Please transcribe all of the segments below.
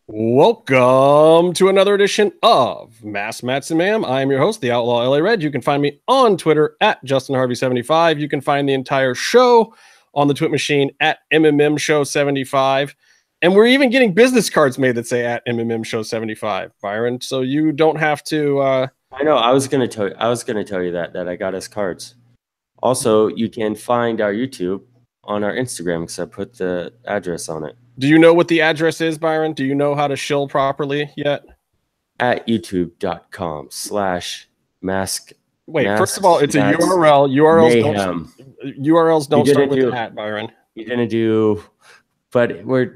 Welcome to another edition of Mass Mats and Ma'am. I am your host, the Outlaw LA Red. You can find me on Twitter at JustinHarvey75. You can find the entire show on the Twit machine at MMMshow75. And we're even getting business cards made that say at MMMshow75, Byron. So you don't have to. I know. I was gonna tell you that I got us cards. Also, you can find our YouTube on our Instagram because I put the address on it. Do you know what the address is, Byron? Do you know how to shill properly yet? At youtube.com/mask. Wait, first of all, it's a URL. URLs don't start with at, Byron. You didn't do, but we're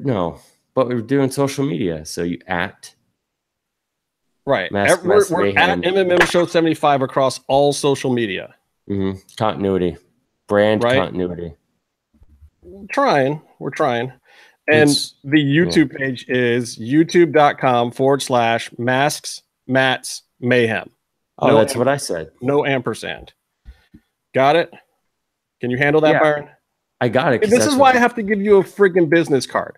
doing social media. So you at. Right. We're at MMMshow75 across all social media. Continuity. Brand continuity. We're trying. And the YouTube page is youtube.com/masks-mats-mayhem. Oh, that's what I said. No ampersand. Got it? Can you handle that, Byron? I got it. This is why I have to give you a freaking business card.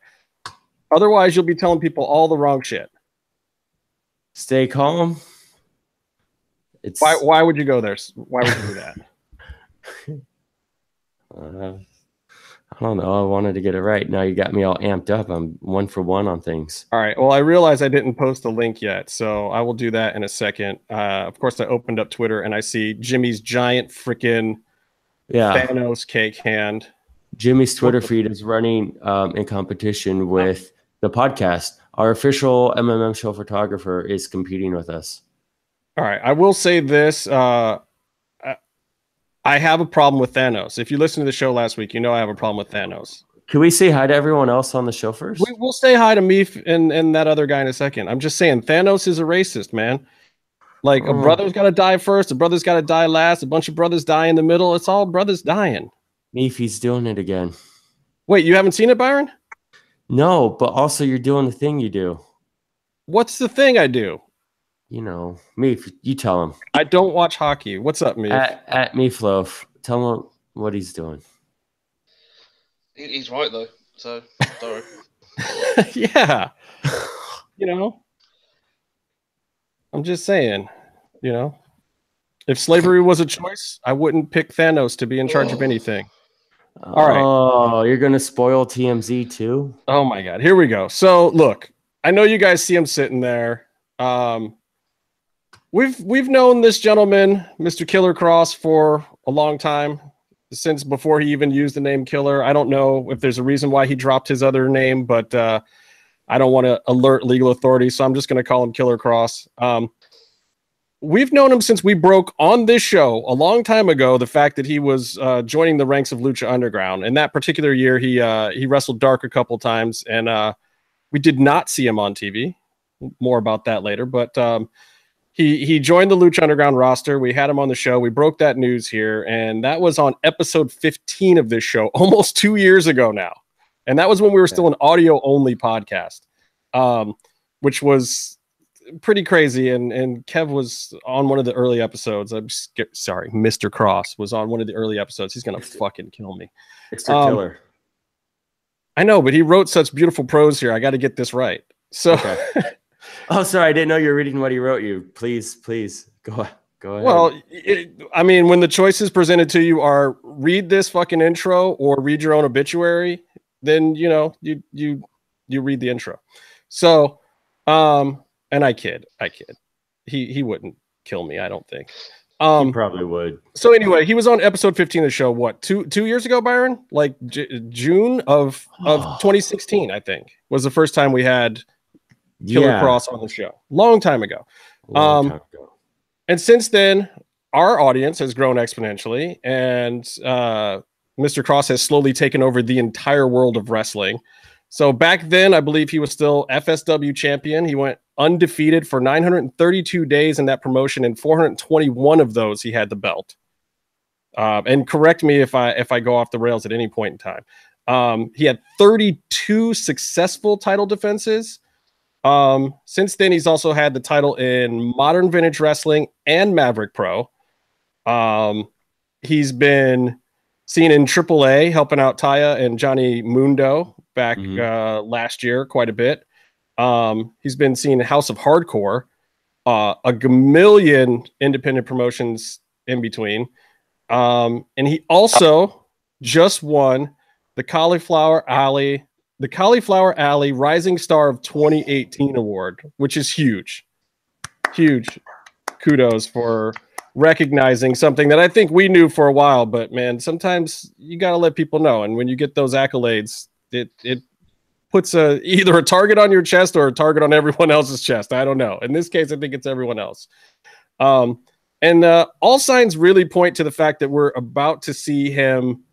Otherwise, you'll be telling people all the wrong shit. Stay calm. Why would you go there? Why would you do that? I don't know. I wanted to get it right. Now you got me all amped up. I'm 1 for 1 on things. All right. Well, I realize I didn't post a link yet, so I will do that in a second. Of course, I opened up Twitter and I see Jimmy's giant freaking Thanos cake hand. Jimmy's Twitter feed is running in competition with the podcast. Our official MMM show photographer is competing with us. All right. I will say this. I have a problem with Thanos. If you listened to the show last week, you know I have a problem with Thanos. Can we say hi to everyone else on the show first? We'll say hi to me and that other guy in a second. I'm just saying Thanos is a racist, man. Like a brother's got to die first. A brother's got to die last. A bunch of brothers die in the middle. It's all brothers dying. Meef, he's doing it again. Wait, you haven't seen it, Byron? No, but also you're doing the thing you do. What's the thing I do? You know, Meef, you tell him. I don't watch hockey. What's up, Meef? At Meefloaf. Tell him what he's doing. He's right, though. So, sorry. Yeah. You know, I'm just saying, you know, if slavery was a choice, I wouldn't pick Thanos to be in charge of anything. All right. Oh, you're going to spoil TMZ too? Oh, my God. Here we go. So, look, I know you guys see him sitting there. We've known this gentleman, Mr. Killer Kross, for a long time, since before he even used the name Killer. I don't know if there's a reason why he dropped his other name, but I don't want to alert legal authorities, so I'm just going to call him Killer Kross. We've known him since we broke on this show a long time ago the fact that he was joining the ranks of Lucha Underground. And that particular year, he wrestled Dark a couple times, and we did not see him on TV. More about that later, but he joined the Lucha Underground roster. We had him on the show. We broke that news here, and that was on episode 15 of this show, almost 2 years ago now. And that was when we were still an audio-only podcast, which was pretty crazy. And Kev was on one of the early episodes. Sorry, Mr. Kross was on one of the early episodes. He's going to fucking kill me. It's the killer. I know, but he wrote such beautiful prose here. I got to get this right. So... Okay. Oh, sorry. I didn't know you were reading what he wrote you. Please go ahead. Well, I mean, when the choices presented to you are read this fucking intro or read your own obituary, then, you know, you read the intro. So, and I kid. He wouldn't kill me, I don't think. He probably would. So anyway, he was on episode 15 of the show, what, two years ago, Byron? Like June of 2016, I think, was the first time we had Killer Kross on the show. Long time ago. And since then, our audience has grown exponentially, and Mr. Kross has slowly taken over the entire world of wrestling. So back then, I believe he was still FSW champion. He went undefeated for 932 days in that promotion, and 421 of those he had the belt. And correct me if I go off the rails at any point in time. He had 32 successful title defenses. Since then, he's also had the title in Modern Vintage Wrestling and Maverick Pro. He's been seen in AAA helping out Taya and Johnny Mundo back last year quite a bit. He's been seen in House of Hardcore, a million independent promotions in between. And he also just won the Cauliflower Alley Rising Star of 2018 award, which is huge. Huge kudos for recognizing something that I think we knew for a while, but man, sometimes you got to let people know. And when you get those accolades, it puts either a target on your chest or a target on everyone else's chest. I don't know. In this case, I think it's everyone else. And all signs really point to the fact that we're about to see him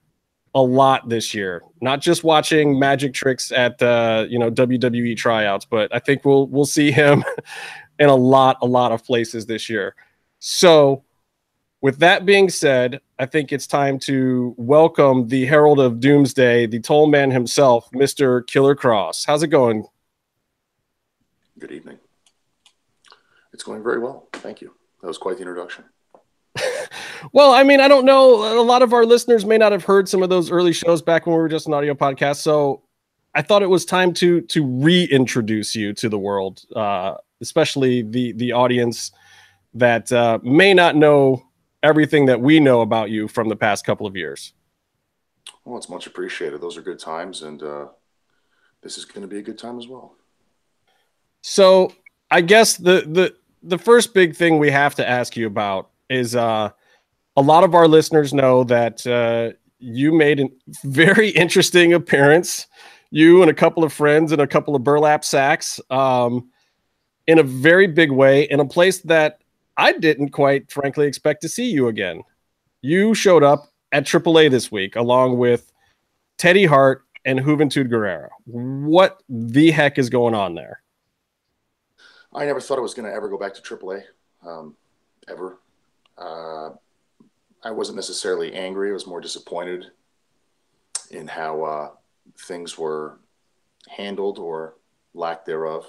a lot this year. Not just watching magic tricks at WWE tryouts, but I think we'll see him in a lot of places this year. So, with that being said, I think it's time to welcome the Herald of Doomsday, the Tollman himself, Mr. Killer Kross. How's it going? Good evening. It's going very well. Thank you. That was quite the introduction. Well, I mean, I don't know. A lot of our listeners may not have heard some of those early shows back when we were just an audio podcast. So I thought it was time to reintroduce you to the world, especially the audience that may not know everything that we know about you from the past couple of years. Well, it's much appreciated. Those are good times, and this is going to be a good time as well. So I guess the first big thing we have to ask you about is a lot of our listeners know that you made a very interesting appearance, you and a couple of friends and a couple of burlap sacks, in a very big way, in a place that I didn't quite frankly expect to see you again. You showed up at AAA this week along with Teddy Hart and Juventud Guerrera. What the heck is going on there? I never thought I was going to ever go back to AAA, ever. I wasn't necessarily angry. I was more disappointed in how things were handled or lack thereof.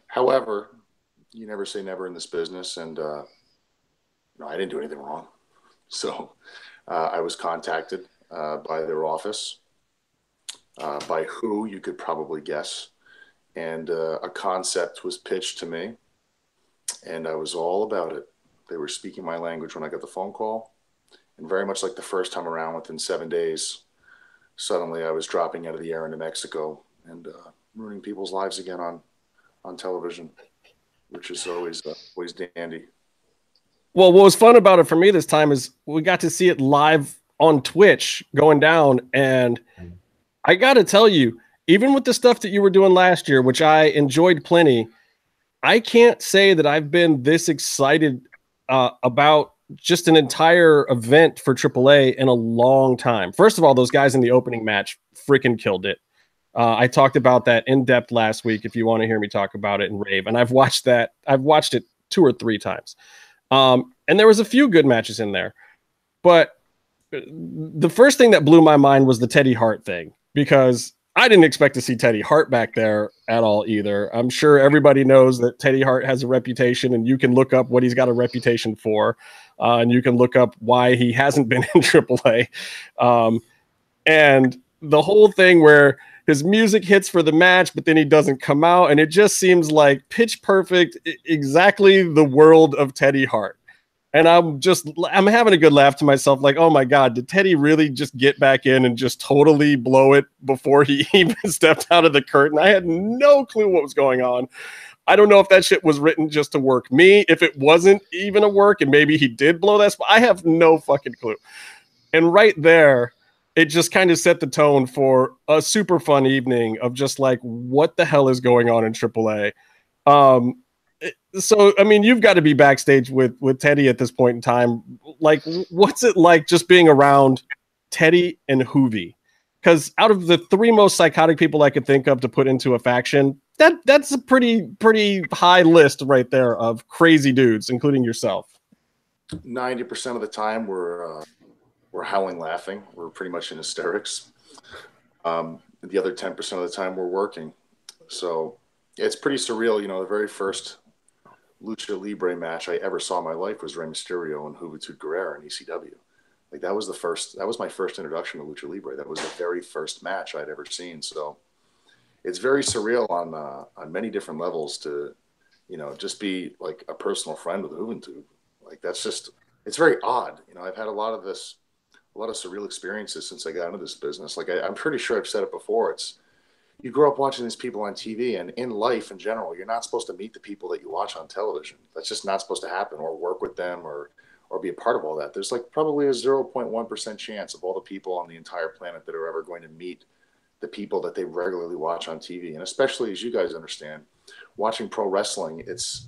However, you never say never in this business, and I didn't do anything wrong. So I was contacted by their office, by who you could probably guess, and a concept was pitched to me, and I was all about it. They were speaking my language when I got the phone call, and very much like the first time around, within 7 days, suddenly I was dropping out of the air into Mexico and ruining people's lives again on television, which is always dandy. Well, what was fun about it for me this time is we got to see it live on Twitch going down, and I got to tell you, even with the stuff that you were doing last year, which I enjoyed plenty, I can't say that I've been this excited about just an entire event for AAA in a long time. First of all, those guys in the opening match freaking killed it. I talked about that in depth last week. If you want to hear me talk about it and rave, and I've watched it 2 or 3 times. And there was a few good matches in there, but the first thing that blew my mind was the Teddy Hart thing, because I didn't expect to see Teddy Hart back there at all either. I'm sure everybody knows that Teddy Hart has a reputation, and you can look up what he's got a reputation for, and you can look up why he hasn't been in AAA. And the whole thing where his music hits for the match, but then he doesn't come out, and it just seems like pitch perfect, exactly the world of Teddy Hart. And I'm having a good laugh to myself, like, oh my God, did Teddy really just get back in and just totally blow it before he even stepped out of the curtain? I had no clue what was going on. I don't know if that shit was written just to work me, if it wasn't even a work, and maybe he did blow that spot. I have no fucking clue. And right there, it just kind of set the tone for a super fun evening of just like, what the hell is going on in AAA? So, I mean, you've got to be backstage with Teddy at this point in time. Like, what's it like just being around Teddy and Hoovy? Because out of the 3 most psychotic people I could think of to put into a faction, that's a pretty high list right there of crazy dudes, including yourself. 90% of the time we're howling laughing. We're pretty much in hysterics. The other 10% of the time we're working. So it's pretty surreal. The very first Lucha Libre match I ever saw in my life was Rey Mysterio and Juventud Guerrera in ECW. Like that was my first introduction to Lucha Libre. That was the very first match I'd ever seen. So it's very surreal on many different levels to, just be like a personal friend with Juventud. Like it's very odd. I've had a lot of surreal experiences since I got into this business. Like I'm pretty sure I've said it before. You grow up watching these people on TV, and in life in general, you're not supposed to meet the people that you watch on television. That's just not supposed to happen, or work with them, or be a part of all that. There's like probably a 0.1% chance of all the people on the entire planet that are ever going to meet the people that they regularly watch on TV. And especially, as you guys understand, watching pro wrestling, it's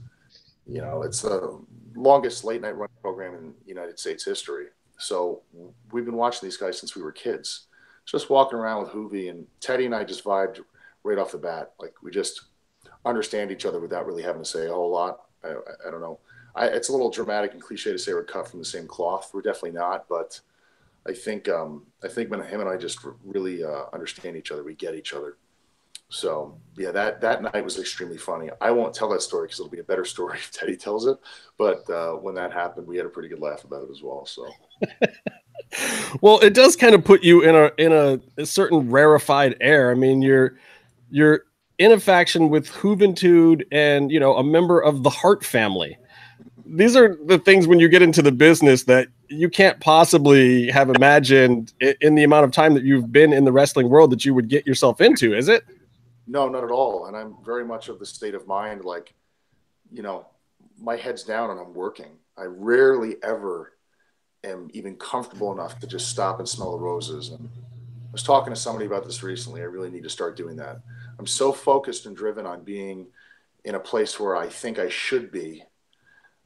the longest late night running program in United States history. So we've been watching these guys since we were kids. Just walking around with Hoovy, and Teddy and I just vibed right off the bat. Like we just understand each other without really having to say a whole lot. I don't know. It's a little dramatic and cliche to say we're cut from the same cloth. We're definitely not, but I think when him and I just really understand each other, we get each other. So yeah, that night was extremely funny. I won't tell that story because it'll be a better story if Teddy tells it. But when that happened, we had a pretty good laugh about it as well. So. Well, it does kind of put you in a certain rarefied air. I mean, you're in a faction with Juventud and a member of the Hart family. These are the things when you get into the business that you can't possibly have imagined in the amount of time that you've been in the wrestling world that you would get yourself into, is it? No, not at all. And I'm very much of the state of mind, like, my head's down and I'm working. I rarely ever am even comfortable enough to just stop and smell the roses. And I was talking to somebody about this recently. I really need to start doing that. I'm so focused and driven on being in a place where I think I should be,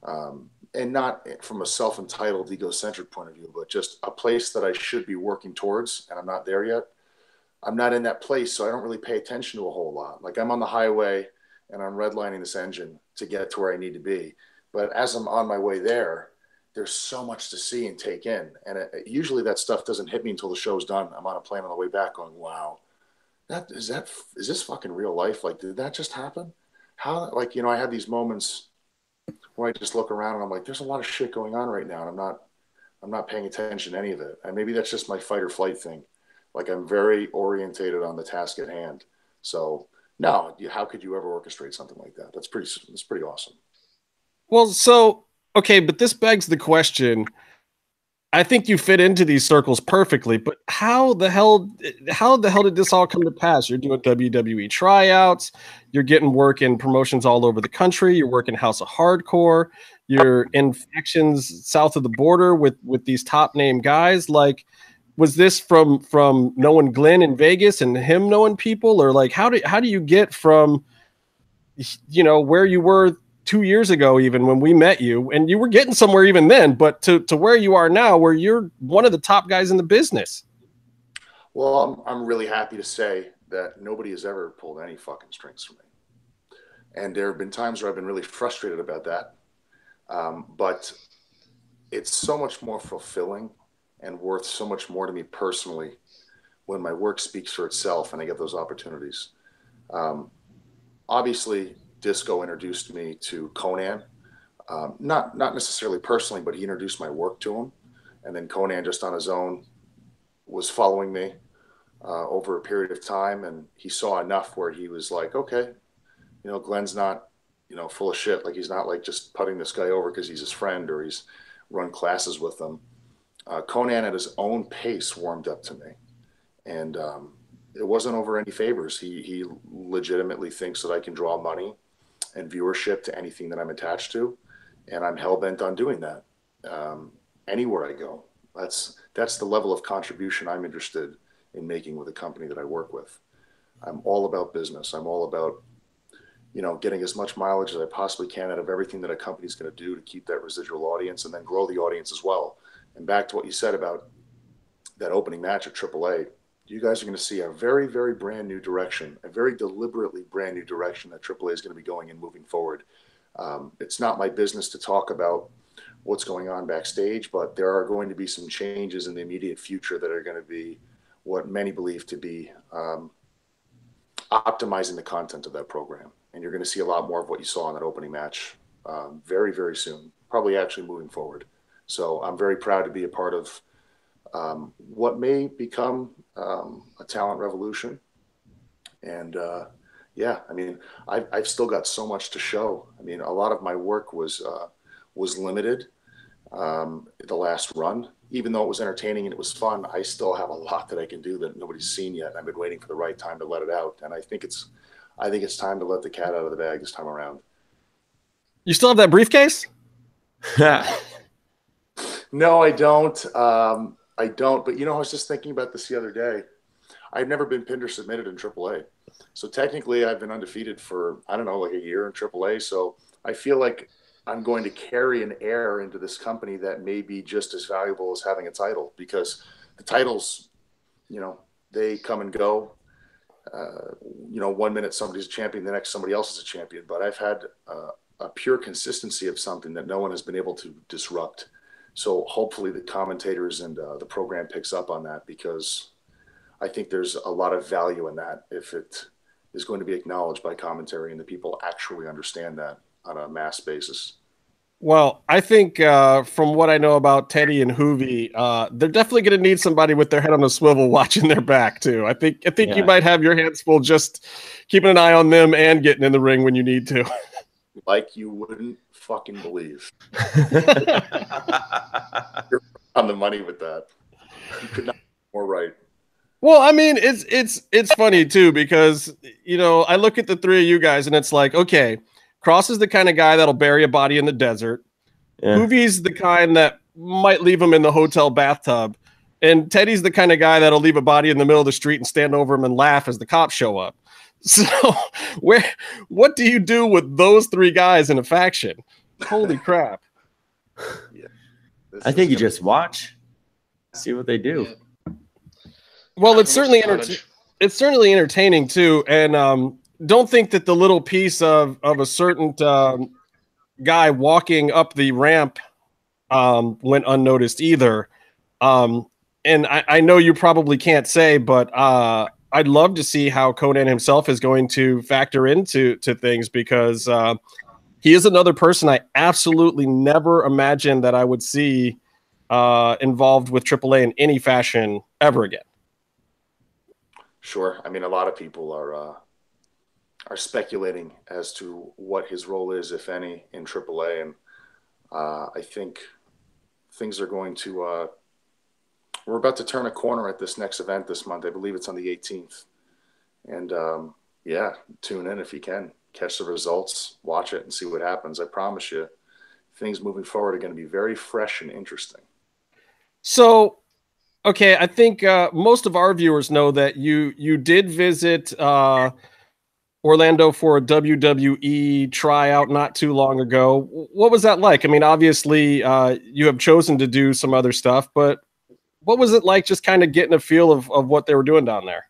and not from a self-entitled, egocentric point of view, but just a place that I should be working towards, and I'm not there yet. I'm not in that place, so I don't really pay attention to a whole lot. Like I'm on the highway and I'm redlining this engine to get to where I need to be. But as I'm on my way there, there's so much to see and take in. And usually that stuff doesn't hit me until the show's done. I'm on a plane on the way back going, wow, is this fucking real life? Like, did that just happen? How, like, I had these moments where I just look around and I'm like, there's a lot of shit going on right now. And I'm not paying attention to any of it. And maybe that's just my fight or flight thing. Like I'm very orientated on the task at hand. So no, how could you ever orchestrate something like that? That's pretty awesome. Well, so, okay, but this begs the question. I think you fit into these circles perfectly, but how the hell did this all come to pass? You're doing WWE tryouts, you're getting work in promotions all over the country, you're working House of Hardcore, you're in factions south of the border with these top name guys. Like, was this from knowing Glenn in Vegas and him knowing people, or like how do you get from where you were 2 years ago, even when we met you, and you were getting somewhere even then, but to where you are now, where you're one of the top guys in the business? Well, I'm really happy to say that nobody has ever pulled any fucking strings for me. And there have been times where I've been really frustrated about that. But it's so much more fulfilling and worth so much more to me personally when my work speaks for itself and I get those opportunities. Obviously, Disco introduced me to Conan, not necessarily personally, but he introduced my work to him. And then Conan just on his own was following me over a period of time. And he saw enough where he was like, okay, Glenn's not, full of shit. Like he's not like just putting this guy over because he's his friend or he's run classes with him. Conan at his own pace warmed up to me. And it wasn't over any favors. He legitimately thinks that I can draw money and viewership to anything that I'm attached to. And I'm hell-bent on doing that anywhere I go. That's the level of contribution I'm interested in making with a company that I work with. I'm all about business. I'm all about, getting as much mileage as I possibly can out of everything that a company's going to do to keep that residual audience and then grow the audience as well. And back to what you said about that opening match at AAA, you guys are going to see a very, very brand new direction, a very deliberately brand new direction that AAA is going to be going in moving forward. It's not my business to talk about what's going on backstage, but there are going to be some changes in the immediate future that are going to be what many believe to be optimizing the content of that program. And you're going to see a lot more of what you saw in that opening match very, very soon, probably actually moving forward. So I'm very proud to be a part of what may become a talent revolution. And yeah, I mean, I've still got so much to show. I mean, a lot of my work was limited the last run. Even though it was entertaining and it was fun, I still have a lot that I can do that nobody's seen yet. I've been waiting for the right time to let it out, and I think it's time to let the cat out of the bag this time around. You still have that briefcase? No, I don't. I don't. But I was just thinking about this the other day. I've never been pinned or submitted in AAA. So technically I've been undefeated for, I don't know, like a year in AAA. So I feel like I'm going to carry an air into this company that may be just as valuable as having a title, because the titles, they come and go. 1 minute somebody's a champion, the next somebody else is a champion. But I've had a pure consistency of something that no one has been able to disrupt. So hopefully the commentators and the program picks up on that, because I think there's a lot of value in that if it is going to be acknowledged by commentary and the people actually understand that on a mass basis. Well, I think from what I know about Teddy and Hoovy, they're definitely going to need somebody with their head on a swivel watching their back too. I think you might have your hands full just keeping an eye on them and getting in the ring when you need to. Like you wouldn't fucking believe. You're on the money with that. You could not be more right. Well, I mean, it's funny too, because I look at the three of you guys and it's like, okay, Kross is the kind of guy that'll bury a body in the desert. Yeah. Hoovy's the kind that might leave him in the hotel bathtub, and Teddy's the kind of guy that'll leave a body in the middle of the street and stand over him and laugh as the cops show up. So, what do you do with those three guys in a faction? Holy crap! Yeah, I think you just watch, see what they do. Yeah. Well, it's certainly entertaining too, and don't think that the little piece of a certain guy walking up the ramp went unnoticed either. And I know you probably can't say, but I'd love to see how Conan himself is going to factor into things, because he is another person I absolutely never imagined that I would see involved with AAA in any fashion ever again. Sure. I mean, a lot of people are speculating as to what his role is, if any, in AAA. And I think things are going to we're about to turn a corner at this next event this month. I believe it's on the 18th. And yeah, tune in if you can. Catch the results, watch it, and see what happens. I promise you, things moving forward are going to be very fresh and interesting. So, okay, I think most of our viewers know that you did visit Orlando for a WWE tryout not too long ago. What was that like? I mean, obviously, you have chosen to do some other stuff, but what was it like just kind of getting a feel of what they were doing down there?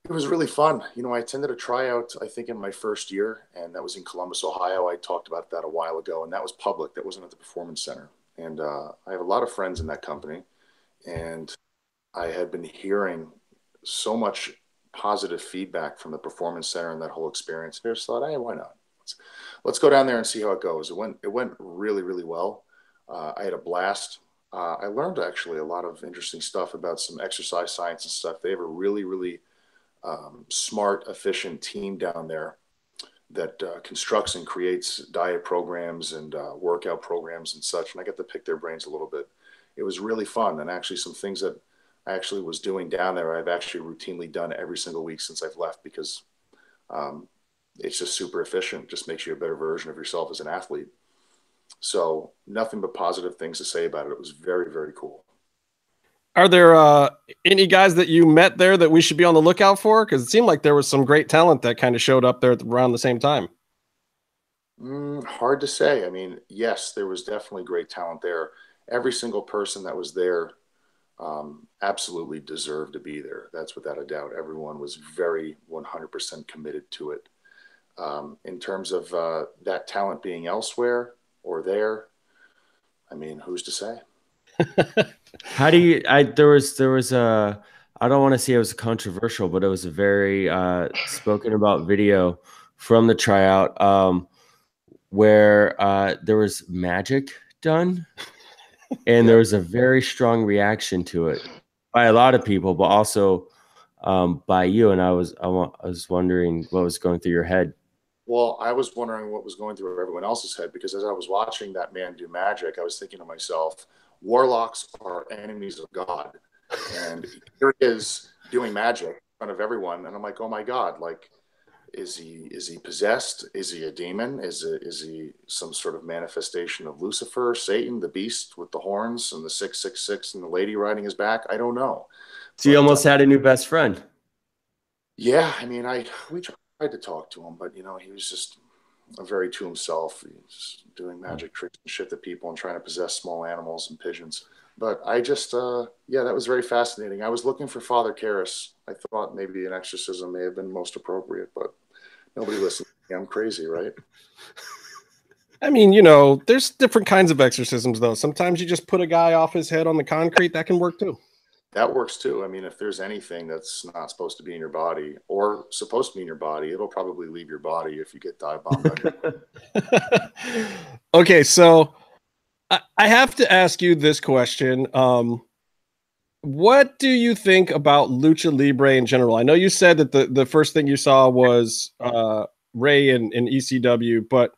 It was really fun. I attended a tryout, I think, in my first year, and that was in Columbus, Ohio. I talked about that a while ago, and that was public. That wasn't at the Performance Center. And I have a lot of friends in that company, and I had been hearing so much positive feedback from the Performance Center and that whole experience. I just thought, hey, why not? Let's go down there and see how it goes. It went really, really well. I had a blast. I learned actually a lot of interesting stuff about some exercise science and stuff. They have a really, really smart, efficient team down there that constructs and creates diet programs and workout programs and such. And I got to pick their brains a little bit. It was really fun. And actually some things that I actually was doing down there, I've actually routinely done every single week since I've left, because it's just super efficient. Just makes you a better version of yourself as an athlete. So nothing but positive things to say about it. It was very, very cool. Are there any guys that you met there that we should be on the lookout for? Because it seemed like there was some great talent that kind of showed up there around the same time. Hard to say. I mean, yes, there was definitely great talent there. Every single person that was there absolutely deserved to be there. That's without a doubt. Everyone was very 100% committed to it. In terms of that talent being elsewhere or there, I mean, who's to say? How do you? There was a. I don't want to say it was controversial, but it was a very spoken about video from the tryout where there was magic done, and there was a very strong reaction to it by a lot of people, but also by you, and I was wondering what was going through your head. Well, I was wondering what was going through everyone else's head, because as I was watching that man do magic, I was thinking to myself, warlocks are enemies of God. And here he is doing magic in front of everyone. And I'm like, oh my God, like, is he possessed? Is he a demon? Is he some sort of manifestation of Lucifer, Satan, the beast with the horns and the 666 and the lady riding his back? I don't know. So you almost had a new best friend. Yeah, I mean, we tried to talk to him, but he was just very to himself. He's doing magic tricks and shit to people and trying to possess small animals and pigeons. But I just, yeah, that was very fascinating. I was looking for Father Karras. I thought maybe an exorcism may have been most appropriate, but nobody listened. I'm crazy, right? I mean, there's different kinds of exorcisms, though. Sometimes you just put a guy off his head on the concrete. That can work, too. That works, too. I mean, if there's anything that's not supposed to be in your body or supposed to be in your body, it'll probably leave your body if you get dive bombed on your... Okay, so I have to ask you this question. What do you think about Lucha Libre in general? I know you said that the first thing you saw was Ray in ECW, but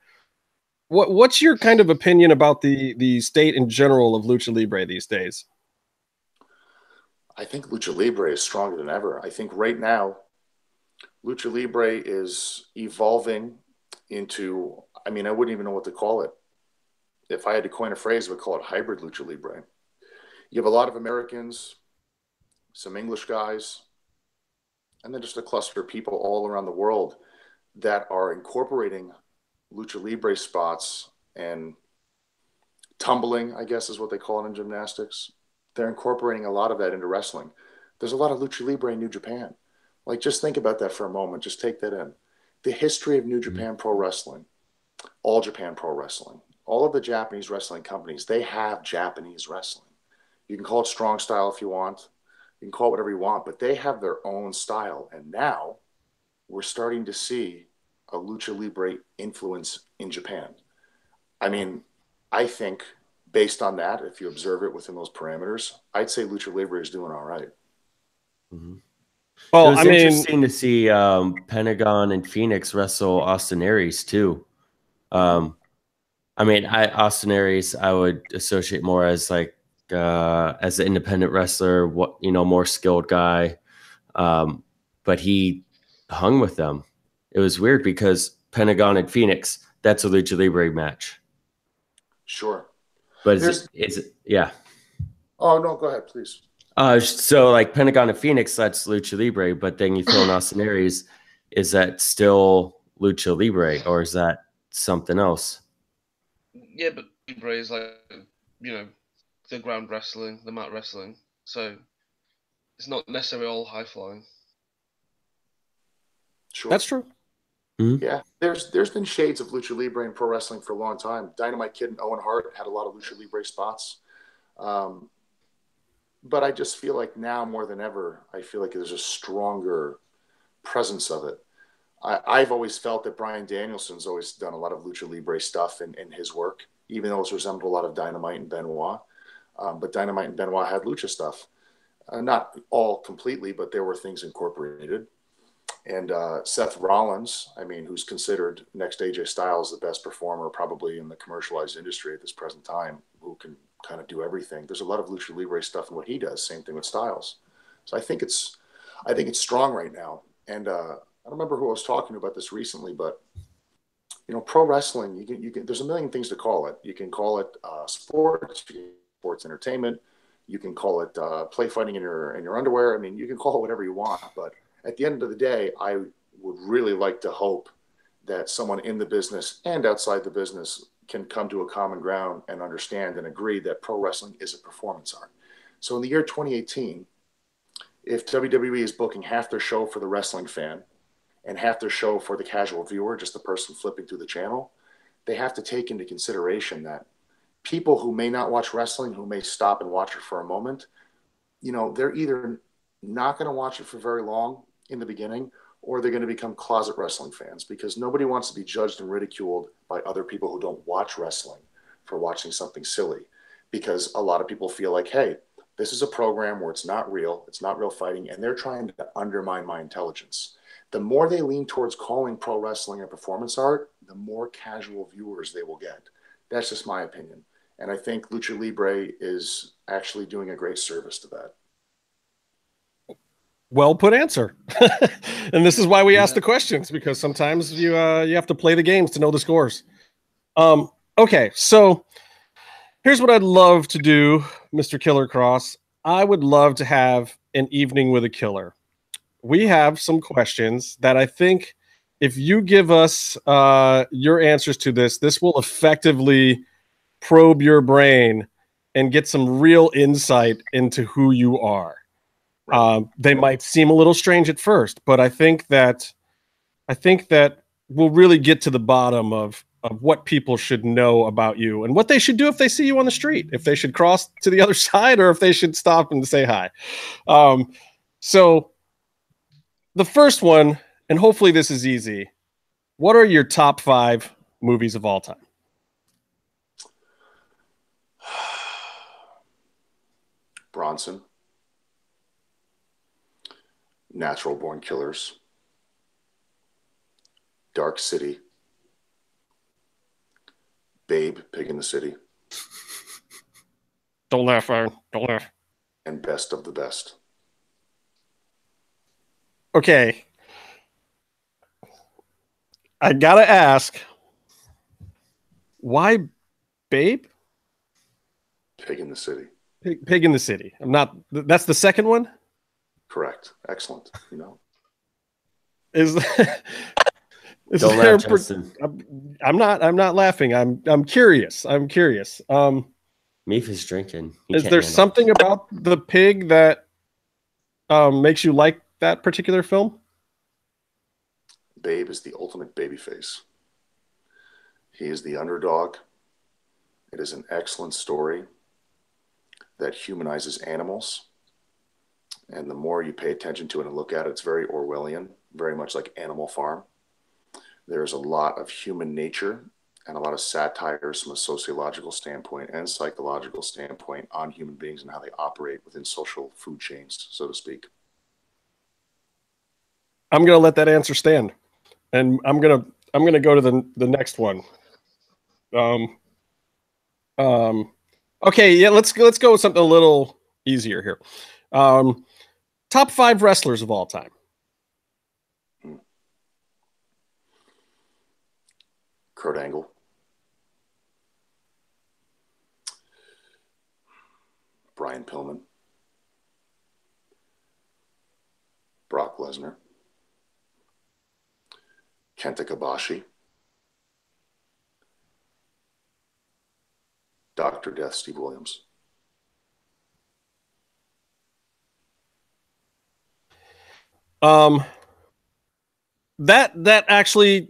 what's your kind of opinion about the state in general of Lucha Libre these days? I think Lucha Libre is stronger than ever. I think right now, Lucha Libre is evolving into, I mean, I wouldn't even know what to call it. If I had to coin a phrase, I would call it hybrid Lucha Libre. You have a lot of Americans, some English guys, and then just a cluster of people all around the world that are incorporating Lucha Libre spots and tumbling, I guess is what they call it in gymnastics. They're incorporating a lot of that into wrestling. There's a lot of Lucha Libre in New Japan. Like, just think about that for a moment. Just take that in. The history of New Japan Pro Wrestling, All Japan Pro Wrestling, all of the Japanese wrestling companies, they have Japanese wrestling. You can call it strong style if you want. You can call it whatever you want, but they have their own style. And now we're starting to see a Lucha Libre influence in Japan. I mean, I think based on that, if you observe it within those parameters, I'd say Lucha Libre is doing all right. Mm-hmm. Well, it was interesting to see Pentagon and Phoenix wrestle Austin Aries too. I mean, Austin Aries, I would associate more as like as an independent wrestler, more skilled guy. But he hung with them. It was weird because Pentagon and Phoenix, that's a Lucha Libre match. Sure. But is it yeah. Oh no, go ahead, please. So like Pentagon and Phoenix, that's Lucha Libre, but then you throw in Austin Aries, is that still Lucha Libre or is that something else? Yeah, but Libre is like, the ground wrestling, the mat wrestling. So it's not necessarily all high flying. Sure. That's true. Mm-hmm. Yeah, there's been shades of Lucha Libre in pro wrestling for a long time. Dynamite Kid and Owen Hart had a lot of Lucha Libre spots. But I just feel like now more than ever, I feel like there's a stronger presence of it. I've always felt that Bryan Danielson's always done a lot of Lucha Libre stuff in his work, even though it's resembled a lot of Dynamite and Benoit. But Dynamite and Benoit had Lucha stuff. Not all completely, but there were things incorporated. And Seth Rollins, I mean, who's considered next AJ Styles the best performer probably in the commercialized industry at this present time, who can kind of do everything. There's a lot of Lucha Libre stuff in what he does. Same thing with Styles. So I think it's strong right now. And I don't remember who I was talking about this recently, but pro wrestling, you can. There's a million things to call it. You can call it sports, sports entertainment. You can call it play fighting in your underwear. I mean, you can call it whatever you want. But at the end of the day, I would really like to hope that someone in the business and outside the business can come to a common ground and understand and agree that pro wrestling is a performance art. So in the year 2018, if WWE is booking half their show for the wrestling fan and half their show for the casual viewer, just the person flipping through the channel, they have to take into consideration that people who may not watch wrestling, who may stop and watch it for a moment, they're either not going to watch it for very long in the beginning, or they're going to become closet wrestling fans, because nobody wants to be judged and ridiculed by other people who don't watch wrestling for watching something silly. Because a lot of people feel like, hey, This is a program where it's not real fighting, and they're trying to undermine my intelligence. The more they lean towards calling pro wrestling a performance art, the more casual viewers they will get. That's just my opinion. And I think Lucha Libre is actually doing a great service to that. Well put answer. And this is why we ask the questions, because sometimes you have to play the games to know the scores. Okay, so here's what I'd love to do, Mr. Killer Kross. I would love to have an evening with a killer. We have some questions that I think if you give us your answers to this will effectively probe your brain and get some real insight into who you are. They might seem a little strange at first, but I think that we'll really get to the bottom of what people should know about you and what they should do if they see you on the street, if they should cross to the other side or if they should stop and say hi. So the first one, and hopefully this is easy. What are your top 5 movies of all time? Bronson, Natural Born Killers, Dark City, Babe, Pig in the City. Don't laugh, Aaron. Don't laugh. And Best of the Best. Okay. I gotta ask, why Babe? Pig in the City. Pig in the City. That's the second one? Correct. Excellent. Is Don't there laugh, Justin. I'm not laughing. I'm curious. Meef is drinking. Is there something about the pig that makes you like that particular film? Babe is the ultimate babyface. He is the underdog. It is an excellent story that humanizes animals. And the more you pay attention to it and look at it, it's very Orwellian, very much like Animal Farm. There's a lot of human nature and a lot of satires from a sociological standpoint and psychological standpoint on human beings and how they operate within social food chains, so to speak. I'm going to let that answer stand. And I'm going to go to the next one. Okay, yeah, let's go with something a little easier here. Top 5 wrestlers of all time. Kurt Angle. Brian Pillman. Brock Lesnar. Kenta Kobashi. Dr. Death Steve Williams. That actually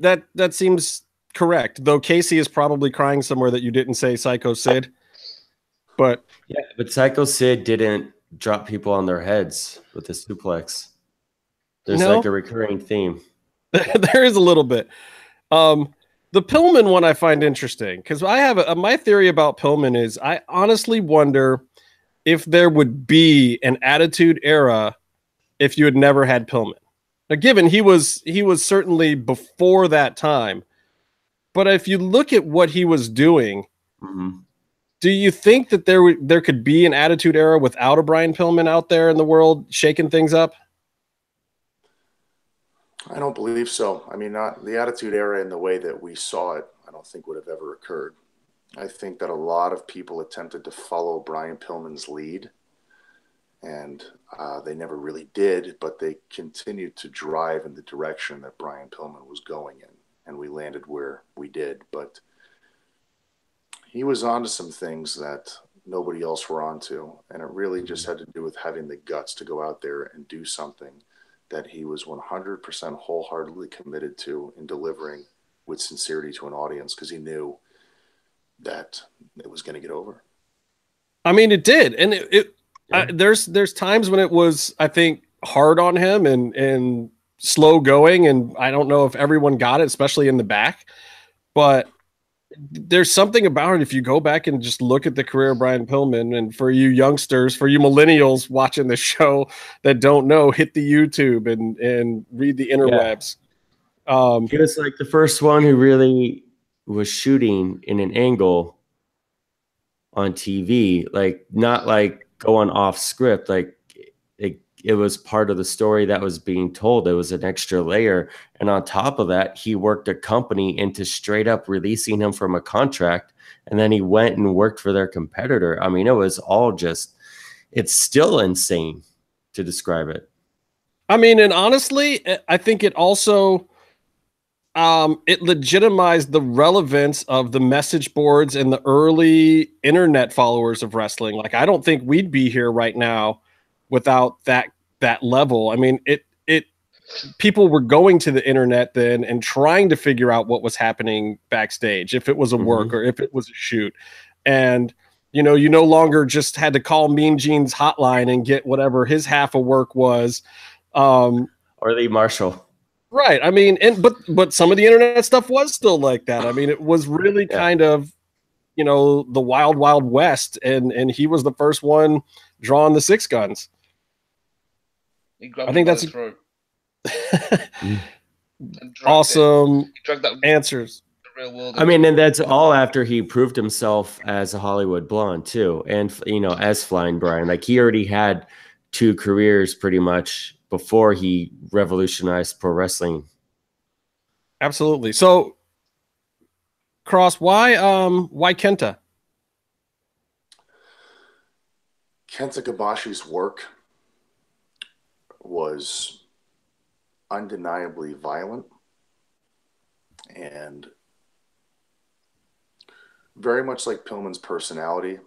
seems correct. Though Casey is probably crying somewhere that you didn't say Psycho Sid. But yeah, but Psycho Sid didn't drop people on their heads with a suplex. There's like a recurring theme. There is a little bit. The Pillman one I find interesting because I have my theory about Pillman is I honestly wonder if there would be an Attitude Era if you had never had Pillman. Now, given he was certainly before that time, but if you look at what he was doing, do you think that there could be an Attitude Era without a Brian Pillman out there in the world shaking things up? I don't believe so. I mean, not the Attitude Era in the way that we saw it, I don't think would have ever occurred. I think that a lot of people attempted to follow Brian Pillman's lead, and they never really did, but they continued to drive in the direction that Brian Pillman was going in, and we landed where we did. But he was onto some things that nobody else were onto, and it really just had to do with having the guts to go out there and do something that he was 100% wholeheartedly committed to in delivering with sincerity to an audience because he knew that it was going to get over. I mean, it did. And there's times when it was, I think, hard on him and slow going. And I don't know if everyone got it, especially in the back. But there's something about it. If you go back and just look at the career of Brian Pillman, and for you youngsters, for you millennials watching the show that don't know, hit the YouTube and read the interwebs. He was like the first one who really was shooting in an angle on TV, like not like going off script, like it was part of the story that was being told. It was an extra layer. And on top of that, he worked a company into straight up releasing him from a contract. And then he went and worked for their competitor. I mean, it was all just, it's still insane to describe it. I mean, and honestly, I think it also, it legitimized the relevance of the message boards and the early internet followers of wrestling. Like, I don't think we'd be here right now without that level. I mean, people were going to the internet then and trying to figure out what was happening backstage, if it was a work or if it was a shoot. And, you no longer just had to call Mean Gene's hotline and get whatever his half of work was. Or Lee Marshall. Right. I mean, but some of the internet stuff was still like that. I mean, it was really kind of, the wild, wild west. And he was the first one drawing the six guns. I think that's awesome answers. Real world. I mean, and that's all after he proved himself as a Hollywood blonde too. And, as Flying Brian, like he already had 2 careers pretty much before he revolutionized pro wrestling. Absolutely. So Kross, why Kenta? Kenta Kobashi's work was undeniably violent and very much like Pillman's personality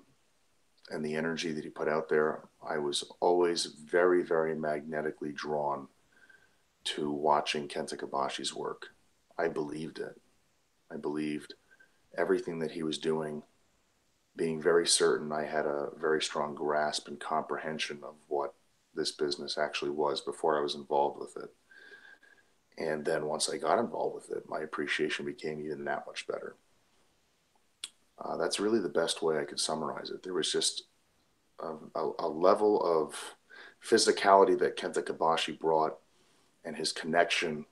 and the energy that he put out there. I was always very, very magnetically drawn to watching Kenta Kobashi's work. I believed it. I believed everything that he was doing, being very certain I had a very strong grasp and comprehension of what this business actually was before I was involved with it. And then once I got involved with it, my appreciation became even that much better. That's really the best way I could summarize it. There was just a level of physicality that Kenta Kobashi brought, and his connection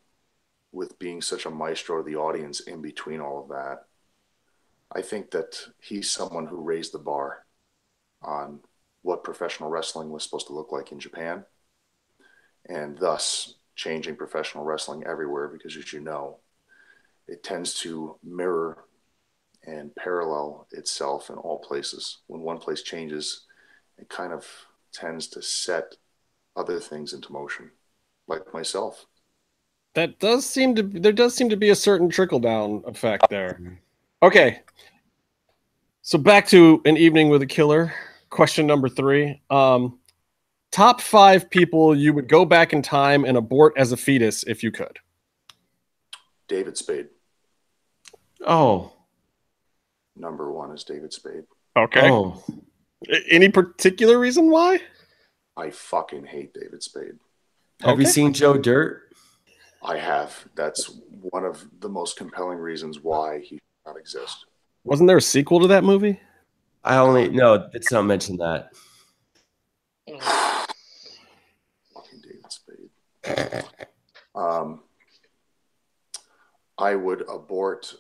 with being such a maestro of the audience in between all of that. I think that he's someone who raised the bar on what professional wrestling was supposed to look like in Japan, and thus changing professional wrestling everywhere, because as you know, it tends to mirror and parallel itself in all places. When one place changes, it kind of tends to set other things into motion, like myself. There does seem to be a certain trickle down effect there. Okay. So back to An Evening with a Killer. Question number 3. Top 5 people you would go back in time and abort as a fetus if you could. David Spade. Oh. Number 1 is David Spade. Okay. Oh. Any particular reason why? I fucking hate David Spade. Have you seen Joe Dirt? I have. That's one of the most compelling reasons why he should not exist. Wasn't there a sequel to that movie? No, it's not mentioned that. Fucking David Spade. I would abort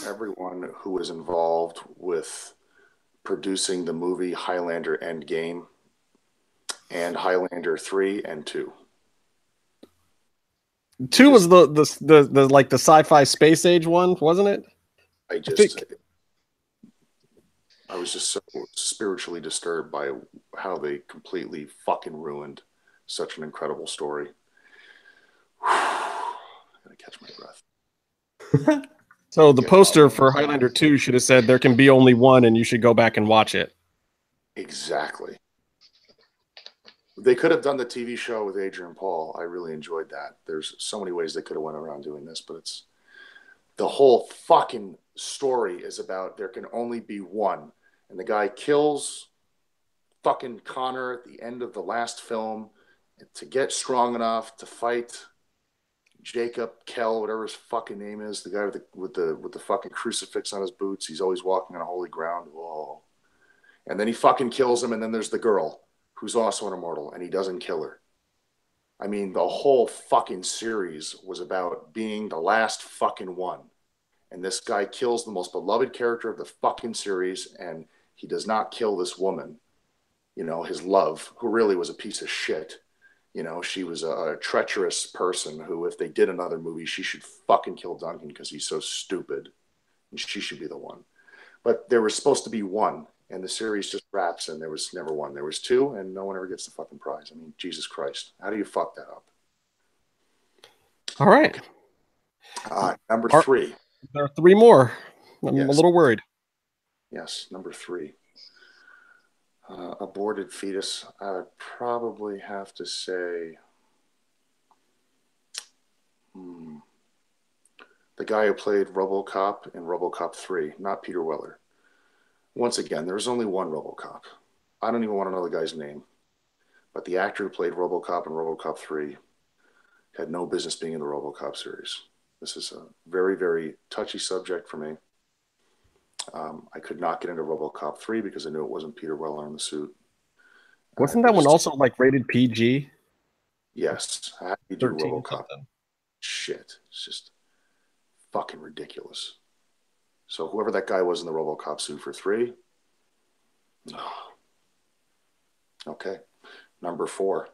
everyone who was involved with producing the movie Highlander Endgame and Highlander 3 and 2. 2 was the like the sci-fi space age one, wasn't it? I was just so spiritually disturbed by how they completely fucking ruined such an incredible story. I'm gonna catch my breath. So the poster for Highlander 2 should have said there can be only one and you should go back and watch it. Exactly. They could have done the TV show with Adrian Paul. I really enjoyed that. There's so many ways they could have went around doing this, but it's the whole fucking story is about there can only be one. And the guy kills fucking Connor at the end of the last film to get strong enough to fight Jacob Kell, whatever his fucking name is, the guy with the fucking crucifix on his boots. He's always walking on holy ground. Whoa. And then he fucking kills him, and then there's the girl who's also an immortal, and he doesn't kill her. I mean, the whole fucking series was about being the last fucking one. And this guy kills the most beloved character of the fucking series, and he does not kill this woman, you know, his love, who really was a piece of shit. You know, she was a treacherous person who, if they did another movie, she should fucking kill Duncan because he's so stupid. And she should be the one. But there was supposed to be one, and the series just wraps, and there was never one. There was two, and no one ever gets the fucking prize. I mean, Jesus Christ. How do you fuck that up? All right. Number three. There are three more. I'm a little worried. Yes, number three. Aborted fetus. I would probably have to say the guy who played RoboCop in RoboCop 3, not Peter Weller. Once again, there's only one RoboCop. I don't even want to know the guy's name. But the actor who played RoboCop in RoboCop 3 had no business being in the RoboCop series. This is a very, very touchy subject for me. I could not get into RoboCop 3 because I knew it wasn't Peter Weller in the suit. Wasn't that one also like rated PG? Yes. How do you do 13 RoboCop? something. Shit. It's just fucking ridiculous. So whoever that guy was in the RoboCop suit for 3. Okay. Number 4.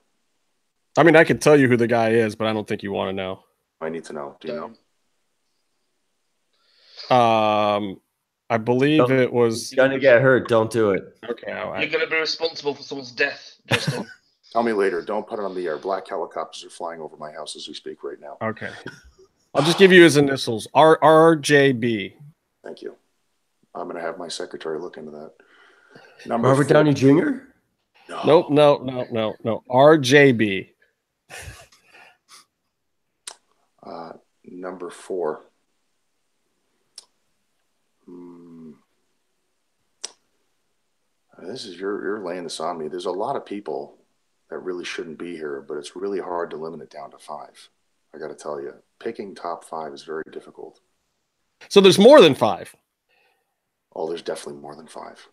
I mean, I could tell you who the guy is, but I don't think you want to know. I need to know. Do you know? I believe it was. You're gonna get hurt. Don't do it. Okay. You're going to be responsible for someone's death, Justin. Tell me later. Don't put it on the air. Black helicopters are flying over my house as we speak right now. Okay. I'll just give you his initials. RJB. Thank you. I'm going to have my secretary look into that. Robert Downey Jr.? No. Nope. RJB. Number 4. This is you're laying this on me. There's a lot of people that really shouldn't be here, but it's really hard to limit it down to 5. I got to tell you, picking top 5 is very difficult. So there's more than 5. Oh, there's definitely more than 5.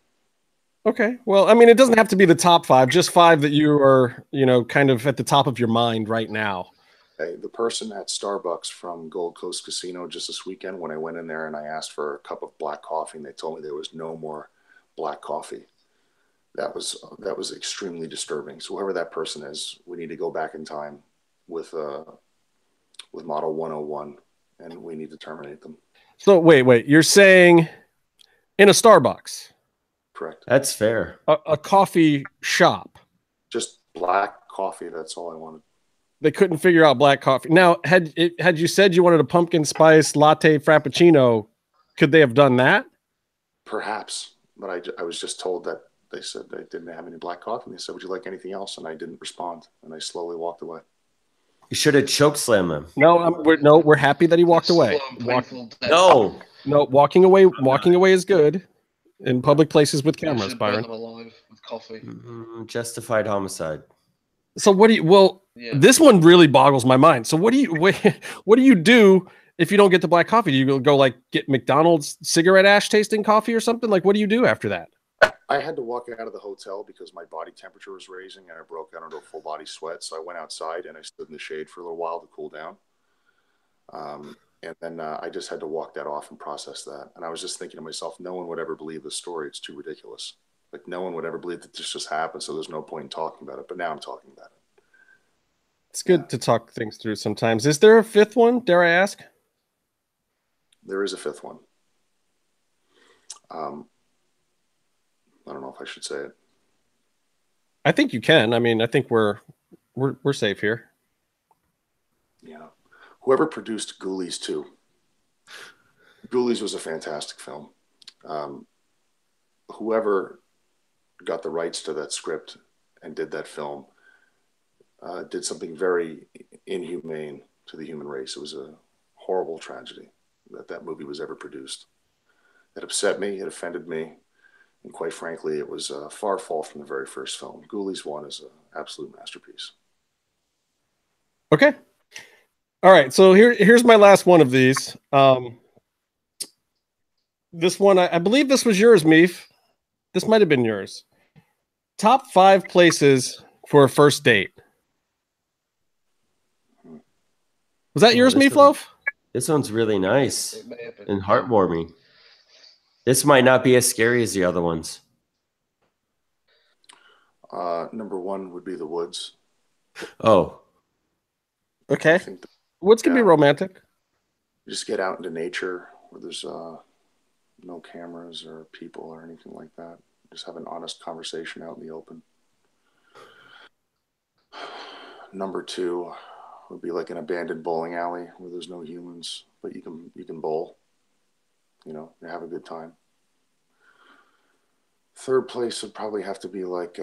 Okay. Well, I mean, it doesn't have to be the top 5, just 5 that you are, kind of at the top of your mind right now. Hey, the person at Starbucks from Gold Coast Casino just this weekend, when I went in there and I asked for a cup of black coffee, and they told me there was no more black coffee. That was extremely disturbing. So whoever that person is, we need to go back in time with Model 101, and we need to terminate them. So wait. You're saying in a Starbucks? Correct. That's fair. A coffee shop. Just black coffee. That's all I wanted. They couldn't figure out black coffee. Now, had you said you wanted a pumpkin spice latte frappuccino, could they have done that? Perhaps, but I was just told that they said they didn't have any black coffee. And they said, "Would you like anything else?" And I didn't respond, and I slowly walked away. You should have chokeslammed them. No, we're happy that he walked away. No, walking away is good in public places with cameras, Byron. Alive with coffee. Justified homicide. So what do you? Well, this one really boggles my mind. So what do you do if you don't get the black coffee? Do you go like get McDonald's cigarette ash tasting coffee or something? Like, what do you do after that? I had to walk out of the hotel because my body temperature was raising and I broke out into a full body sweat. So I went outside and I stood in the shade for a little while to cool down. And then I just had to walk that off and process that. And I was just thinking to myself, no one would ever believe this story. It's too ridiculous. Like, no one would ever believe that this just happened. So there's no point in talking about it. But now I'm talking about it. It's good to talk things through sometimes. Is there a 5th one? Dare I ask? There is a 5th one. I don't know if I should say it. I think you can. I mean, I think we're safe here. Yeah. Whoever produced Ghoulies 2. Ghoulies was a fantastic film. Whoever got the rights to that script and did that film did something very inhumane to the human race. It was a horrible tragedy that movie was ever produced. It upset me. It offended me. And quite frankly, it was a far fall from the very first film. Ghoulies 1 is an absolute masterpiece. Okay. All right, so here's my last one of these. This one, I believe this was yours, Meef. This might have been yours. Top 5 places for a first date. Was that yours, Meefloaf? This one's really nice It may have been. and heartwarming. This might not be as scary as the other ones. Number 1 would be the woods. Oh, Okay. I think Woods can be romantic. just get out into nature where there's no cameras or people or anything like that. Just have an honest conversation out in the open. Number 2 would be like an abandoned bowling alley where there's no humans, but you can bowl. You know, and have a good time. Third place would probably have to be like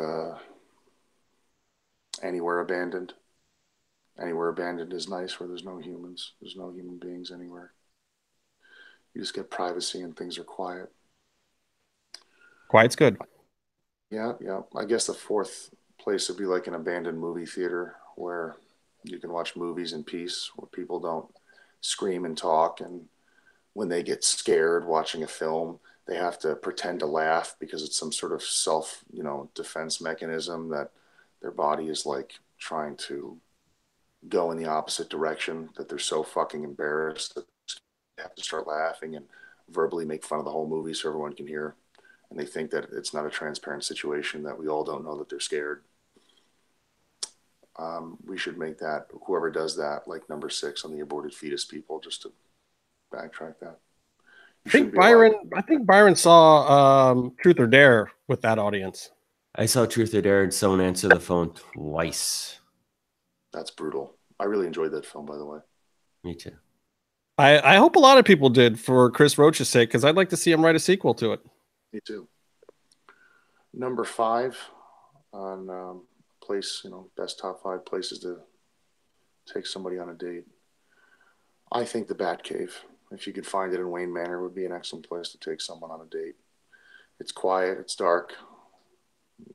anywhere abandoned. Anywhere abandoned is nice where there's no humans. There's no human beings anywhere. You just get privacy and things are quiet. Quiet's good. Yeah. I guess the fourth place would be like an abandoned movie theater where you can watch movies in peace, where people don't scream and talk. And when they get scared watching a film, they have to pretend to laugh because it's some sort of self, defense mechanism that their body is like trying to go in the opposite direction, that they're so fucking embarrassed that they have to start laughing and verbally make fun of the whole movie so everyone can hear. And they think that it's not a transparent situation, that we all don't know that they're scared. We should make that, whoever does that, like number 6 on the aborted fetus people, just to backtrack that. I think Byron saw Truth or Dare with that audience. I saw Truth or Dare and someone answered the phone twice. That's brutal. I really enjoyed that film, by the way. Me too. I hope a lot of people did for Chris Roach's sake, because I'd like to see him write a sequel to it. Me too. Number 5 on place, best top 5 places to take somebody on a date. I think the Batcave, if you could find it in Wayne Manor, would be an excellent place to take someone on a date. It's quiet, it's dark.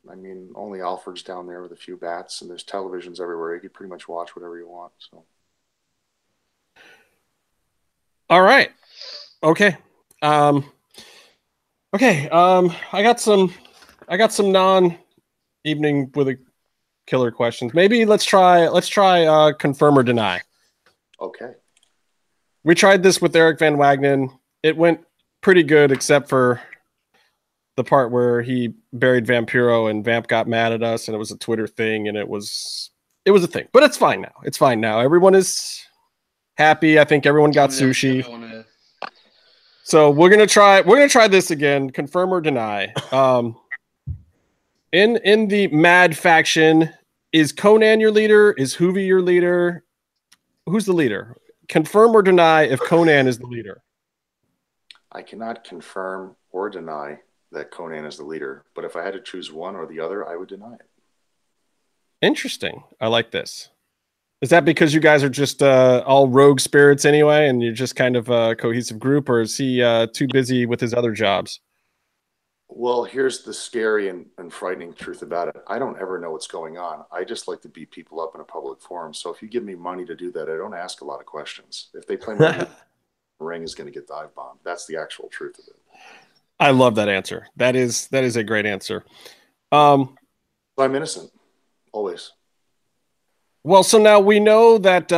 I mean, only Alfred's down there with a few bats, and there's televisions everywhere. You could pretty much watch whatever you want. So, all right, okay, okay. I got some non-evening with a killer questions. Maybe let's try confirm or deny. Okay. We tried this with Eric Van Wagenen. It went pretty good, except for the part where he buried Vampiro and Vamp got mad at us, and it was a Twitter thing, and it was a thing. But it's fine now. It's fine now. Everyone is happy. I think everyone got sushi. So we're gonna try this again. Confirm or deny. In the M.A.D faction, is Conan your leader? Is Hoovy your leader? Who's the leader? Confirm or deny if Conan is the leader. I cannot confirm or deny that Conan is the leader, but if I had to choose one or the other, I would deny it. Interesting. I like this. Is that because you guys are just all rogue spirits anyway, and you're just kind of a cohesive group, or is he too busy with his other jobs? Well, here's the scary and frightening truth about it. I don't ever know what's going on. I just like to beat people up in a public forum. So if you give me money to do that, I don't ask a lot of questions. If they play my ring is going to get dive bombed. That's the actual truth of it. I love that answer. That is a great answer. I'm innocent, always. Well, so now we know that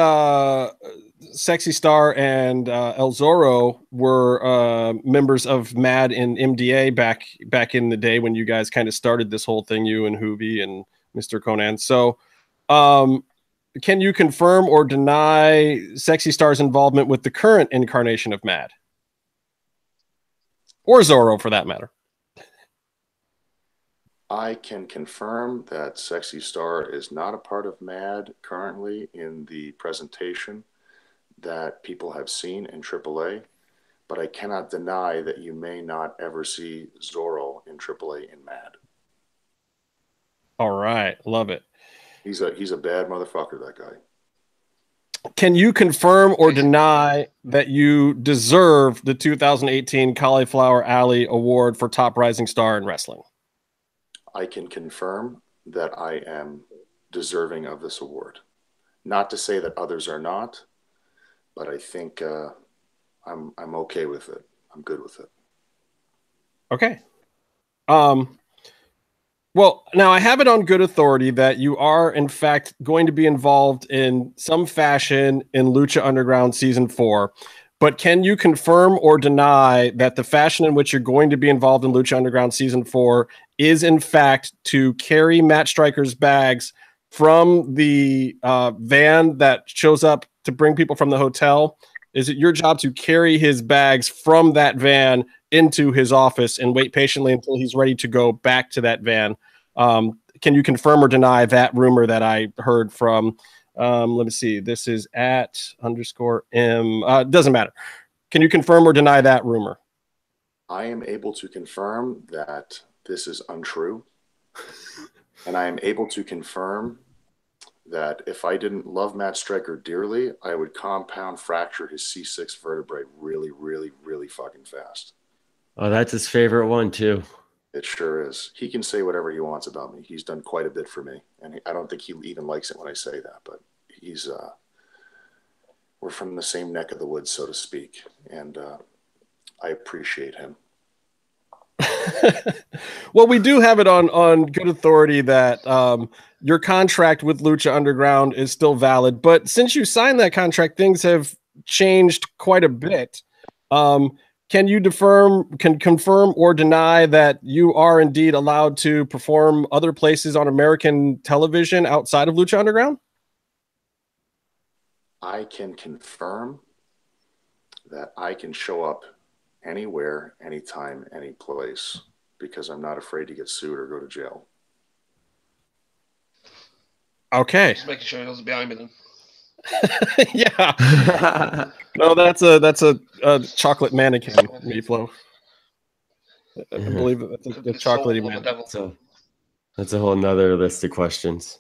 Sexy Star and El Zorro were members of M.A.D and MDA back in the day when you guys kind of started this whole thing, you and Hoovy and Mr. Conan. So can you confirm or deny Sexy Star's involvement with the current incarnation of M.A.D? Or Zorro, for that matter. I can confirm that Sexy Star is not a part of M.A.D currently in the presentation that people have seen in AAA, but I cannot deny that you may not ever see Zorro in AAA in M.A.D. All right, love it. He's a bad motherfucker, that guy. Can you confirm or deny that you deserve the 2018 Cauliflower Alley Award for Top Rising Star in Wrestling? I can confirm that I am deserving of this award. Not to say that others are not, but I think I'm okay with it. I'm good with it. Okay. Well, now I have it on good authority that you are, in fact, going to be involved in some fashion in Lucha Underground Season 4. But can you confirm or deny that the fashion in which you're going to be involved in Lucha Underground Season 4 is, in fact, to carry Matt Striker's bags from the van that shows up to bring people from the hotel? Is it your job to carry his bags from that van into his office and wait patiently until he's ready to go back to that van? Can you confirm or deny that rumor that I heard from, let me see, this is at _M, doesn't matter. Can you confirm or deny that rumor? I am able to confirm that this is untrue. And I am able to confirm that if I didn't love Matt Striker dearly, I would compound fracture his C6 vertebrae really, really, really fucking fast. Oh, that's his favorite one, too. It sure is. He can say whatever he wants about me. He's done quite a bit for me. And I don't think he even likes it when I say that, but he's, we're from the same neck of the woods, so to speak. And I appreciate him. Well, we do have it on good authority that your contract with Lucha Underground is still valid, but since you signed that contract, things have changed quite a bit. Can you confirm or deny that you are indeed allowed to perform other places on American television outside of Lucha Underground? I can confirm that I can show up anywhere, anytime, any place, because I'm not afraid to get sued or go to jail. Okay. Just making sure he wasn't behind me then. Yeah. No, that's a chocolate mannequin, Meatloaf. I believe that's a chocolatey one. So that's a whole nother list of questions.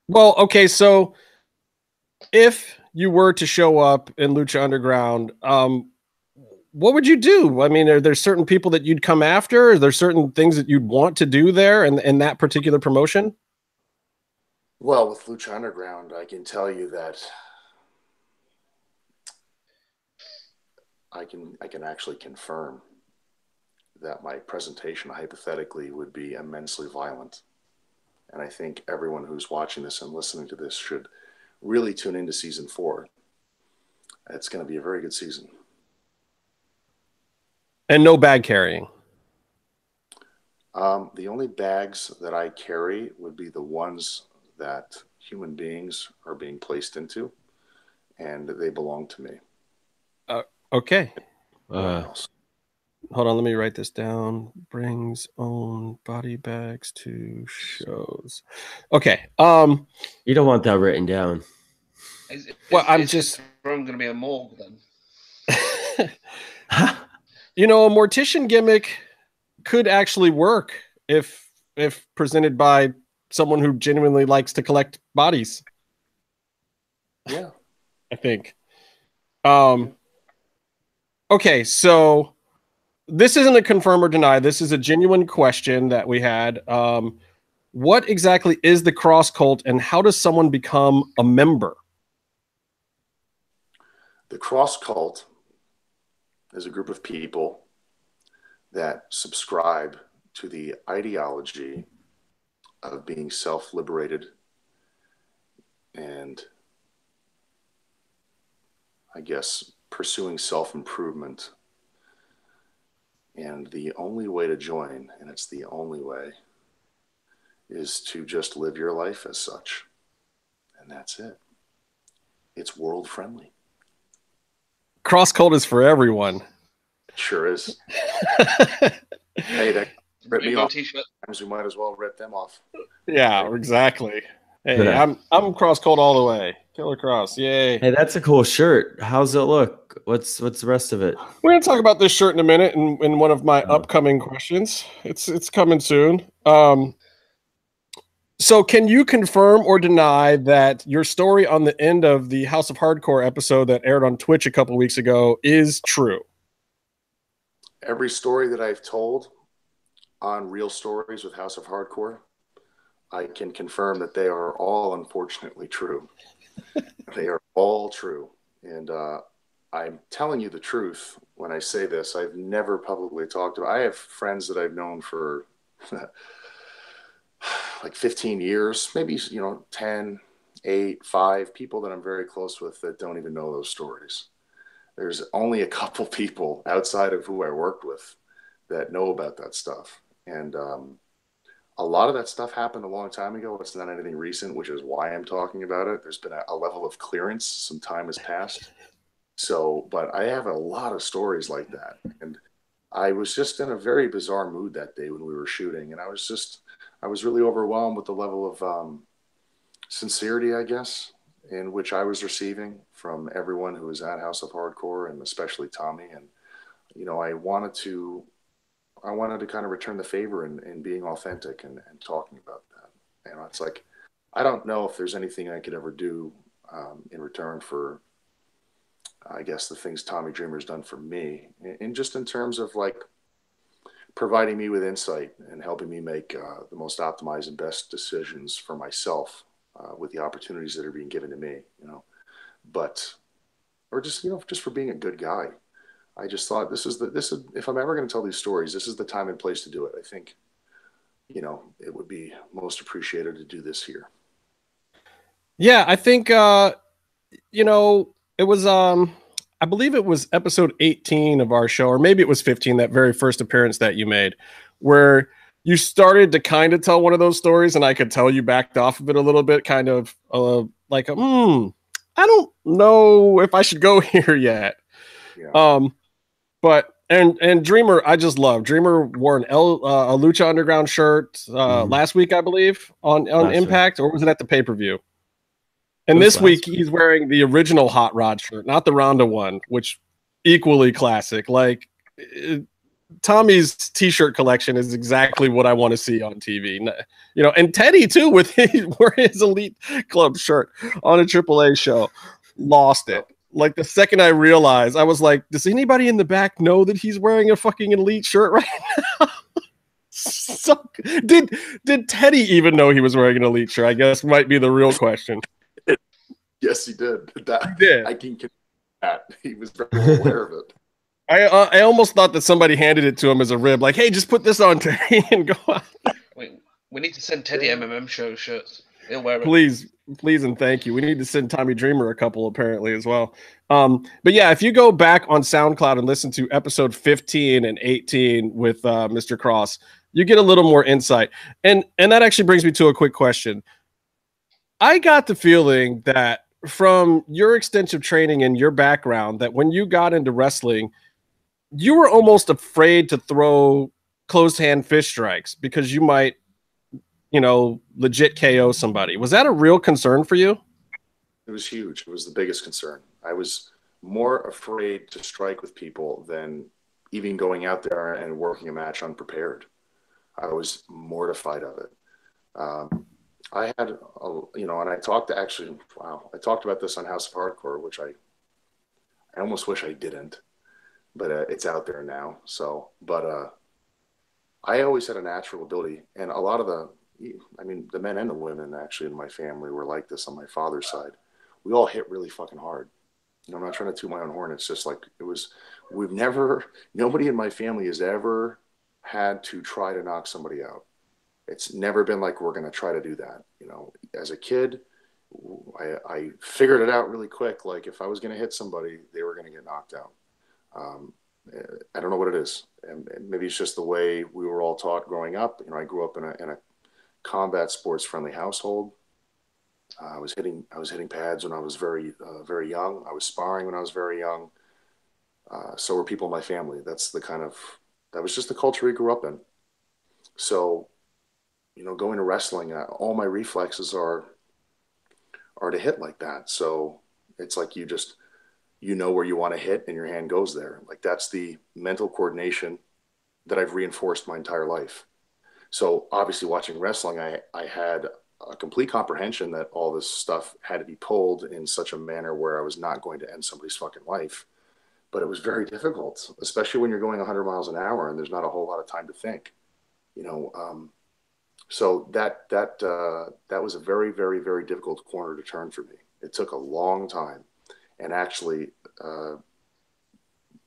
Well, okay, so if you were to show up in Lucha Underground, what would you do? I mean, are there certain people that you'd come after? Are there certain things that you'd want to do there in that particular promotion? Well, with Lucha Underground, I can tell you that I can actually confirm that my presentation hypothetically would be immensely violent. And I think everyone who's watching this and listening to this should really tune into season 4. It's going to be a very good season. And no bag carrying. The only bags that I carry would be the ones that human beings are being placed into, and they belong to me. Okay. Hold on, let me write this down. Brings own body bags to shows. Okay. You don't want that written down. I'm just. I'm going to be a morgue then. You know, a mortician gimmick could actually work if presented by someone who genuinely likes to collect bodies. Yeah, I think. Okay, so this isn't a confirm or deny. This is a genuine question that we had. What exactly is the Kross cult, and how does someone become a member? The Kross cult is a group of people that subscribe to the ideology of being self-liberated and, I guess, pursuing self-improvement. And the only way to join, and it's the only way, is to just live your life as such. And that's it. It's world friendly. Kross cult is for everyone. It sure is. Hey, that rip me off. We might as well rip them off. Yeah, exactly. Hey, I'm Kross cult all the way. Killer Kross, yay! Hey, that's a cool shirt. How's it look? What's the rest of it? We're gonna talk about this shirt in a minute in one of my upcoming questions. It's coming soon. So can you confirm or deny that your story on the end of the House of Hardcore episode that aired on Twitch a couple of weeks ago is true? Every story that I've told on Real Stories with House of Hardcore, I can confirm that they are all unfortunately true. They are all true. And I'm telling you the truth when I say this. I've never publicly talked about. I have friends that I've known for like 15 years, maybe 10, 8, 5 people that I'm very close with that don't even know those stories. There's only a couple people outside of who I worked with that know about that stuff. And a lot of that stuff happened a long time ago. It's not anything recent, which is why I'm talking about it. There's been a level of clearance. Some time has passed. So, but I have a lot of stories like that. And I was just in a very bizarre mood that day when we were shooting. And I was really overwhelmed with the level of sincerity, I guess, in which I was receiving from everyone who was at House of Hardcore, and especially Tommy. And, I wanted to kind of return the favor in being authentic and talking about that. It's like, I don't know if there's anything I could ever do in return for, I guess, the things Tommy Dreamer's done for me, and just in terms of like providing me with insight and helping me make the most optimized and best decisions for myself with the opportunities that are being given to me, or just for being a good guy. I just thought this is if I'm ever going to tell these stories, this is the time and place to do it. I think, it would be most appreciated to do this here. Yeah, I think, it was, I believe it was episode 18 of our show, or maybe it was 15, that very first appearance that you made, where you started to kind of tell one of those stories, and I could tell you backed off of it a little bit, kind of like, I don't know if I should go here yet. Yeah. But and Dreamer, I just love Dreamer wore a Lucha Underground shirt last week, I believe, on Impact, or was it at the pay-per-view? And this week he's wearing the original Hot Rod shirt, not the Ronda one, which equally classic. Like Tommy's t-shirt collection is exactly what I want to see on TV. And Teddy too, with wearing his Elite Club shirt on a AAA show, lost it. Like the second I realized, I was like, does anybody in the back know that he's wearing a fucking Elite shirt right now? So, did Teddy even know he was wearing an Elite shirt? I guess might be the real question. Yes, he did. He did. I can that. He was very well aware of it. I almost thought that somebody handed it to him as a rib, like, hey, just put this on Teddy and go out. Wait, we need to send Teddy MMMshow shirts. He'll wear it. Please, and thank you. We need to send Tommy Dreamer a couple apparently as well. But yeah, if you go back on SoundCloud and listen to episode 15 and 18 with Mr. Kross, you get a little more insight. And that actually brings me to a quick question. I got the feeling that from your extensive training and your background, that when you got into wrestling, you were almost afraid to throw closed hand fish strikes because you might, legit KO somebody. Was that a real concern for you? It was huge. It was the biggest concern. I was more afraid to strike with people than even going out there and working a match unprepared. I was mortified of it. I had, and I talked about this on House of Hardcore, which I almost wish I didn't, but it's out there now. So, but I always had a natural ability, and a lot of the men and the women actually in my family were like this on my father's side. We all hit really fucking hard. I'm not trying to toot my own horn. It's just like nobody in my family has ever had to try to knock somebody out. It's never been like, we're going to try to do that. As a kid, I figured it out really quick. Like if I was going to hit somebody, they were going to get knocked out. I don't know what it is. And maybe it's just the way we were all taught growing up. I grew up in a combat sports friendly household. I was hitting pads when I was very, very young. I was sparring when I was very young. So were people in my family. That was just the culture we grew up in. So, going to wrestling, all my reflexes are to hit like that. So it's like you know where you want to hit and your hand goes there. Like that's the mental coordination that I've reinforced my entire life. So obviously watching wrestling, I had a complete comprehension that all this stuff had to be pulled in such a manner where I was not going to end somebody's fucking life. But it was very difficult, especially when you're going 100 miles an hour and there's not a whole lot of time to think, So that was a very, very, very difficult corner to turn for me. It took a long time. And actually,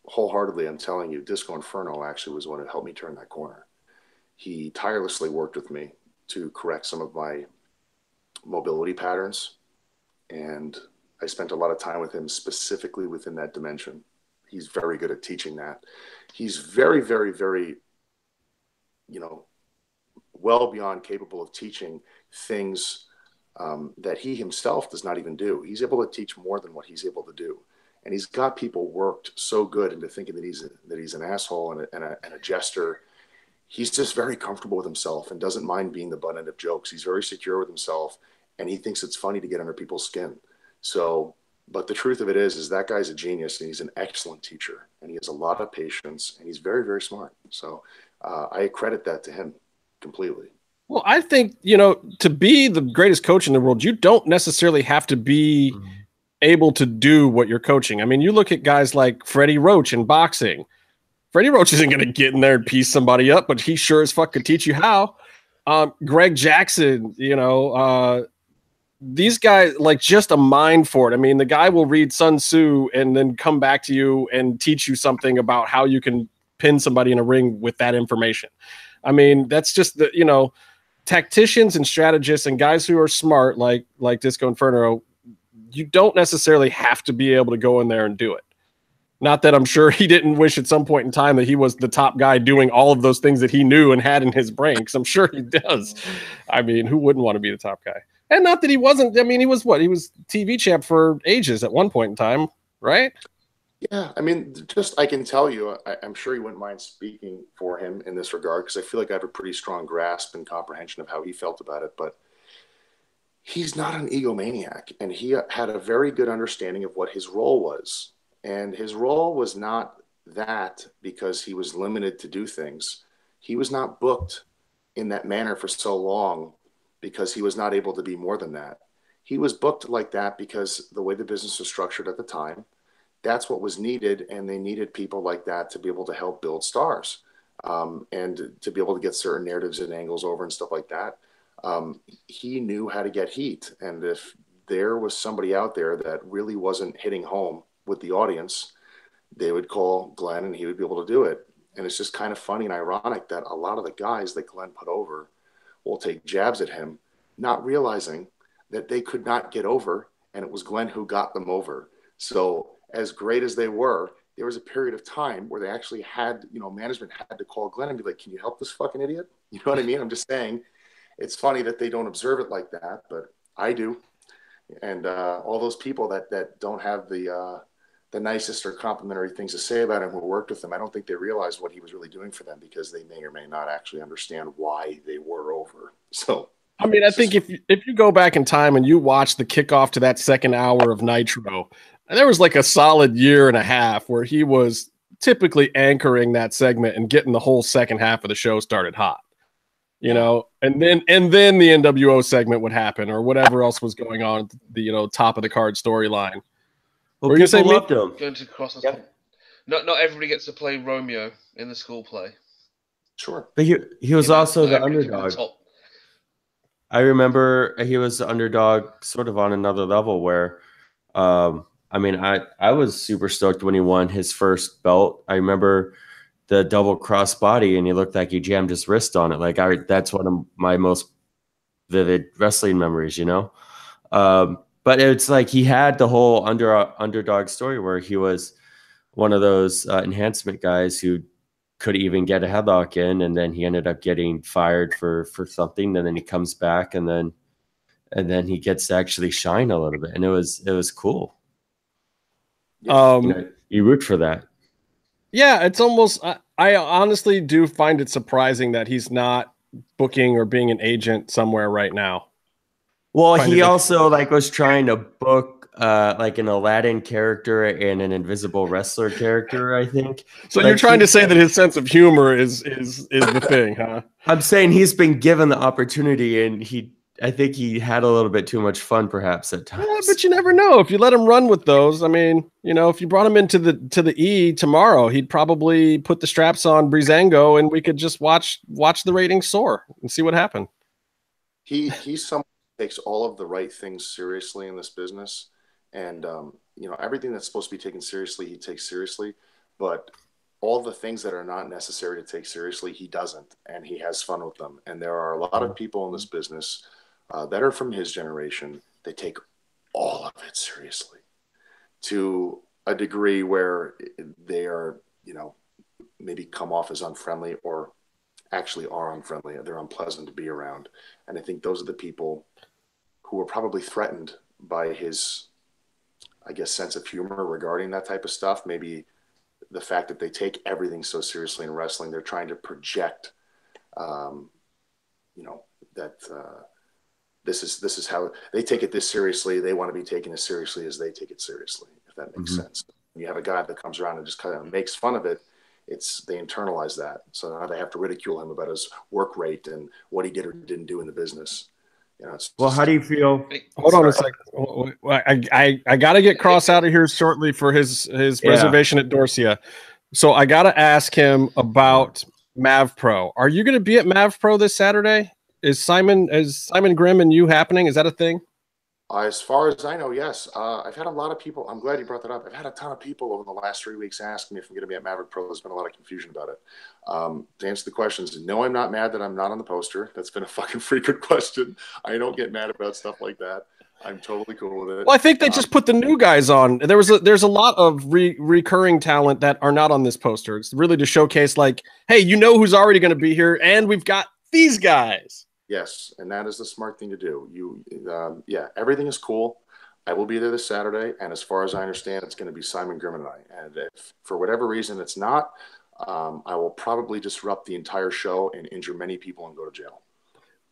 wholeheartedly, I'm telling you, Disco Inferno actually was one that helped me turn that corner. He tirelessly worked with me to correct some of my mobility patterns. And I spent a lot of time with him specifically within that dimension. He's very good at teaching that. He's very, very, very, well beyond capable of teaching things that he himself does not even do. He's able to teach more than what he's able to do. And he's got people worked so good into thinking that he's an asshole and a jester. He's just very comfortable with himself and doesn't mind being the butt end of jokes. He's very secure with himself, and he thinks it's funny to get under people's skin. So, but the truth of it is that guy's a genius, and he's an excellent teacher, and he has a lot of patience, and he's very, very smart. So I credit that to him completely. Well, I think, to be the greatest coach in the world, you don't necessarily have to be able to do what you're coaching. I mean, you look at guys like Freddie Roach in boxing. Freddie Roach isn't going to get in there and piece somebody up, but he sure as fuck could teach you how. Greg Jackson, these guys, like, just a mind for it. I mean, the guy will read Sun Tzu and then come back to you and teach you something about how you can pin somebody in a ring with that information. I mean, that's just the, tacticians and strategists and guys who are smart, like Disco Inferno, you don't necessarily have to be able to go in there and do it. Not that I'm sure he didn't wish at some point in time that he was the top guy doing all of those things that he knew and had in his brain, because I'm sure he does. I mean, who wouldn't want to be the top guy? And not that he wasn't. I mean, he was what? He was TV champ for ages at one point in time, right? Yeah, I mean, I can tell you, I'm sure you wouldn't mind speaking for him in this regard, because I feel like I have a pretty strong grasp and comprehension of how he felt about it. But he's not an egomaniac, and he had a very good understanding of what his role was. And his role was not that because he was limited to do things. He was not booked in that manner for so long because he was not able to be more than that. He was booked like that because the way the business was structured at the time, that's what was needed. And they needed people like that to be able to help build stars, and to be able to get certain narratives and angles over and stuff like that. He knew how to get heat. And if there was somebody out there that really wasn't hitting home with the audience, they would call Glenn and he would be able to do it. And it's just kind of funny and ironic that a lot of the guys that Glenn put over will take jabs at him, not realizing that they could not get over, and it was Glenn who got them over. So as great as they were, there was a period of time where they actually had, management had to call Glenn and be like, can you help this fucking idiot? You know what I mean? I'm just saying, it's funny that they don't observe it like that, but I do. And all those people that don't have the nicest or complimentary things to say about him who worked with him, I don't think they realized what he was really doing for them, because they may or may not actually understand why they were over. So, I mean, I think if you go back in time and you watch the kickoff to that second hour of Nitro, there was like a solid year and a half where he was typically anchoring that segment and getting the whole second half of the show started hot. And then the NWO segment would happen, or whatever else was going on at the top of the card storyline. Well, people loved him. Going to Kross. Yep. Not everybody gets to play Romeo in the school play. Sure. But he was also the underdog. I remember he was the underdog sort of on another level where, I mean, I was super stoked when he won his first belt. I remember the double cross body, and he looked like he jammed his wrist on it. Like that's one of my most vivid wrestling memories, But it's like he had the whole underdog story where he was one of those enhancement guys who could even get a headlock in, and then he ended up getting fired for something, and then he comes back, and then he gets to actually shine a little bit, and it was cool. You root for that. Yeah, it's almost. I honestly do find it surprising that he's not booking or being an agent somewhere right now. Well, he also was trying to book like an Aladdin character and an Invisible Wrestler character, I think. So you're trying to say that his sense of humor is the thing, huh? I'm saying he's been given the opportunity, and I think he had a little bit too much fun, perhaps at times. Yeah, but you never know if you let him run with those. I mean, if you brought him into the E tomorrow, he'd probably put the straps on Breezango, and we could just watch the ratings soar and see what happened. He's someone who takes all of the right things seriously in this business, And, everything that's supposed to be taken seriously, he takes seriously. But all the things that are not necessary to take seriously, he doesn't. And he has fun with them. And there are a lot of people in this business that are from his generation. They take all of it seriously to a degree where they are, maybe come off as unfriendly or actually are unfriendly. They're unpleasant to be around. And I think those are the people who are probably threatened by his, I guess, sense of humor regarding that type of stuff. Maybe the fact that they take everything so seriously in wrestling, they're trying to project, that this is how they take it this seriously. They want to be taken as seriously as they take it seriously, if that makes sense. When you have a guy that comes around and just kind of makes fun of it, they internalize that. So now they have to ridicule him about his work rate and what he did or didn't do in the business. How do you feel? Hold on a second. I got to get Kross out of here shortly for his reservation at Dorsia. So I got to ask him about Mav Pro. Are you going to be at Mav Pro this Saturday? Is Simon Grimm and you happening? Is that a thing? As far as I know, yes. I've had a lot of people. I'm glad you brought that up. I've had a ton of people over the last 3 weeks asking me if I'm going to be at Maverick Pro. There's been a lot of confusion about it. To answer the questions, no, I'm not mad that I'm not on the poster. That's been a fucking frequent question. I don't get mad about stuff like that. I'm totally cool with it. Well, I think they just put the new guys on. There's a lot of recurring talent that are not on this poster. It's really to showcase, like, hey, who's already going to be here, and we've got these guys. Yes, and that is the smart thing to do. Everything is cool. I will be there this Saturday, and as far as I understand, it's going to be Simon Grimm and I. And if for whatever reason it's not, I will probably disrupt the entire show and injure many people and go to jail.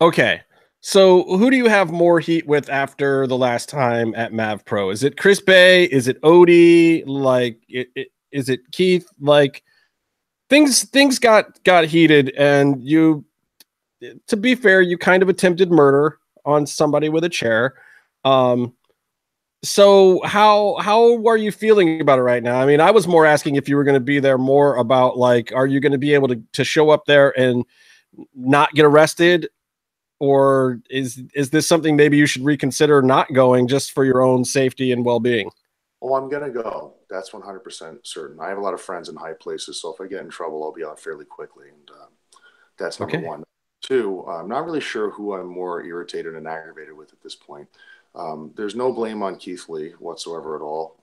Okay, so who do you have more heat with after the last time at Mav Pro? Is it Chris Bay? Is it Odie? Like, is it Keith? Like, things got heated, and you. To be fair, you kind of attempted murder on somebody with a chair. So how are you feeling about it right now? I mean, I was more asking if you were going to be there, more about, like, are you going to be able to show up there and not get arrested? Or is this something maybe you should reconsider not going just for your own safety and well-being? Oh, I'm going to go. That's 100% certain. I have a lot of friends in high places, so if I get in trouble, I'll be out fairly quickly. And that's number one. Two, I'm not really sure who I'm more irritated and aggravated with at this point. There's no blame on Keith Lee whatsoever at all.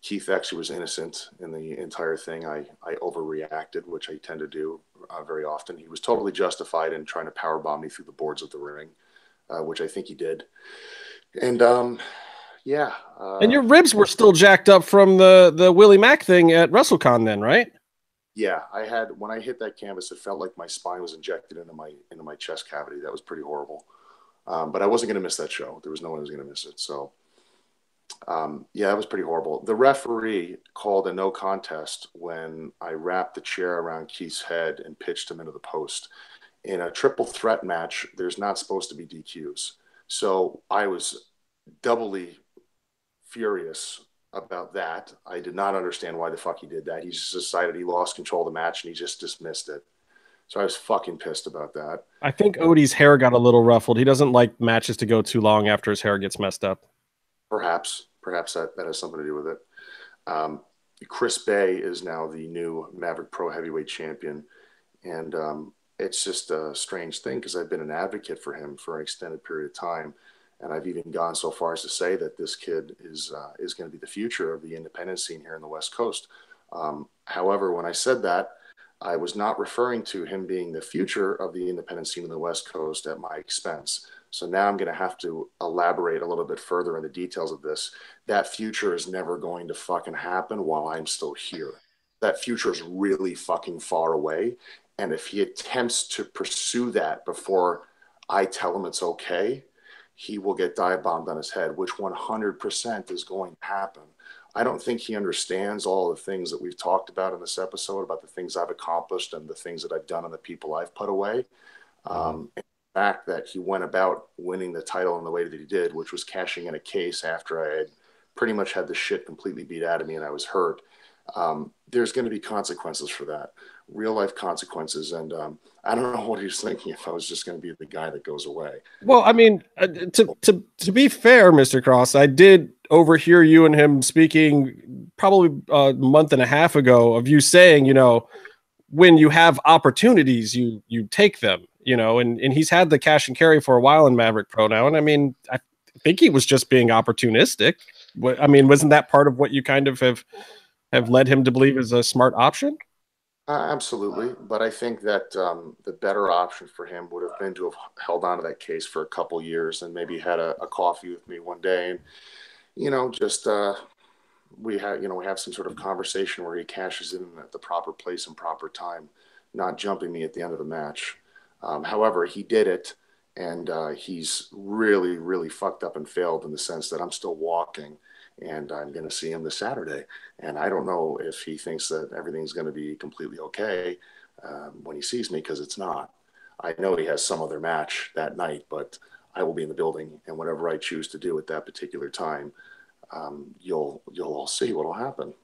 Keith actually was innocent in the entire thing. I overreacted, which I tend to do very often. He was totally justified in trying to powerbomb me through the boards of the ring, which I think he did. And and your ribs were still jacked up from the Willie Mack thing at WrestleCon then, right? Yeah, when I hit that canvas, it felt like my spine was injected into my chest cavity. That was pretty horrible. But I wasn't going to miss that show. There was no one who was going to miss it. So, that was pretty horrible. The referee called a no contest when I wrapped the chair around Keith's head and pitched him into the post. In a triple threat match, there's not supposed to be DQs. So I was doubly furious about that. I did not understand why the fuck he did that. He just decided he lost control of the match and he just dismissed it. So I was fucking pissed about that. I think Odie's hair got a little ruffled. He doesn't like matches to go too long after his hair gets messed up. Perhaps that has something to do with it. Chris Bay is now the new Maverick Pro Heavyweight Champion. And it's just a strange thing because I've been an advocate for him for an extended period of time. And I've even gone so far as to say that this kid is going to be the future of the independent scene here in the West Coast. However, when I said that, I was not referring to him being the future of the independent scene in the West Coast at my expense. So now I'm going to have to elaborate a little bit further in the details of this. That future is never going to fucking happen while I'm still here. That future is really fucking far away. And if he attempts to pursue that before I tell him it's okay, he will get dive bombed on his head, which 100% is going to happen. I don't think he understands all the things that we've talked about in this episode, about the things I've accomplished and the things that I've done and the people I've put away. And the fact that he went about winning the title in the way that he did, which was cashing in a case after I had pretty much had the shit completely beat out of me and I was hurt. there's going to be consequences for that, real life consequences. And I don't know what he was thinking if I was just going to be the guy that goes away. Well, I mean, to be fair, Mr. Kross, I did overhear you and him speaking probably a month and a half ago of you saying, you know, when you have opportunities, you take them, you know, and he's had the cash and carry for a while in Maverick Pro now. And I mean, I think he was just being opportunistic. I mean, wasn't that part of what you kind of have led him to believe is a smart option? Absolutely. But I think that the better option for him would have been to have held on to that case for a couple years and maybe had a coffee with me one day. And, you know, just we have some sort of conversation where he cashes in at the proper place and proper time, not jumping me at the end of the match. However, he did it. And he's really, really fucked up and failed in the sense that I'm still walking and I'm going to see him this Saturday. And I don't know if he thinks that everything's going to be completely okay when he sees me, because it's not. I know he has some other match that night, but I will be in the building, and whatever I choose to do at that particular time, you'll all see what will happen.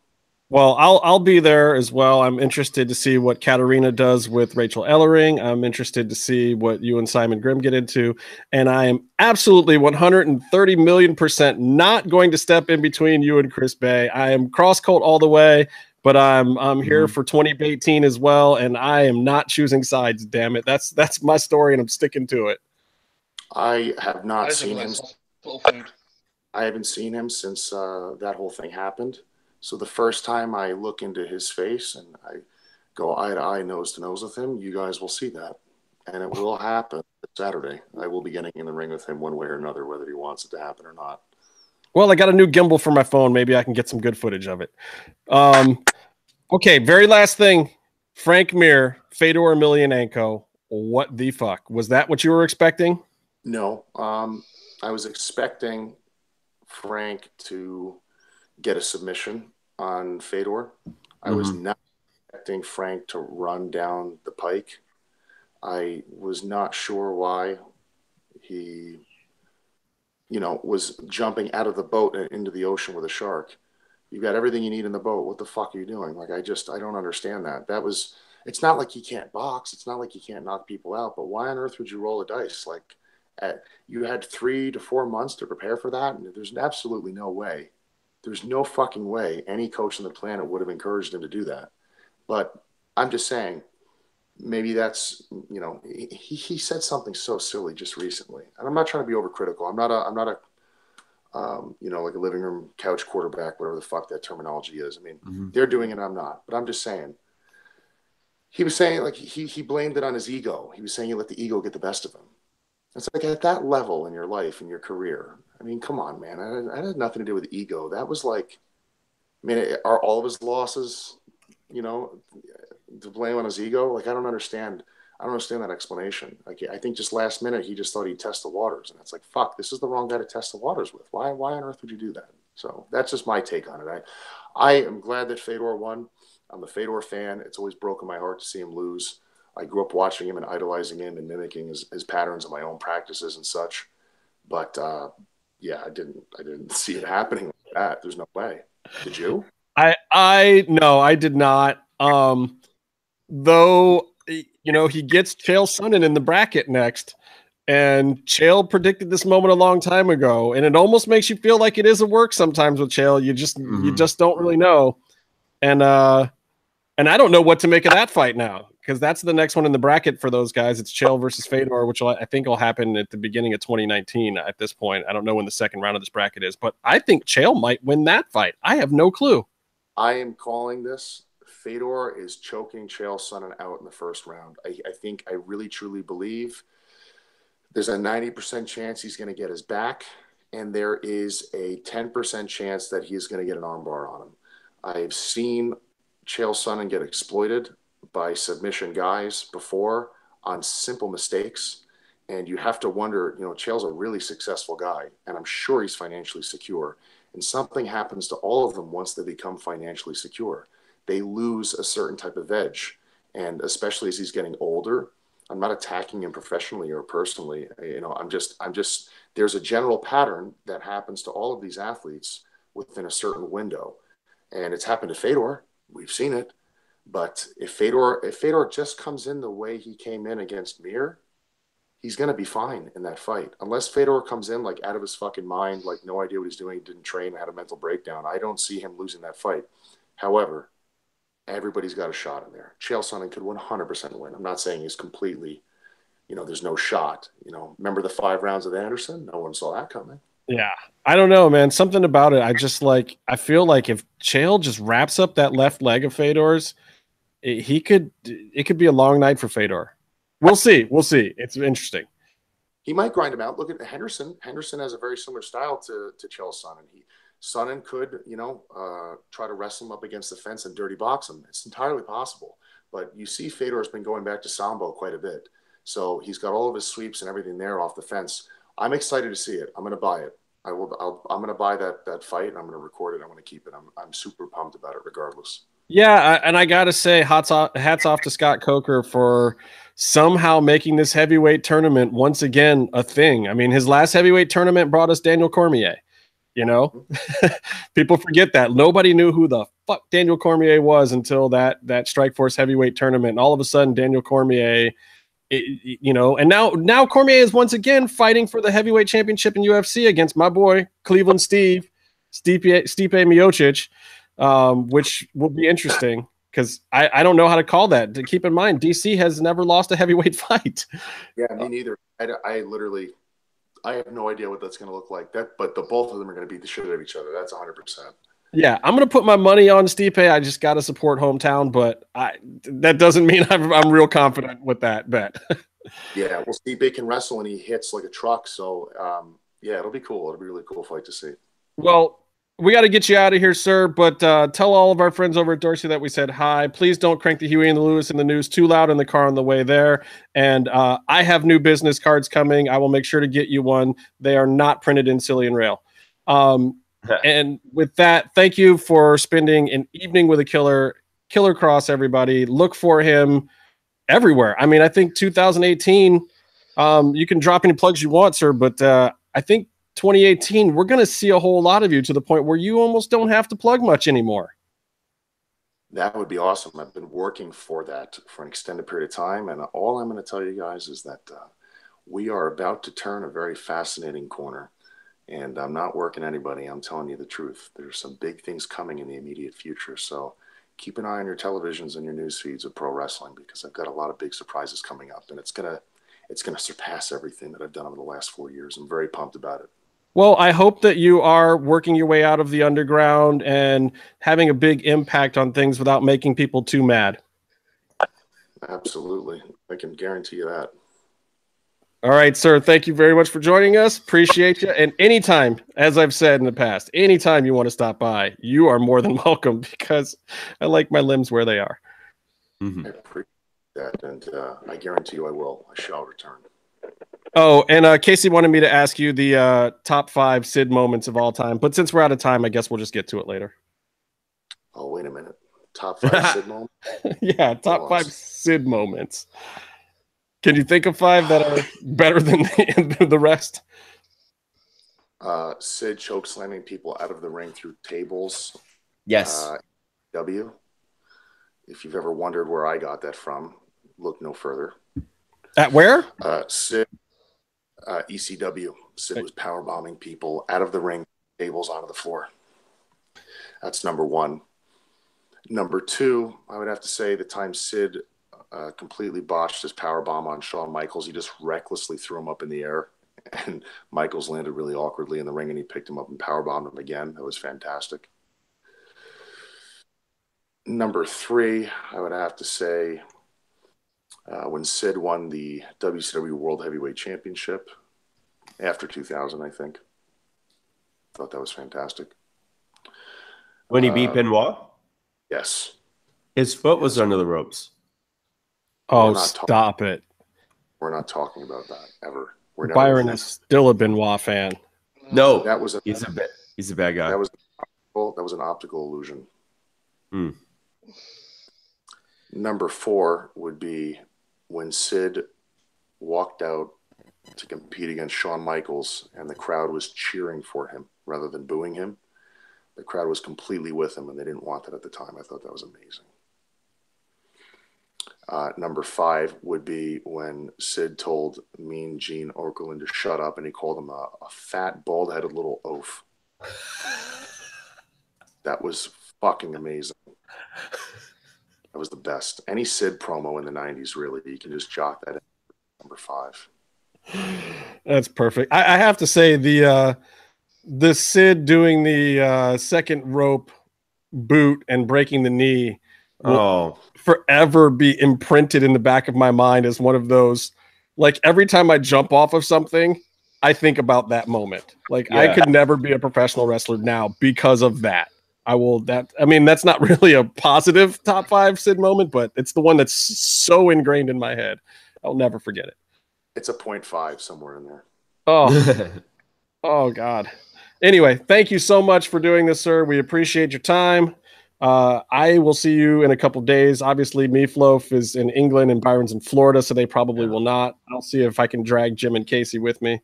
Well, I'll be there as well. I'm interested to see what Katarina does with Rachel Ellering. I'm interested to see what you and Simon Grimm get into. And I am absolutely 130 million% not going to step in between you and Chris Bay. I am Kross Cult all the way, but I'm here for 2018 as well, and I am not choosing sides, damn it. That's my story, and I'm sticking to it. I have not seen him. I haven't seen him since that whole thing happened. So the first time I look into his face and I go eye to eye, nose to nose with him, you guys will see that. And it will happen Saturday. I will be getting in the ring with him one way or another, whether he wants it to happen or not. Well, I got a new gimbal for my phone. Maybe I can get some good footage of it. Okay, very last thing. Frank Mir, Fedor Emelianenko. What the fuck? Was that what you were expecting? No. I was expecting Frank to get a submission on Fedor. I was not expecting Frank to run down the pike. I was not sure why he, was jumping out of the boat and into the ocean with a shark. You got everything you need in the boat. What the fuck are you doing? Like, I don't understand that. It's not like he can't box. It's not like he can't knock people out, but why on earth would you roll a dice? Like, you had 3 to 4 months to prepare for that. And there's absolutely no way. There's no fucking way any coach on the planet would have encouraged him to do that. But I'm just saying, maybe that's, he said something so silly just recently. And I'm not trying to be overcritical. I'm not a like a living room couch quarterback, whatever the fuck that terminology is. I mean, they're doing it, I'm not. But I'm just saying, he was saying, like, he blamed it on his ego. He was saying he let the ego get the best of him. It's like, at that level in your life, in your career, I mean, come on, man. I had nothing to do with ego. That was like, I mean, are all of his losses, to blame on his ego? Like, I don't understand that explanation. Like, I think just last minute, he just thought he'd test the waters. And it's like, fuck, this is the wrong guy to test the waters with. Why on earth would you do that? So that's just my take on it. I am glad that Fedor won. I'm a Fedor fan. It's always broken my heart to see him lose. I grew up watching him and idolizing him and mimicking his patterns in my own practices and such. But yeah, I didn't see it happening like that. There's no way. Did you? No, I did not. Though, he gets Chael Sonnen in the bracket next, and Chael predicted this moment a long time ago, and it almost makes you feel like it is a work sometimes with Chael. You just don't really know, and I don't know what to make of that fight now, because that's the next one in the bracket for those guys. It's Chael versus Fedor, which I think will happen at the beginning of 2019. At this point, I don't know when the second round of this bracket is, but I think Chael might win that fight. I have no clue. I am calling this. Fedor is choking Chael Sonnen out in the first round. I really truly believe there's a 90% chance he's going to get his back, and there is a 10% chance that he's going to get an armbar on him. I've seen Chael Sonnen get exploited by submission guys before on simple mistakes, and you have to wonder, Chael's a really successful guy, and I'm sure he's financially secure, and something happens to all of them once they become financially secure. They lose a certain type of edge, and especially as he's getting older. I'm not attacking him professionally or personally. I'm just there's a general pattern that happens to all of these athletes within a certain window, and it's happened to Fedor. We've seen it. But if Fedor just comes in the way he came in against Mir, he's going to be fine in that fight. Unless Fedor comes in like out of his fucking mind, like no idea what he's doing, didn't train, had a mental breakdown, I don't see him losing that fight. However, everybody's got a shot in there. Chael Sonnen could 100% win. I'm not saying he's completely, there's no shot. Remember the 5 rounds of Anderson? No one saw that coming. Yeah. I don't know, man. Something about it. I feel like if Chael just wraps up that left leg of Fedor's, it could be a long night for Fedor. We'll see. It's interesting. He might grind him out. Look at Henderson. Henderson has a very similar style to Chael Sonnen. Sonnen could, try to wrestle him up against the fence and dirty box him. It's entirely possible. But you see Fedor's been going back to Sambo quite a bit. So he's got all of his sweeps and everything there off the fence. I'm excited to see it. I'm going to buy it. I'm going to buy that fight. And I'm going to record it. I'm going to keep it. I'm super pumped about it regardless. Yeah, and I gotta say, hats off to Scott Coker for somehow making this heavyweight tournament once again a thing. I mean, his last heavyweight tournament brought us Daniel Cormier. People forget that. Nobody knew who the fuck Daniel Cormier was until that Strikeforce heavyweight tournament, and all of a sudden, Daniel Cormier, and now Cormier is once again fighting for the heavyweight championship in UFC against my boy Cleveland Stipe Miocic. Which will be interesting because I don't know how to call that. To keep in mind, DC has never lost a heavyweight fight. Yeah, me neither. I have no idea what that's going to look like. But the both of them are going to beat the shit out of each other. That's 100%. Yeah, I'm going to put my money on Stipe. I just got to support hometown, but that doesn't mean I'm real confident with that bet. Yeah, well, Stipe can wrestle and he hits like a truck. So, yeah, it'll be cool. It'll be a really cool fight to see. Well, we got to get you out of here, sir, but tell all of our friends over at Dorsey that we said hi. Please don't crank the Huey and the Lewis and the news too loud in the car on the way there. And I have new business cards coming. I will make sure to get you one. They are not printed in Cillian Rail. And with that, thank you for spending an evening with a Killer Kross, everybody. Look for him everywhere. I mean, I think 2018, you can drop any plugs you want, sir, but I think 2018, we're going to see a whole lot of you to the point where you almost don't have to plug much anymore. That would be awesome. I've been working for that for an extended period of time. And all I'm going to tell you guys is that we are about to turn a very fascinating corner. And I'm not working anybody. I'm telling you the truth. There's some big things coming in the immediate future. So keep an eye on your televisions and your news feeds of pro wrestling, because I've got a lot of big surprises coming up. And it's going to surpass everything that I've done over the last 4 years. I'm very pumped about it. Well, I hope that you are working your way out of the underground and having a big impact on things without making people too mad. Absolutely. I can guarantee you that. All right, sir. Thank you very much for joining us. Appreciate you. And anytime, as I've said in the past, anytime you want to stop by, you are more than welcome, because I like my limbs where they are. I appreciate that. And I guarantee you I will. I shall return. Oh, and Casey wanted me to ask you the top 5 Sid moments of all time. But since we're out of time, I guess we'll just get to it later. Oh, wait a minute. Top 5 Sid moments? Yeah, top 5 Sid moments. Can you think of 5 that are better than the rest? Sid choke slamming people out of the ring through tables. Yes. W. If you've ever wondered where I got that from, look no further. At where? Sid. ECW. Sid was power bombing people out of the ring, tables onto the floor. That's number 1. Number 2, I would have to say the time Sid completely botched his power bomb on Shawn Michaels. He just recklessly threw him up in the air, and Michaels landed really awkwardly in the ring, and he picked him up and power bombed him again. That was fantastic. Number 3, I would have to say when Sid won the WCW World Heavyweight Championship after 2000, I think. Thought that was fantastic. When he beat Benoit? Yes. His foot was under the ropes. Oh, stop it. We're not talking about that ever. Byron is still a Benoit fan. No, that was he's a bad guy. That was an optical illusion. Number 4 would be when Sid walked out to compete against Shawn Michaels and the crowd was cheering for him rather than booing him. The crowd was completely with him, and they didn't want that at the time. I thought that was amazing. Number 5 would be when Sid told Mean Gene Okerlund to shut up, and he called him a fat, bald-headed little oaf. That was fucking amazing. That was the best. Any Sid promo in the 90s, really, you can just jot that in. Number 5. That's perfect. I have to say the Sid doing the second rope boot and breaking the knee will forever be imprinted in the back of my mind as one of those, like, every time I jump off of something, I think about that moment. Like, I could never be a professional wrestler now because of that. That's not really a positive top 5 Sid moment, but it's the one that's so ingrained in my head. I'll never forget it. It's a 0.5 somewhere in there. Oh, oh God. Anyway, thank you so much for doing this, sir. We appreciate your time. I will see you in a couple of days. Obviously, Meatloaf is in England and Byron's in Florida, so they probably will not. I'll see if I can drag Jim and Casey with me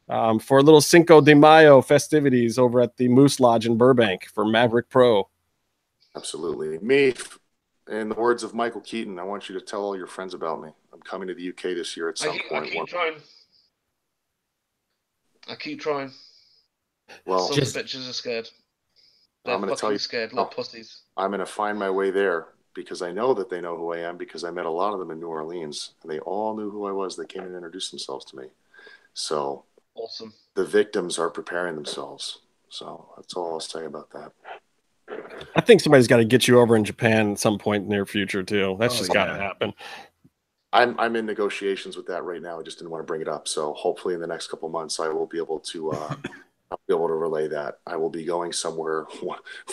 for a little Cinco de Mayo festivities over at the Moose Lodge in Burbank for Maverick Pro. Absolutely. Me, in the words of Michael Keaton, I want you to tell all your friends about me. I'm coming to the UK this year at some point. I keep trying. Well, some bitches are scared. They're fucking scared, little pussies. I'm going to find my way there because I know that they know who I am because I met a lot of them in New Orleans and they all knew who I was. They came and introduced themselves to me. So awesome. The victims are preparing themselves. So that's all I'll say about that. I think somebody's got to get you over in Japan at some point in the near future too. That's just got to happen. I'm in negotiations with that right now. I just didn't want to bring it up. So hopefully in the next couple of months, I will be able to I'll be able to relay that. I will be going somewhere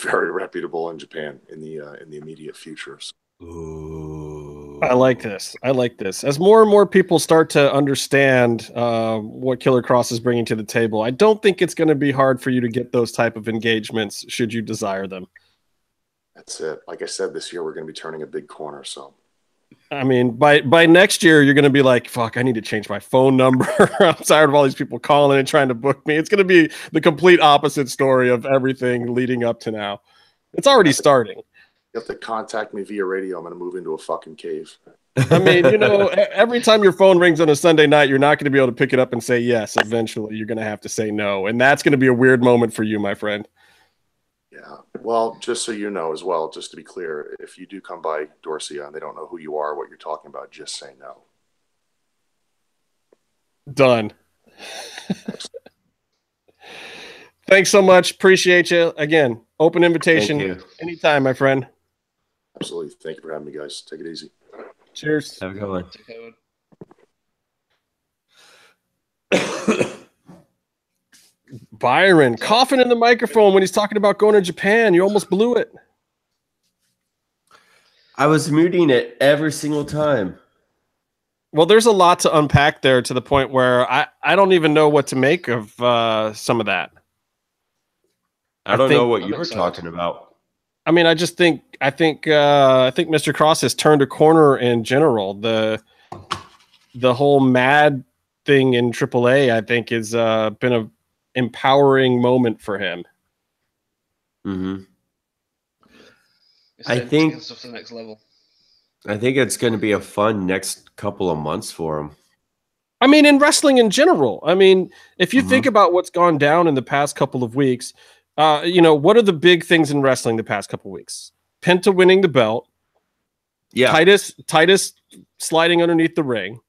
very reputable in Japan in the immediate future. Ooh. I like this. I like this. As more and more people start to understand what Killer Kross is bringing to the table, I don't think it's going to be hard for you to get those type of engagements should you desire them. That's it. Like I said, this year we're going to be turning a big corner. So, I mean, by next year, you're going to be like, fuck, I need to change my phone number. I'm tired of all these people calling and trying to book me. It's going to be the complete opposite story of everything leading up to now. It's already starting. You have to contact me via radio. I'm going to move into a fucking cave. I mean, every time your phone rings on a Sunday night, you're not going to be able to pick it up and say yes. Eventually, you're going to have to say no. And that's going to be a weird moment for you, my friend. Yeah. Well, just so you know as well, just to be clear, if you do come by Dorsia and they don't know who you are, what you're talking about, just say no. Done. Thanks so much. Appreciate you. Again, open invitation anytime, my friend. Absolutely. Thank you for having me, guys. Take it easy. Cheers. Have a good one. Byron coughing in the microphone when he's talking about going to Japan. You almost blew it. I was muting it every single time. Well, there's a lot to unpack there to the point where I don't even know what to make of some of that. I don't know what you were talking about. I mean, I think Mr. Kross has turned a corner in general. The whole M.A.D thing in AAA, I think, has been a empowering moment for him. Mm-hmm. I think stuff to the next level. I think it's going to be a fun next couple of months for him. I mean, in wrestling in general. I mean, if you think about what's gone down in the past couple of weeks, what are the big things in wrestling the past couple of weeks? Penta winning the belt. Yeah. Titus sliding underneath the ring,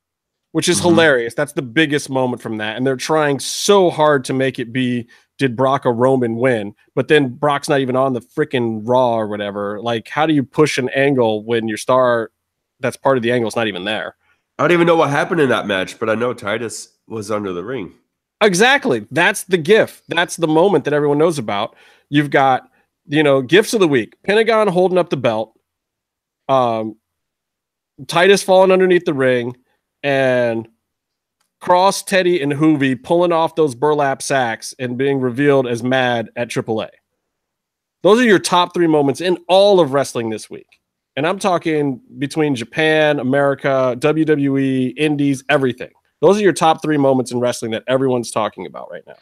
which is hilarious. That's the biggest moment from that. And they're trying so hard to make it be, did Brock or Roman win? But then Brock's not even on the freaking Raw or whatever. Like, how do you push an angle when your star that's part of the angle is not even there? I don't even know what happened in that match, but I know Titus was under the ring. Exactly. That's the GIF. That's the moment that everyone knows about. You've got, gifts of the week. Pentagon holding up the belt. Titus falling underneath the ring. And Kross, Teddy, and Hoovy pulling off those burlap sacks and being revealed as M.A.D at AAA. Those are your top 3 moments in all of wrestling this week. And I'm talking between Japan, America, WWE, Indies, everything. Those are your top 3 moments in wrestling that everyone's talking about right now.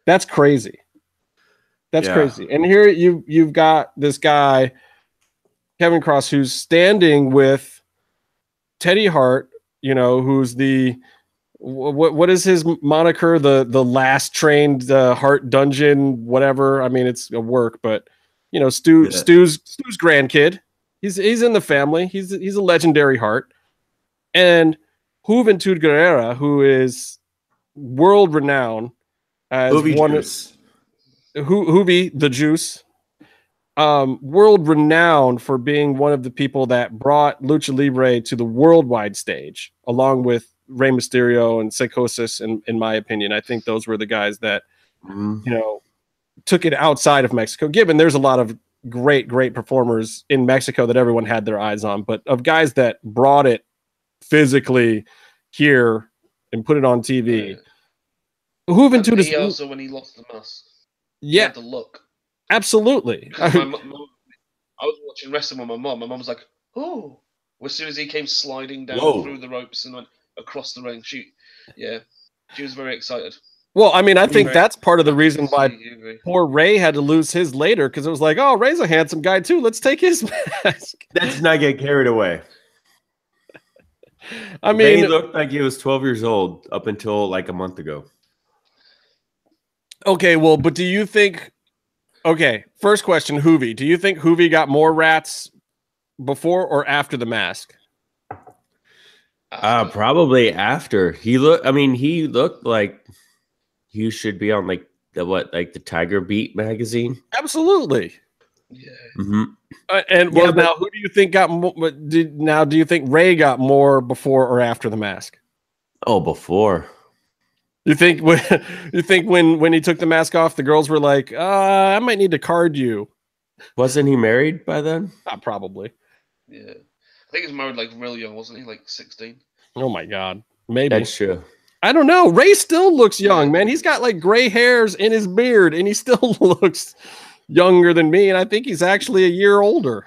That's crazy. That's crazy. And here you've got this guy, Kevin Kross, who's standing with Teddy Hart, you know, who's the what is his moniker? The last trained Hart Dungeon, whatever. I mean, it's a work, but you know, Stu's grandkid. He's in the family. He's a legendary Hart. And Juventud Guerrera, who is world renowned as Hoovy the Juice, world renowned for being one of the people that brought Lucha Libre to the worldwide stage, along with Rey Mysterio and Psychosis. In my opinion, I think those were the guys that you know took it outside of Mexico. Given there's a lot of great performers in Mexico that everyone had their eyes on, but of guys that brought it physically here and put it on TV. Juventud is also when he lost the mask. Yeah, the look. Absolutely. I was watching wrestling with my mom. My mom was like, "Oh!" As soon as he came sliding down through the ropes and went across the ring, she was very excited. Well, I mean, I think that's part of the reason why poor Ray had to lose his later, because it was like, oh, Ray's a handsome guy too. Let's take his mask. Let's not get carried away. I mean, Ray looked like he was 12 years old up until like a month ago. Okay, well, but do you think? Okay, first question, Hoovy. Do you think Hoovy got more rats before or after the mask? Probably after. He looked like he should be on like the Tiger Beat magazine. Absolutely. Yeah. Mm-hmm. Now, who do you think got more? Do you think Ray got more before or after the mask? Oh, before. You think when he took the mask off, the girls were like, I might need to card you. Wasn't he married by then? Probably. Yeah. I think he was married like real young, wasn't he? Like 16. Oh my God. Maybe. That's true. I don't know. Ray still looks young, man. He's got like gray hairs in his beard and he still looks younger than me. And I think he's actually a year older.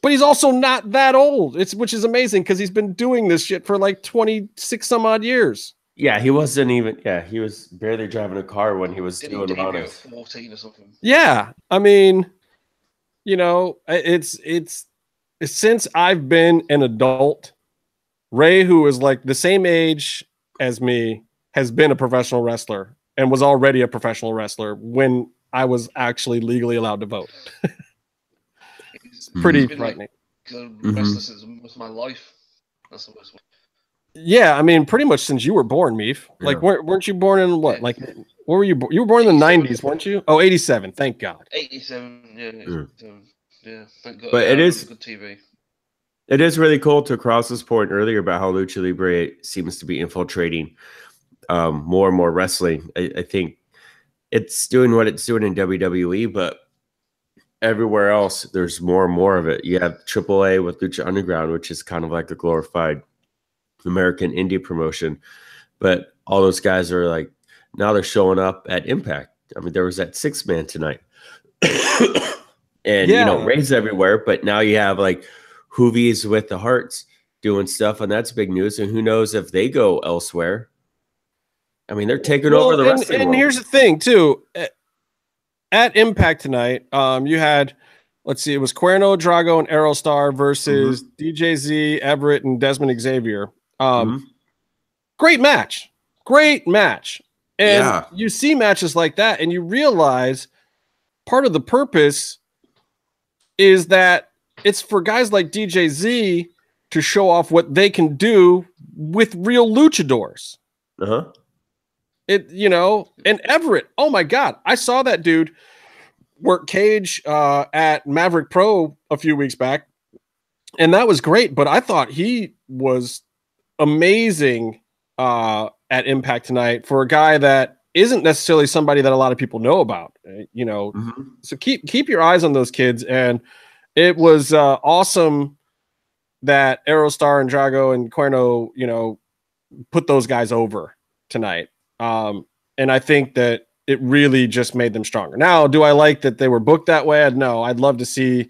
But he's also not that old, which is amazing because he's been doing this shit for like 26 some odd years. Yeah, he wasn't even. Yeah, he was barely driving a car when he was doing runners. 14 or something. Yeah, I mean, you know, it's since I've been an adult, Ray, who is like the same age as me, has been a professional wrestler and was already a professional wrestler when I was actually legally allowed to vote. It's pretty frightening. Wrestler since most of my life. That's the worst one. Yeah, I mean, pretty much since you were born, Meef. Yeah. Like, weren't you born in what? Like, where were you? You were born in the 90s, weren't you? Oh, 87. Thank God. 87. Yeah. Thank God. But it is good TV. It is really cool, to Kross's point earlier about how Lucha Libre seems to be infiltrating more and more wrestling. I think it's doing what it's doing in WWE, but everywhere else, there's more and more of it. You have AAA with Lucha Underground, which is kind of like a glorified American indie promotion. But all those guys are like, now they're showing up at Impact. I mean, there was that 6-man tonight. And, you know, Ray's everywhere. But now you have like Hoovies with the Hearts doing stuff, and that's big news. And who knows if they go elsewhere. I mean, they're taking over the wrestling world. Here's the thing, too. At Impact tonight, you had, let's see, it was Cuerno, Drago, and Aerostar versus DJZ, Everett, and Desmond Xavier. Great match. And you see matches like that, and you realize part of the purpose is that it's for guys like DJZ to show off what they can do with real luchadors. And Everett, oh my God, I saw that dude work cage at Maverick Pro a few weeks back, and that was great. But I thought he was amazing at Impact tonight for a guy that isn't necessarily somebody that a lot of people know about. So keep your eyes on those kids. And it was awesome that Aerostar and Drago and Cuerno, put those guys over tonight. And I think that it really just made them stronger. Now, do I like that they were booked that way? No, I'd love to see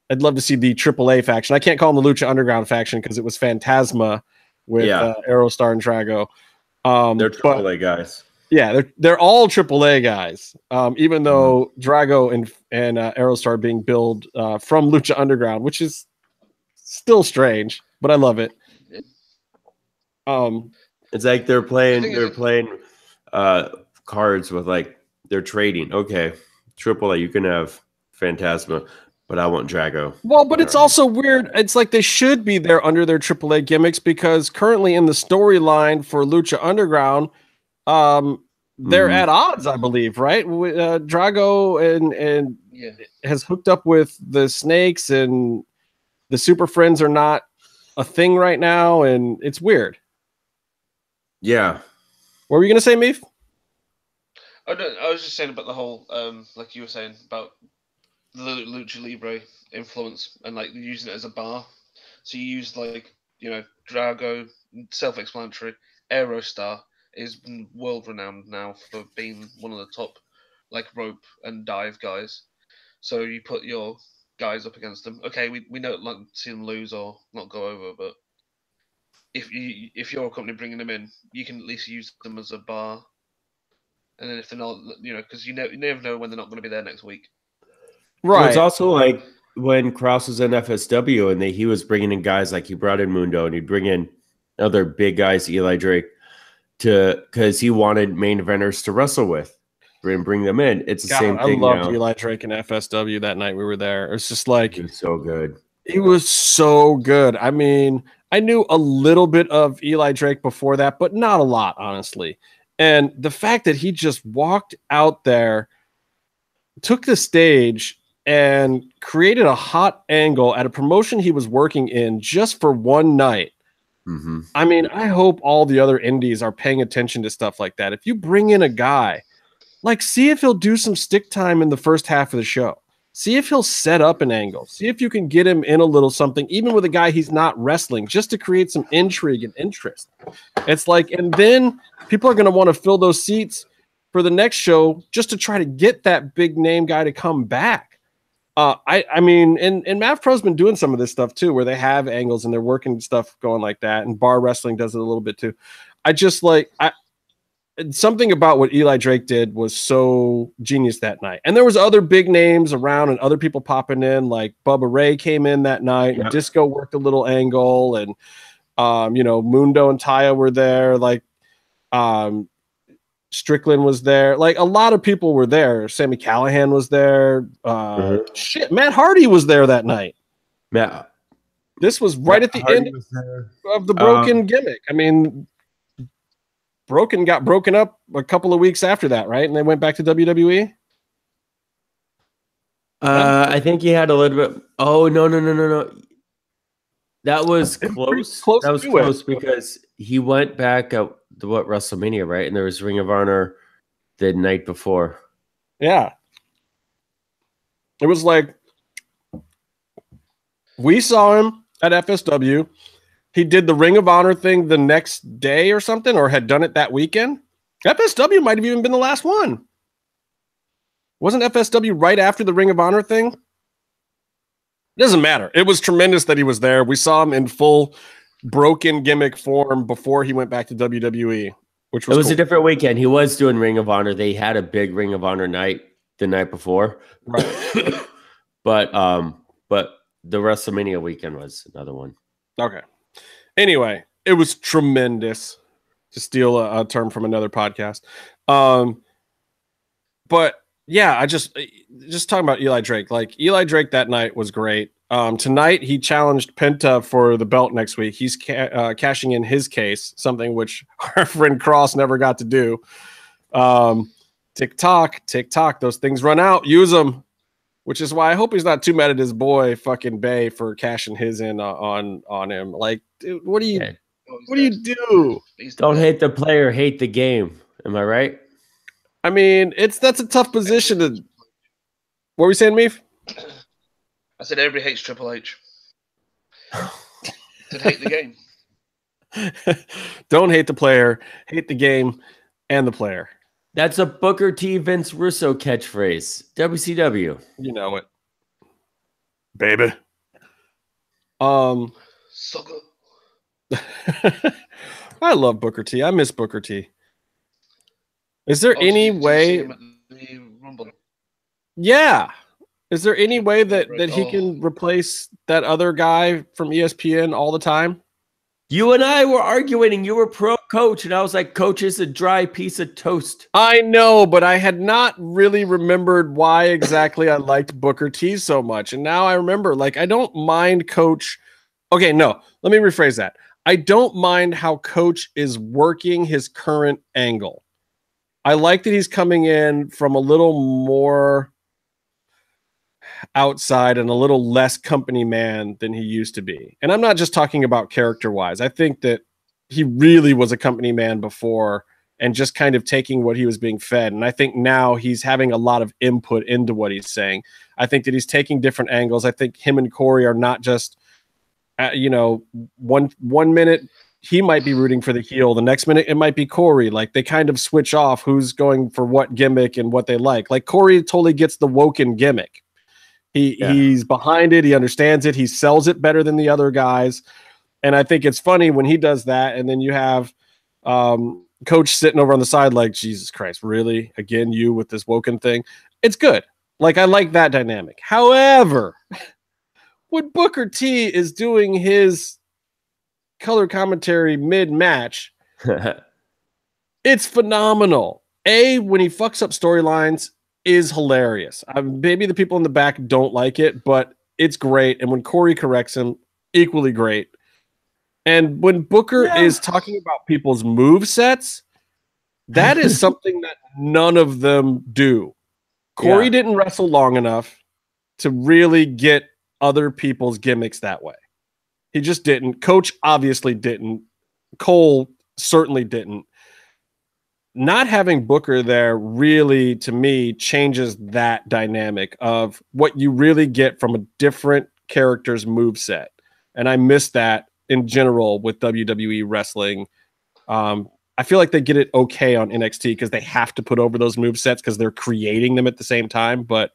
the AAA faction. I can't call them the Lucha Underground faction because it was Phantasma with Aerostar and Drago. They're AAA guys. Yeah, they're all AAA guys. Even though Drago and Aerostar are being billed from Lucha Underground, which is still strange, but I love it. It's like they're playing cards with like they're trading. Okay, AAA, you can have Phantasma, but I want Drago. Well, but it's also weird. It's like they should be there under their AAA gimmicks because currently in the storyline for Lucha Underground, they're at odds, I believe, right? Drago and has hooked up with the Snakes, and the Super Friends are not a thing right now, and it's weird. Yeah. What were you gonna say, Meef? I was just saying about the whole, like you were saying about the Lucha Libre influence and like using it as a bar. So you use like, you know, Drago, self-explanatory. Aerostar is world renowned now for being one of the top like rope and dive guys. So you put your guys up against them. Okay, we don't like see them lose or not go over, but if you're a company bringing them in, you can at least use them as a bar. And then if they're not, you know, because you never know when they're not going to be there next week. Right. Well, it's also like when Kross was in FSW and he was bringing in guys like he brought in Mundo and he'd bring in other big guys, Eli Drake, because he wanted main eventers to wrestle with and bring them in. It's the same thing. I loved Eli Drake in FSW that night we were there. It's just like he was so good. He was so good. I mean, I knew a little bit of Eli Drake before that, but not a lot, honestly. And the fact that he just walked out there, took the stage, and created a hot angle at a promotion he was working in just for one night. Mm-hmm. I mean, I hope all the other indies are paying attention to stuff like that. If you bring in a guy, like, see if he'll do some stick time in the first half of the show. See if he'll set up an angle. See if you can get him in a little something, even with a guy he's not wrestling, just to create some intrigue and interest. It's like, and then people are going to want to fill those seats for the next show just to try to get that big name guy to come back. I mean, and Mav Pro's been doing some of this stuff too, where they have angles and they're working stuff going like that, and bar wrestling does it a little bit too. Something about what Eli Drake did was so genius that night. And there was other big names around and other people popping in, like Bubba Ray came in that night. Yep. And Disco worked a little angle, and you know, Mundo and Taya were there. Like Strickland was there. Like a lot of people were there. Sammy Callahan was there. Shit, Matt Hardy was there that night. Yeah. This was right at the end of the Broken gimmick. I mean, Broken got broken up a couple of weeks after that, right? And they went back to WWE. I think he had a little bit. Oh, no. That was close. That was close because he went back at WrestleMania, right? And there was Ring of Honor the night before. Yeah. It was like we saw him at FSW. He did the Ring of Honor thing the next day or something, or had done it that weekend. FSW might have even been the last one. Wasn't FSW right after the Ring of Honor thing? Doesn't matter. It was tremendous that he was there. We saw him in full Broken gimmick form before he went back to WWE, which was a different weekend. He was doing Ring of Honor. They had a big Ring of Honor night the night before. Right. but the WrestleMania weekend was another one. Okay. Anyway, it was tremendous, to steal a term from another podcast. But yeah, I just talking about Eli Drake. Like Eli Drake that night was great. Tonight he challenged Penta for the belt next week. He's cashing in his case, something which our friend Kross never got to do. Tick tock, those things run out. Use them. Which is why I hope he's not too mad at his boy fucking Bay for cashing his in on him. Like, dude, what do you do? Don't hate the player, hate the game. Am I right? I mean, that's a tough position to. What were we saying, Meef? I said everybody hates Triple H. Said hate the game. Don't hate the player, hate the game and the player. That's a Booker T. Vince Russo catchphrase. WCW. You know it. Baby. So good. I love Booker T. I miss Booker T. Is there any way? Yeah. Is there any way that he can replace that other guy from ESPN all the time? You and I were arguing, and you were pro Coach, and I was like, Coach is a dry piece of toast. I know, but I had not really remembered why exactly I liked Booker T so much. And now I remember, like, I don't mind Coach. Okay, no, let me rephrase that. I don't mind how Coach is working his current angle. I like that he's coming in from a little more outside and a little less company man than he used to be. And I'm not just talking about character-wise. I think that he really was a company man before and just kind of taking what he was being fed. And I think now he's having a lot of input into what he's saying. I think that he's taking different angles. I think him and Corey are not just, one minute he might be rooting for the heel. The next minute it might be Corey. Like they kind of switch off who's going for what gimmick and what they like. Like Corey totally gets the Woken gimmick. He's behind it. He understands it. He sells it better than the other guys. And I think it's funny when he does that. And then you have Coach sitting over on the side like, Jesus Christ, really? Again, you with this Woken thing? It's good. Like, I like that dynamic. However, when Booker T is doing his color commentary mid-match, it's phenomenal. When he fucks up storylines, is hilarious. Maybe the people in the back don't like it, but it's great. And when Corey corrects him, equally great. And when Booker is talking about people's move sets, that is something that none of them do. Corey didn't wrestle long enough to really get other people's gimmicks that way. He just didn't. Coach obviously didn't. Cole certainly didn't. Not having Booker there really, to me, changes that dynamic of what you really get from a different character's moveset. And I miss that in general with WWE wrestling. I feel like they get it okay on NXT because they have to put over those movesets because they're creating them at the same time. But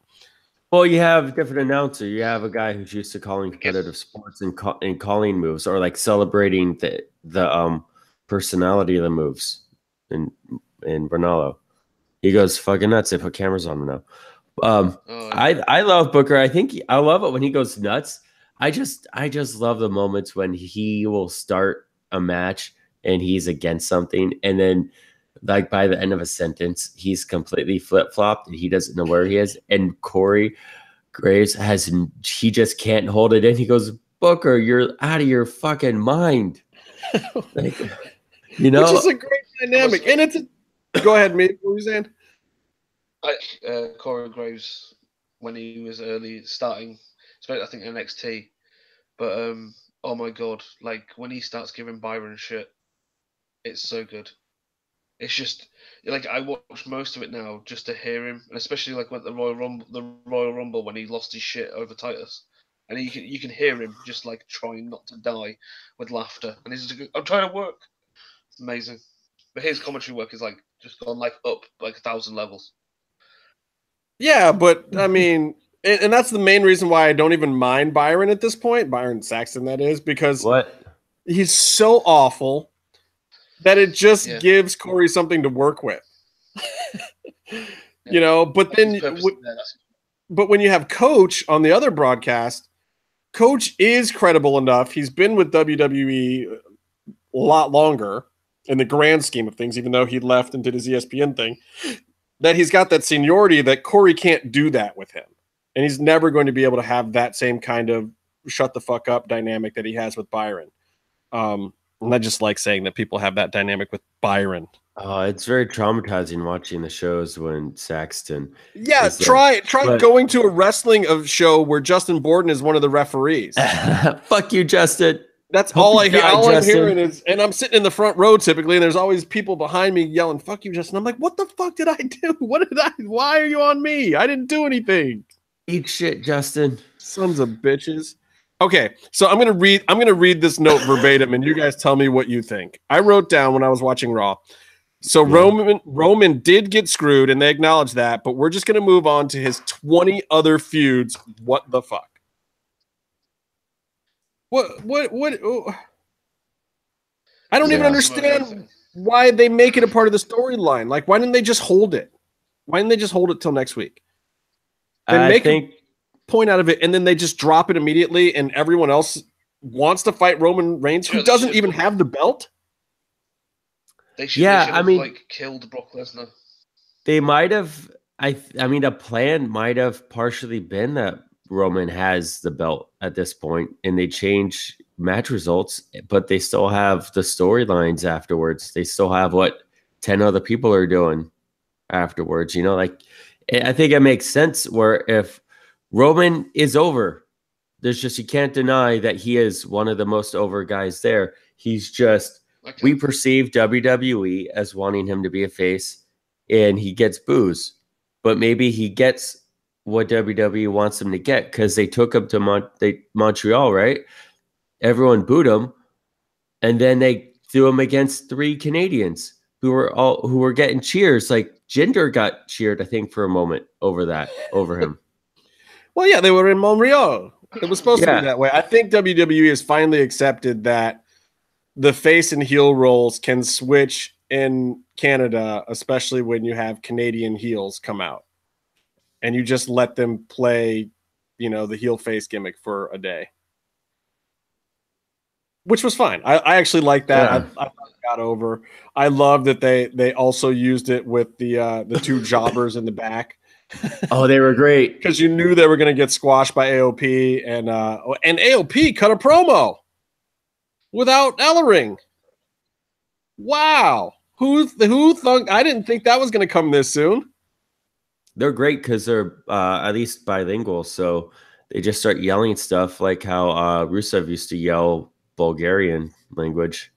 well, you have a different announcer. You have a guy who's used to calling competitive sports and calling moves, or like celebrating the personality of the moves. In Ronaldo, he goes fucking nuts. They put cameras on him now. I love Booker. I love it when he goes nuts. I just love the moments when he will start a match and he's against something, and then like by the end of a sentence, he's completely flip-flopped and he doesn't know where he is. And Corey Graves he just can't hold it in. He goes, Booker, you're out of your fucking mind. Like, you know, which is a great dynamic. And it's go ahead, mate. What were you saying? Corey Graves when he was early starting, especially I think NXT. But oh my god, like when he starts giving Byron shit, it's so good. It's just like I watch most of it now just to hear him, and especially like with the Royal Rumble when he lost his shit over Titus, and you can hear him just like trying not to die with laughter, and he's just, I'm trying to work. It's amazing. But his commentary work is like just gone like up like 1,000 levels. Yeah, but I mean, and that's the main reason why I don't even mind Byron at this point. Byron Saxton, that is, because he's so awful that it just gives Corey something to work with. You know, but then but when you have Coach on the other broadcast, Coach is credible enough. He's been with WWE a lot longer in the grand scheme of things, even though he left and did his ESPN thing, that he's got that seniority that Corey can't do that with him. And he's never going to be able to have that same kind of shut the fuck up dynamic that he has with Byron. And I just like saying that people have that dynamic with Byron. It's very traumatizing watching the shows when Saxton. Yeah, try going to a wrestling show where Justin Borden is one of the referees. Fuck you, Justin. That's all I hear. All I'm hearing is, and I'm sitting in the front row typically, and there's always people behind me yelling, "Fuck you, Justin." I'm like, what the fuck did I do? Why are you on me? I didn't do anything. Eat shit, Justin. Sons of bitches. Okay, so I'm gonna read this note verbatim, and you guys tell me what you think. I wrote down when I was watching Raw. So Roman did get screwed, and they acknowledge that, but we're just gonna move on to his 20 other feuds. What the fuck? What? Oh. I don't even understand why they make it a part of the storyline. Like, why didn't they just hold it? Why didn't they just hold it till next week? Then make a point out of it, and then they just drop it immediately, and everyone else wants to fight Roman Reigns, who doesn't even have the belt. They should have like killed Brock Lesnar. They might have. I mean, a plan might have partially been that Roman has the belt at this point, and they change match results, but they still have the storylines afterwards. They still have what 10 other people are doing afterwards. You know, like I think it makes sense where if Roman is over, there's just, you can't deny that he is one of the most over guys there. He's just, we perceive WWE as wanting him to be a face, and he gets boos. But maybe he gets what WWE wants him to get, because they took him to Montreal, right? Everyone booed him, and then they threw him against 3 Canadians who were getting cheers. Like Jinder got cheered, I think, for a moment over him. Well, yeah, they were in Montreal. It was supposed to be that way. I think WWE has finally accepted that the face and heel roles can switch in Canada, especially when you have Canadian heels come out and you just let them play, the heel face gimmick for a day, which was fine. I actually like that. Yeah. I got over. I love that they also used it with the 2 jobbers in the back. Oh, they were great, because you knew they were going to get squashed by AOP, and AOP cut a promo without Ellering. Wow. Who thought? I didn't think that was going to come this soon. They're great because they're at least bilingual, so they just start yelling stuff like how Rusev used to yell Bulgarian language.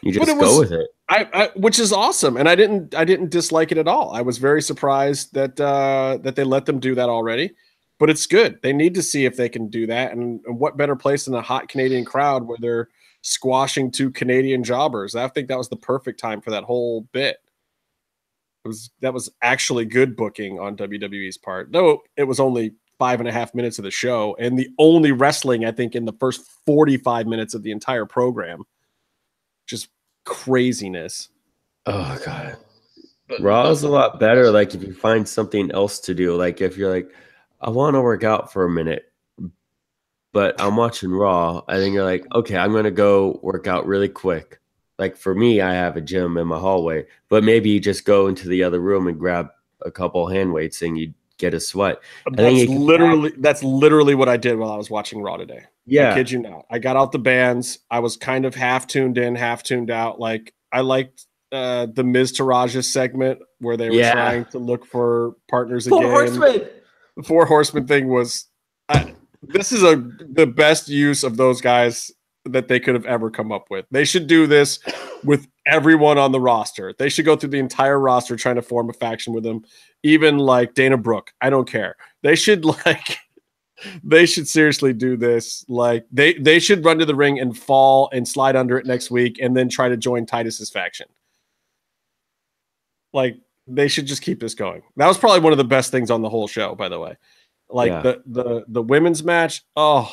You just go with it. Which is awesome, and I didn't dislike it at all. I was very surprised that they let them do that already, but it's good. They need to see if they can do that, and what better place than a hot Canadian crowd where they're squashing 2 Canadian jobbers. I think that was the perfect time for that whole bit. That was actually good booking on WWE's part, though it was only 5.5 minutes of the show, and the only wrestling, I think, in the first 45 minutes of the entire program. Just craziness. Oh god. Raw is a lot better, like if you find something else to do. Like if you're like, I want to work out for a minute, but I'm watching Raw, I think you're like, okay, I'm gonna go work out really quick. Like for me, I have a gym in my hallway, but maybe you just go into the other room and grab a couple hand weights and you get a sweat. That's literally what I did while I was watching Raw today. Yeah. I kid you not. I got out the bands. I was kind of half tuned in, half tuned out. Like I liked the Miz Taraja segment where they were trying to look for partners again. 4 Horsemen. The 4 Horsemen thing was this is the best use of those guys that they could have ever come up with. They should do this with everyone on the roster. They should go through the entire roster trying to form a faction with them. Even like Dana Brooke. I don't care. They should seriously do this. Like they should run to the ring and fall and slide under it next week and then try to join Titus's faction. Like they should just keep this going. That was probably one of the best things on the whole show, by the way. Like the women's match. Oh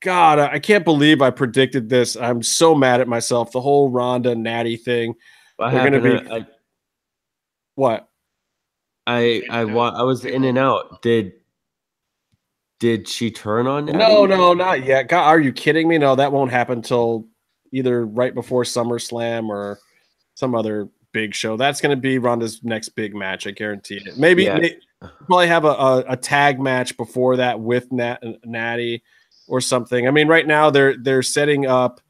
God, I can't believe I predicted this. I'm so mad at myself. The whole Ronda Natty thing. What happened? What? I was in and out. Did she turn on Natty? No, not yet. God, are you kidding me? No, that won't happen till either right before SummerSlam or some other big show. That's going to be Ronda's next big match. I guarantee it. Maybe probably have a tag match before that with Natty or something. I mean, right now they're setting up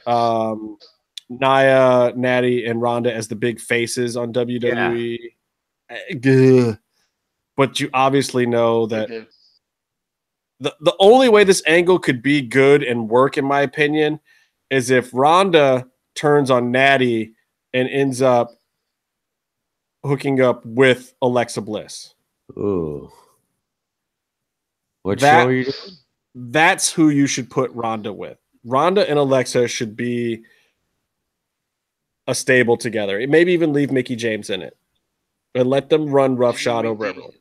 Nia, Natty, and Ronda as the big faces on WWE. Yeah. But you obviously know that the only way this angle could be good and work, in my opinion, is if Ronda turns on Natty and ends up hooking up with Alexa Bliss. Ooh. What show are you doing? That's who you should put Ronda with. Ronda and Alexa should be a stable together. Maybe even leave Mickie James in it and let them run roughshod over everyone.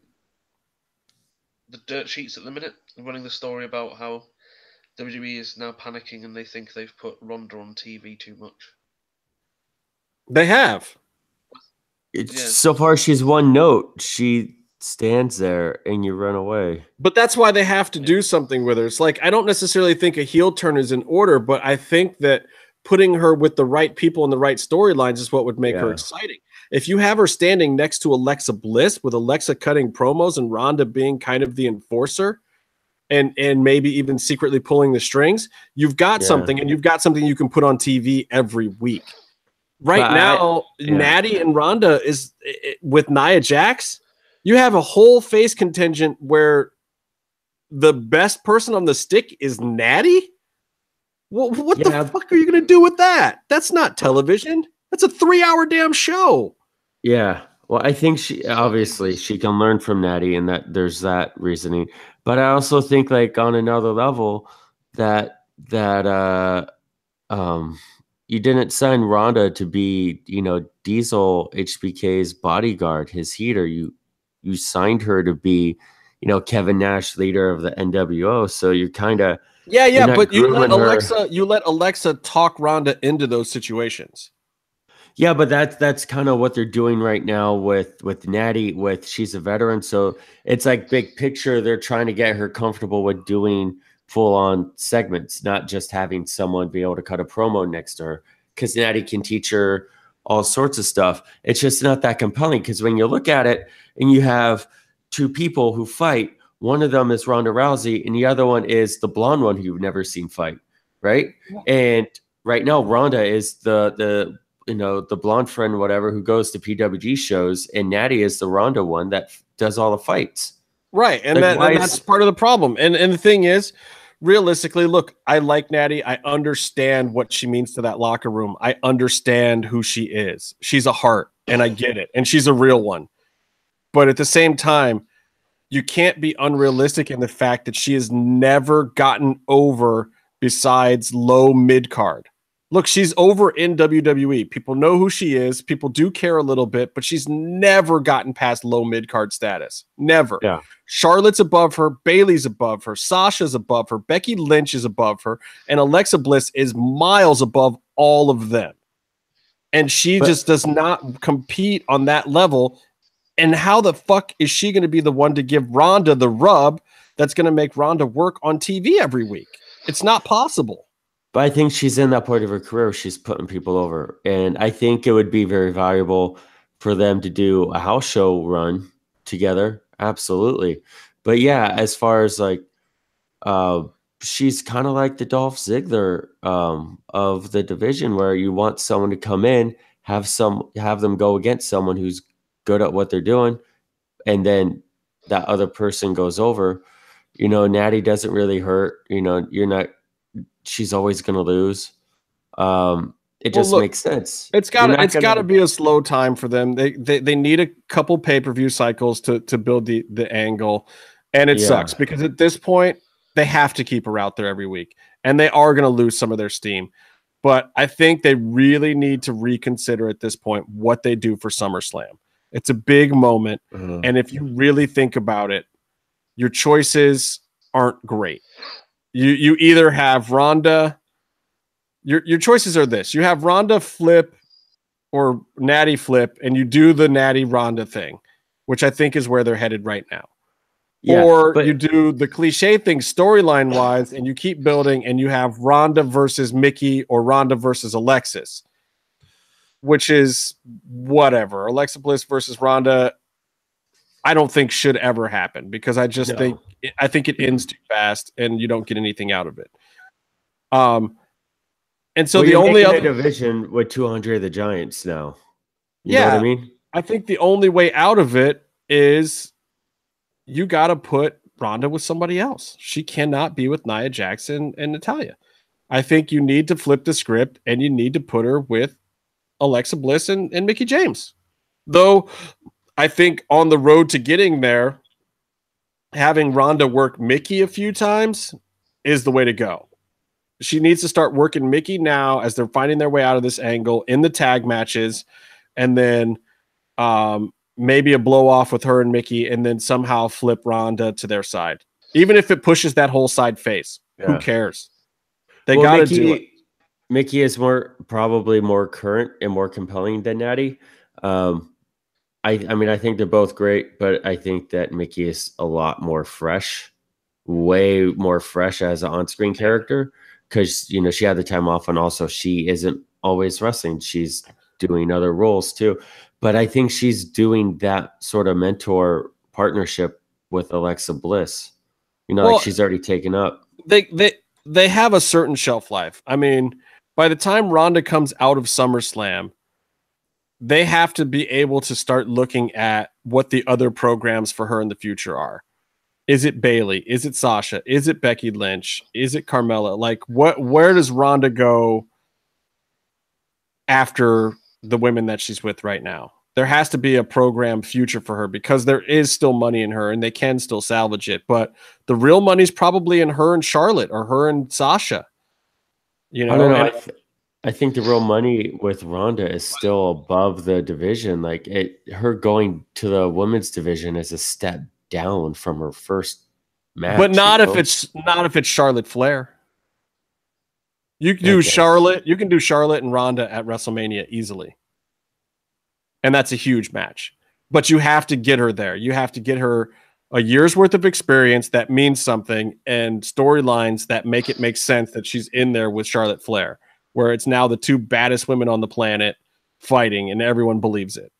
The dirt sheets at the minute running the story about how WWE is now panicking and they think they've put Ronda on TV too much. They have. So far, she's one note. She stands there and you run away. But that's why they have to do something with her. It's like, I don't necessarily think a heel turn is in order, but I think that putting her with the right people and the right storylines is what would make her exciting. If you have her standing next to Alexa Bliss, with Alexa cutting promos and Ronda being kind of the enforcer and maybe even secretly pulling the strings, you've got something, and you've got something you can put on TV every week. Right now, Natty and Ronda is with Nia Jax. You have a whole face contingent where the best person on the stick is Natty. What the fuck are you going to do with that? That's not television. That's a 3-hour damn show. Yeah. Well, I think she can learn from Natty, and that there's that reasoning. But I also think, like, on another level, that you didn't sign Ronda to be, Diesel HBK's bodyguard, his heater. You signed her to be, Kevin Nash, leader of the NWO. So you're kind of but you let Alexa talk Ronda into those situations. Yeah, but that's kind of what they're doing right now with Natty. She's a veteran, so it's like big picture. They're trying to get her comfortable with doing full on segments, not just having someone be able to cut a promo next to her, because Natty can teach her all sorts of stuff. It's just not that compelling, because when you look at it and you have two people who fight, one of them is Ronda Rousey and the other one is the blonde one who you've never seen fight, right? Yeah. And right now Ronda is the blonde friend, whatever, who goes to PWG shows, and Natty is the Ronda one that does all the fights. Right, and that's part of the problem. And the thing is, realistically, look, I like Natty. I understand what she means to that locker room. I understand who she is. She's a heart, and I get it. And she's a real one. But at the same time, you can't be unrealistic in the fact that she has never gotten over besides low mid-card. Look, she's over in WWE. People know who she is. People do care a little bit, but she's never gotten past low mid-card status. Never. Yeah. Charlotte's above her. Bayley's above her. Sasha's above her. Becky Lynch is above her. And Alexa Bliss is miles above all of them. And she just does not compete on that level. And how the fuck is she going to be the one to give Ronda the rub that's going to make Ronda work on TV every week? It's not possible. But I think she's in that point of her career where she's putting people over. And I think it would be very valuable for them to do a house show run together. Absolutely. But yeah, as far as like, she's kind of like the Dolph Ziggler of the division, where you want someone to come in, have them go against someone who's good at what they're doing, and then that other person goes over. Natty doesn't really hurt. She's always going to lose. It just makes sense. It's got to be a slow time for them. They need a couple pay-per-view cycles to build the angle, and it sucks because at this point they have to keep her out there every week, and they are going to lose some of their steam. But I think they really need to reconsider at this point what they do for SummerSlam. It's a big moment, and if you really think about it, your choices aren't great. You either have Ronda. Your choices are this: you have Ronda flip or Natty flip, and you do the Natty Ronda thing, which I think is where they're headed right now. Yeah, or you do the cliche thing storyline wise, and you keep building, and you have Ronda versus Mickey or Ronda versus Alexis, which is whatever. Alexa Bliss versus Ronda, I don't think should ever happen, because I think it ends too fast and you don't get anything out of it. And so the only other division with 200 of the Giants now. You know what I mean? I think the only way out of it is you got to put Ronda with somebody else. She cannot be with Nia Jackson and Natalya. I think you need to flip the script and you need to put her with Alexa Bliss and Mickie James. Though I think on the road to getting there, having Ronda work Mickie a few times is the way to go. She needs to start working Mickie now as they're finding their way out of this angle in the tag matches, and then maybe a blow off with her and Mickie, and then somehow flip Ronda to their side. Even if it pushes that whole side face, who cares? They got to do it. Mickey is probably more current and more compelling than Natty. I mean, I think they're both great, but I think that Mickey is a lot more fresh, way more fresh as an on-screen character, because you know she had the time off, and also she isn't always wrestling; she's doing other roles too. But I think she's doing that sort of mentor partnership with Alexa Bliss. You know, like she's already taken up. They have a certain shelf life. I mean, by the time Ronda comes out of SummerSlam, they have to be able to start looking at what the other programs for her in the future are. Is it Bayley? Is it Sasha? Is it Becky Lynch? Is it Carmella? Like, where does Ronda go after the women that she's with right now? There has to be a program future for her because there is still money in her and they can still salvage it. But the real money's probably in her and Charlotte or her and Sasha. You know, I don't know. I think the real money with Ronda is still above the division. Like her going to the women's division is a step down from her first match. But not if it's Charlotte Flair. You can do Charlotte. You can do Charlotte and Ronda at WrestleMania easily, and that's a huge match. But you have to get her there. You have to get her a year's worth of experience that means something, and storylines that make it make sense that she's in there with Charlotte Flair, where it's now the two baddest women on the planet fighting, and everyone believes it.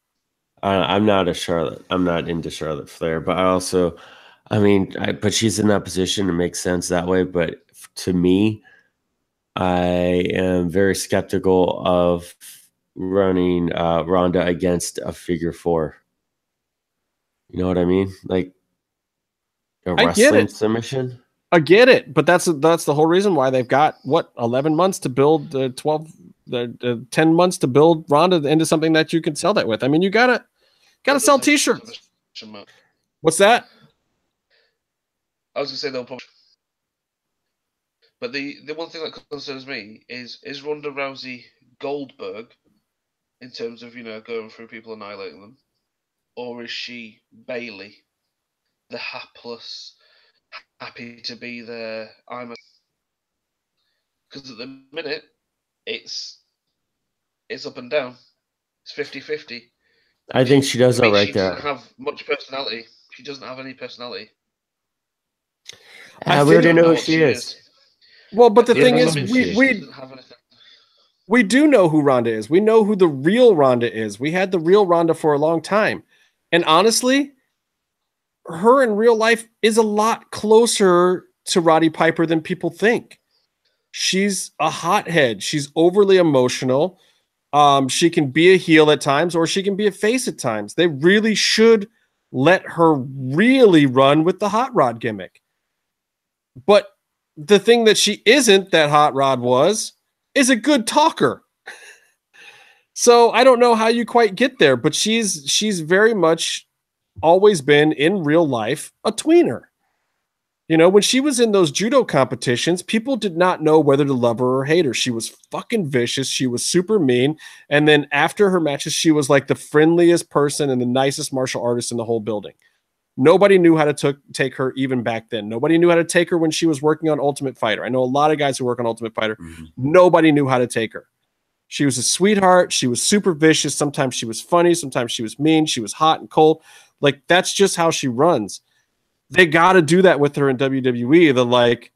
I'm not into Charlotte Flair, but but she's in that position. It makes sense that way. But to me, I am very skeptical of running Ronda against a figure four. You know what I mean? Like a wrestling submission. I get it, but that's the whole reason why they've got 11 months to build 10 months to build Ronda into something that you can sell that with. I mean, you gotta sell t-shirts. What's that? I was gonna say they'll probably, but the one thing that concerns me is Ronda Rousey Goldberg in terms of, you know, going through people, annihilating them, or is she Bayley, the hapless, happy to be there? Because at the minute it's up and down. It's 50-50. I think she does that right there. She doesn't have much personality. She doesn't have any personality. We already know who she is. Well, but the thing is, we do know who Ronda is. We know who the real Ronda is. We had the real Ronda for a long time. And honestly, her in real life is a lot closer to Roddy Piper than people think. She's a hothead. She's overly emotional. She can be a heel at times, or she can be a face at times. They really should let her really run with the hot rod gimmick. But the thing that she isn't, that hot rod is a good talker. So I don't know how you quite get there, but she's very much always been in real life a tweener. You know, when she was in those judo competitions, people did not know whether to love her or hate her. She was fucking vicious. She was super mean. And then after her matches, she was like the friendliest person and the nicest martial artist in the whole building. Nobody knew how to take her even back then. Nobody knew how to take her when she was working on Ultimate Fighter. I know a lot of guys who work on Ultimate Fighter. Mm-hmm. Nobody knew how to take her. She was a sweetheart. She was super vicious. Sometimes she was funny. Sometimes she was mean. She was hot and cold. Like, that's just how she runs. They got to do that with her in WWE. The like,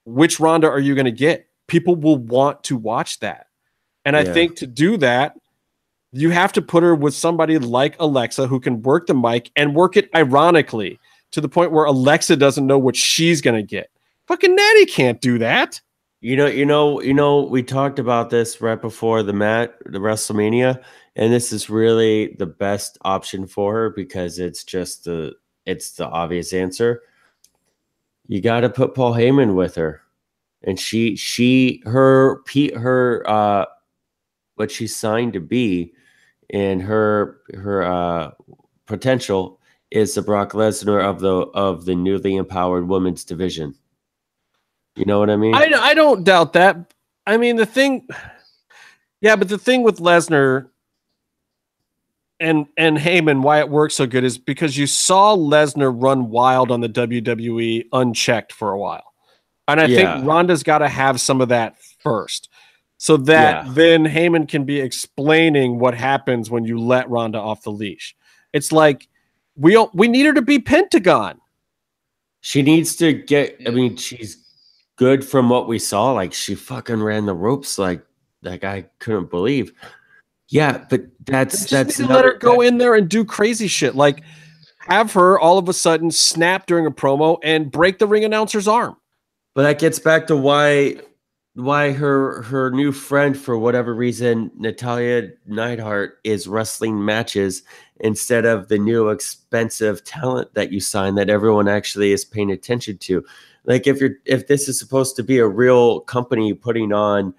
which Ronda are you going to get? People will want to watch that. And I think to do that, you have to put her with somebody like Alexa who can work the mic and work it ironically to the point where Alexa doesn't know what she's going to get. Fucking Natty can't do that. You know, we talked about this right before the WrestleMania, and this is really the best option for her because it's the obvious answer. You got to put Paul Heyman with her, and her what she's signed to be, and her potential is the Brock Lesnar of the newly empowered women's division. You know what I mean? I don't doubt that. I mean, but the thing with Lesnar and Heyman, why it works so good is because you saw Lesnar run wild on the WWE unchecked for a while. And I think Ronda's got to have some of that first. so that then Heyman can be explaining what happens when you let Ronda off the leash. It's like we need her to be Pentagon. She needs to get. I mean, she's good from what we saw. Like she fucking ran the ropes like I couldn't believe. Yeah, but that's let her go in there and do crazy shit. Like have her all of a sudden snap during a promo and break the ring announcer's arm. But that gets back to why her new friend, for whatever reason, Natalya Neidhart, is wrestling matches instead of the new expensive talent that you sign that everyone actually is paying attention to. Like if this is supposed to be a real company putting on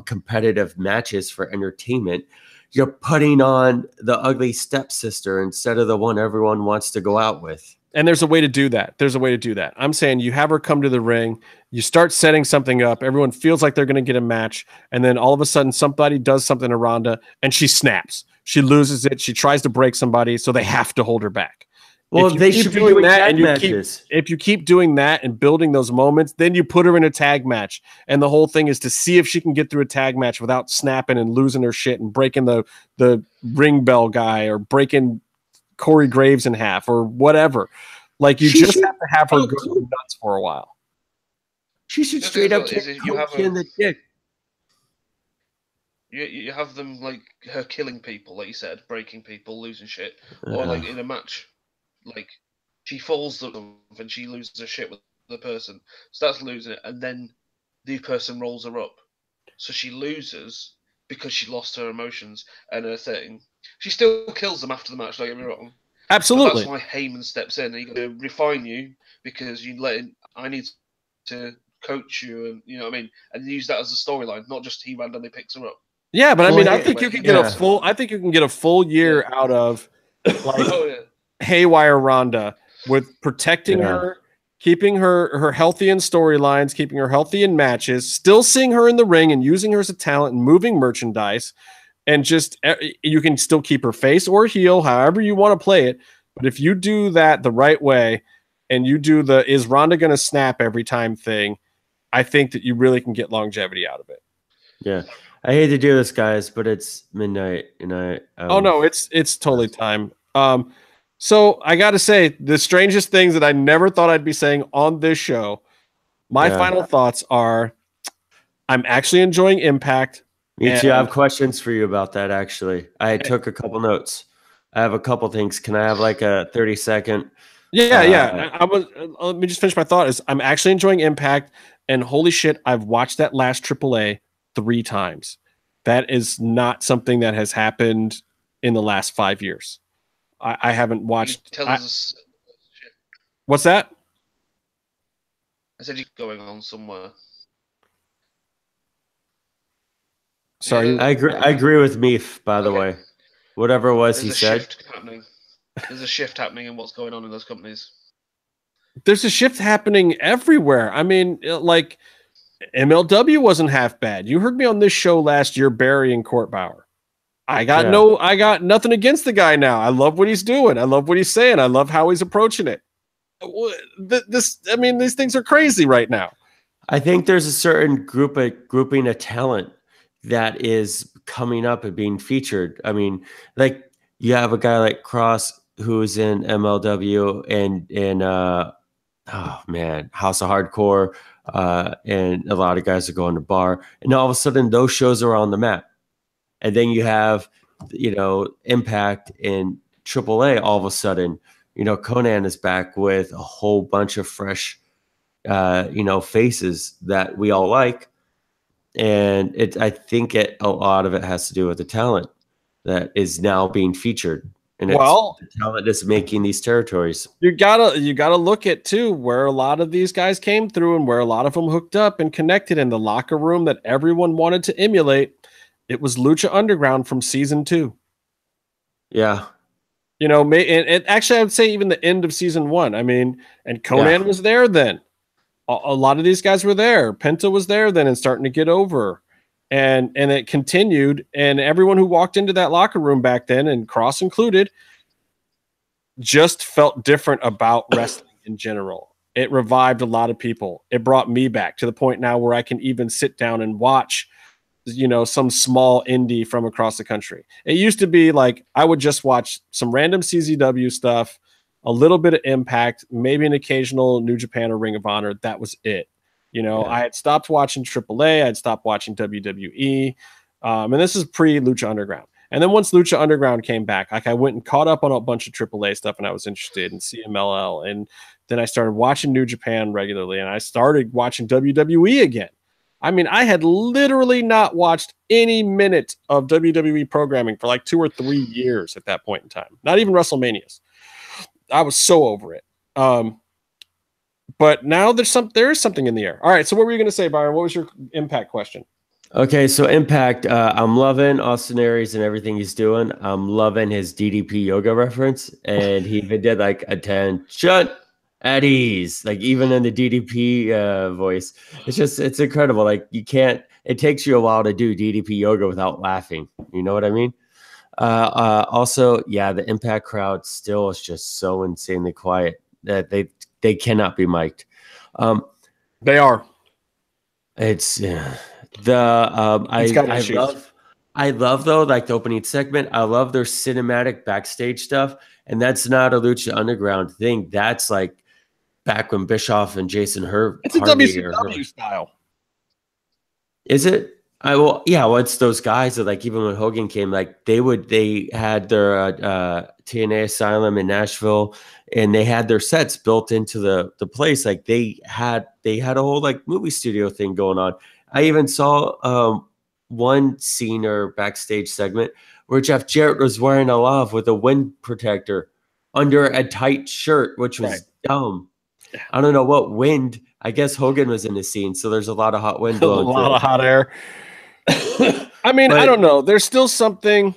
competitive matches for entertainment, you're putting on the ugly stepsister instead of the one everyone wants to go out with. And there's a way to do that. I'm saying you have her come to the ring, you start setting something up, everyone feels like they're going to get a match, and then all of a sudden somebody does something to Ronda and she snaps. She loses it. She tries to break somebody, so they have to hold her back. Well, they should be doing that, and if you keep doing that and building those moments, then you put her in a tag match, and the whole thing is to see if she can get through a tag match without snapping and losing her shit and breaking the ring bell guy or breaking Corey Graves in half or whatever. Like you just have to have her go nuts for a while. She should straight up kick in the dick. You have them like her killing people, like you said, breaking people, losing shit, or like in a match, like she falls them and she loses her shit with the person, starts losing it, and then the person rolls her up, so she loses because she lost her emotions and her thing. She still kills them after the match, don't get me wrong. Absolutely. But that's why Heyman steps in and he got to refine you because I need to coach you, and you know what I mean, and use that as a storyline, not just he randomly picks her up. Yeah, but I mean, I think you can get a full year out of like Haywire Ronda with protecting her, keeping her healthy in storylines, keeping her healthy in matches, still seeing her in the ring and using her as a talent and moving merchandise. And just you can still keep her face or heel, however you want to play it. But if you do that the right way and you do the is Ronda going to snap every time thing, I think that you really can get longevity out of it. Yeah. I hate to do this, guys, but it's midnight and oh no, it's totally time. So I got to say the strangest things that I never thought I'd be saying on this show. My final thoughts are I'm actually enjoying Impact. Me too. I have questions for you about that, actually. I took a couple notes. I have a couple things. Can I have like a 30-second? Yeah. Let me just finish my thought. I'm actually enjoying Impact, and holy shit, I've watched that last AAA 3 times. That is not something that has happened in the last 5 years. I haven't watched. What's that? I said you're going on somewhere. Sorry, I agree with Meef, by the way. Whatever it was he said. There's a shift happening in what's going on in those companies. There's a shift happening everywhere. I mean, like MLW wasn't half bad. You heard me on this show last year burying Court Bauer. I got nothing against the guy now. I love what he's doing. I love what he's saying. I love how he's approaching it. These things are crazy right now. I think there's a certain grouping of talent that is coming up and being featured. I mean, like you have a guy like Kross who's in MLW and in House of Hardcore, and a lot of guys are going to Bar, and all of a sudden those shows are on the map. And then you have, Impact and AAA. All of a sudden, Conan is back with a whole bunch of fresh, faces that we all like. And I think a lot of it has to do with the talent that is now being featured. And the talent is making these territories. You gotta look at too where a lot of these guys came through and where a lot of them hooked up and connected in the locker room that everyone wanted to emulate. It was Lucha Underground from season 2. Yeah. And actually I would say even the end of season 1. I mean, and Conan was there then. A lot of these guys were there. Penta was there then and starting to get over. And it continued. And everyone who walked into that locker room back then, and Kross included, just felt different about wrestling in general. It revived a lot of people. It brought me back to the point now where I can even sit down and watch some small indie from across the country. It used to be like I would just watch some random CZW stuff, a little bit of Impact, maybe an occasional New Japan or Ring of Honor. That was it. I had stopped watching AAA. I'd stopped watching WWE. And this is pre Lucha Underground. And then once Lucha Underground came back, like I went and caught up on a bunch of AAA stuff, and I was interested in CMLL. And then I started watching New Japan regularly, and I started watching WWE again. I mean, I had literally not watched any minute of WWE programming for like 2 or 3 years at that point in time. Not even WrestleManias. I was so over it. But now there is something in the air. All right, so what were you going to say, Byron? What was your Impact question? Okay, so Impact, I'm loving Austin Aries and everything he's doing. I'm loving his DDP yoga reference, and he even did like attention at ease, like even in the DDP voice. It's incredible. Like it takes you a while to do DDP yoga without laughing. You know what I mean? Also, yeah, the Impact crowd still is just so insanely quiet that they cannot be mic'd. They are. It's I love though, like the opening segment. I love their cinematic backstage stuff, and that's not a Lucha Underground thing. That's like back when Bischoff and Jason It's a WCW style. Is it? It's those guys that like even when Hogan came, like they had their TNA Asylum in Nashville, and they had their sets built into the place. Like they had a whole like movie studio thing going on. I even saw one scene or backstage segment where Jeff Jarrett was wearing a glove with a wind protector under a tight shirt, which was dumb. I don't know what wind. I guess Hogan was in the scene, so there's a lot of hot wind blowing. A lot of hot air. I mean, I don't know. There's still something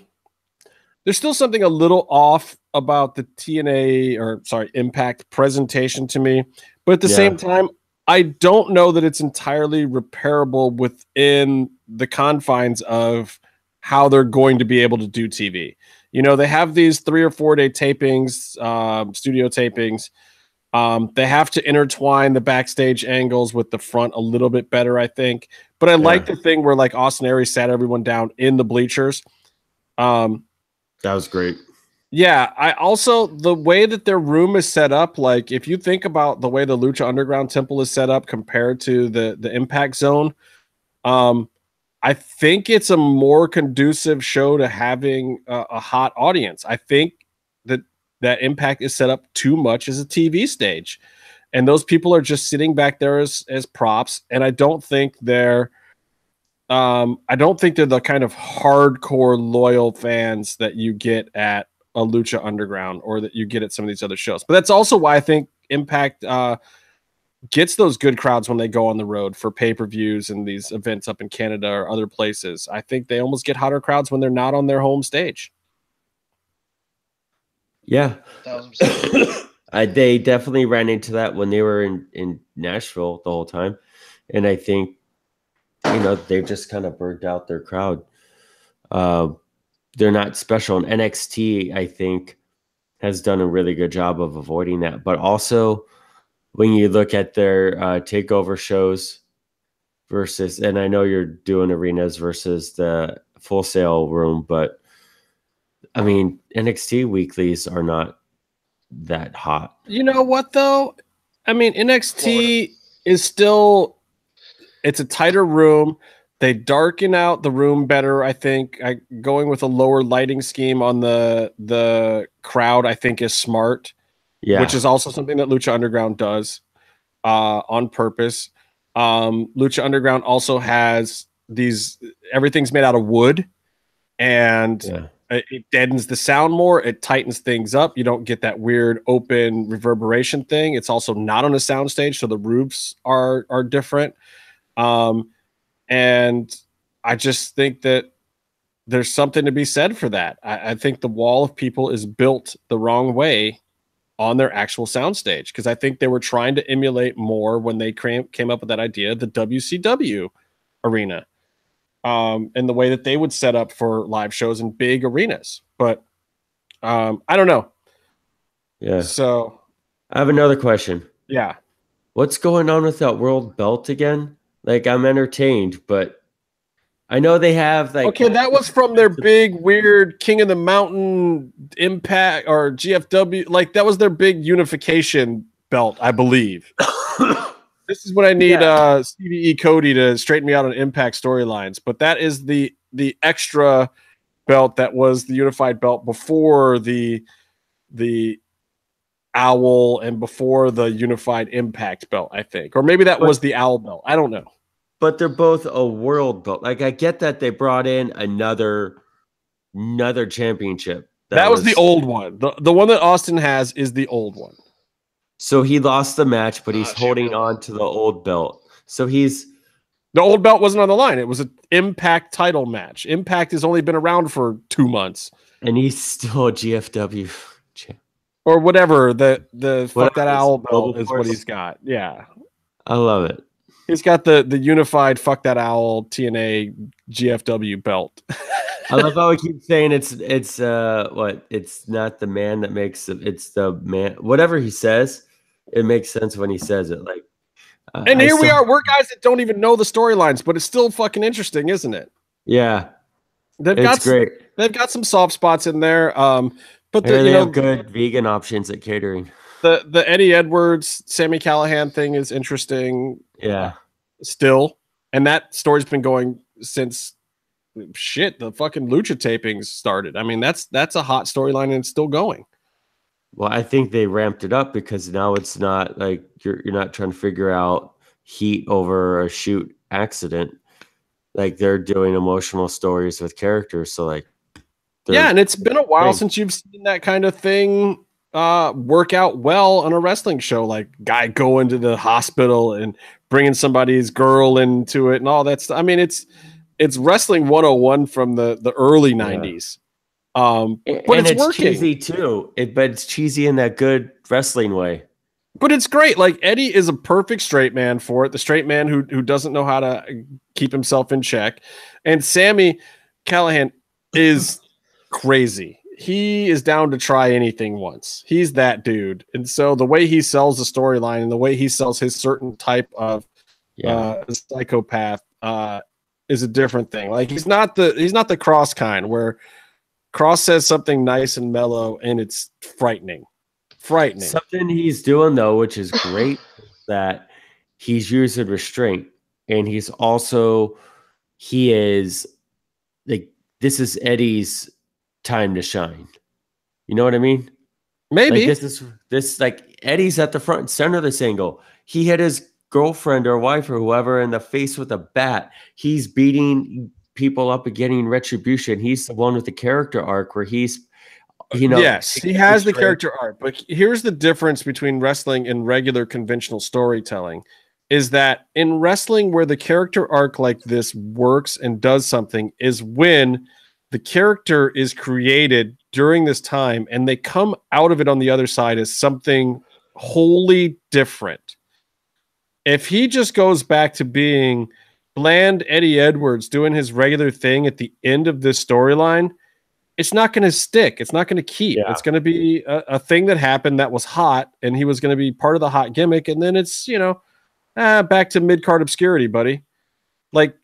a little off about the Impact presentation to me. But at the same time, I don't know that it's entirely repairable within the confines of how they're going to be able to do TV. They have these 3 or 4 day tapings, studio tapings. They have to intertwine the backstage angles with the front a little bit better, I think. But I like the thing where like Austin Aries sat everyone down in the bleachers. That was great. Yeah, I also the way that their room is set up, like if you think about the way the Lucha Underground temple is set up compared to the Impact Zone, I think it's a more conducive show to having a hot audience. I think that Impact is set up too much as a TV stage, and those people are just sitting back there as props. And I don't think they're the kind of hardcore loyal fans that you get at a Lucha Underground or that you get at some of these other shows. But that's also why I think Impact gets those good crowds when they go on the road for pay-per-views and these events up in Canada or other places. I think they almost get hotter crowds when they're not on their home stage. Yeah. They definitely ran into that when they were in Nashville the whole time. And I think, they've just kind of burnt out their crowd. They're not special. And NXT, I think, has done a really good job of avoiding that. But also, when you look at their takeover shows versus, and I know you're doing arenas versus the Full Sail room, but I mean, NXT weeklies are not that hot. You know what, though? I mean, NXT is still, it's a tighter room. They darken out the room better, I think. Going with a lower lighting scheme on the crowd, I think, is smart. Yeah. Which is also something that Lucha Underground does on purpose. Lucha Underground also has everything's made out of wood, and it deadens the sound more. It tightens things up. You don't get that weird open reverberation thing. It's also not on a soundstage, so the roofs are different. And I just think that there's something to be said for that. I think the wall of people is built the wrong way on their actual soundstage, because I think they were trying to emulate more when they came up with that idea, the WCW arena, and the way that they would set up for live shows in big arenas. But I don't know. Yeah. So I have another question. Yeah. What's going on with that world belt again? Like, I'm entertained, but I know they have like. Okay, that was from their big weird King of the Mountain Impact or GFW. Like that was their big unification belt, I believe. This is what I need CDE Cody to straighten me out on Impact storylines. But that is the extra belt that was the unified belt before the Owl and before the unified Impact belt, I think. Or maybe that was the Owl belt. I don't know. But they're both a world belt. Like I get that they brought in another championship. That was the old one. The one that Austin has is the old one. So he lost the match, but he's holding on to the old belt. So the old belt wasn't on the line. It was an Impact title match. Impact has only been around for 2 months. And he's still a GFW champ. Or whatever. The fuck that Owl belt is what he's got. Yeah. I love it. He's got the unified fuck that Owl TNA GFW belt. I love how he keeps saying it's not the man that makes it, it's the man. Whatever he says, it makes sense when he says it. Like, and here we are. We're guys that don't even know the storylines, but it's still fucking interesting, isn't it? Yeah, it's great. They've got some soft spots in there. But they have good vegan options at catering. The Eddie Edwards, Sami Callihan thing is interesting. Yeah. Still. And that story's been going since the fucking Lucha tapings started. I mean, that's a hot storyline and it's still going. Well, I think they ramped it up because now it's not like you're not trying to figure out heat over a shoot accident. Like they're doing emotional stories with characters. So like, and it's been a while since you've seen that kind of thing work out well on a wrestling show, like guy going to the hospital and bringing somebody's girl into it and all that stuff. I mean, it's wrestling 101 from the early 90s. But it's working. Cheesy too. But it's cheesy in that good wrestling way. But it's great. Like Eddie is a perfect straight man for it. The straight man who doesn't know how to keep himself in check. And Sami Callihan is crazy. He is down to try anything once. He's that dude. And so the way he sells the storyline and the way he sells his certain type of psychopath is a different thing. Like he's not the Kross kind where Kross says something nice and mellow and it's frightening. Something he's doing though, which is great, that he's using restraint, and he is like, this is Eddie's time to shine. You know what I mean? Maybe like this like Eddie's at the front and center of this angle. He hit his girlfriend or wife or whoever in the face with a bat. He's beating people up and getting retribution. He's the one with the character arc where he's, yes, he has the character arc. But here's the difference between wrestling and regular conventional storytelling is that in wrestling where the character arc like this works and does something is when the character is created during this time and they come out of it on the other side as something wholly different. If he just goes back to being bland Eddie Edwards doing his regular thing at the end of this storyline, it's not going to stick. It's not going to keep. Yeah. It's going to be a thing that happened that was hot and he was going to be part of the hot gimmick. And then it's, back to mid-card obscurity, buddy. Like,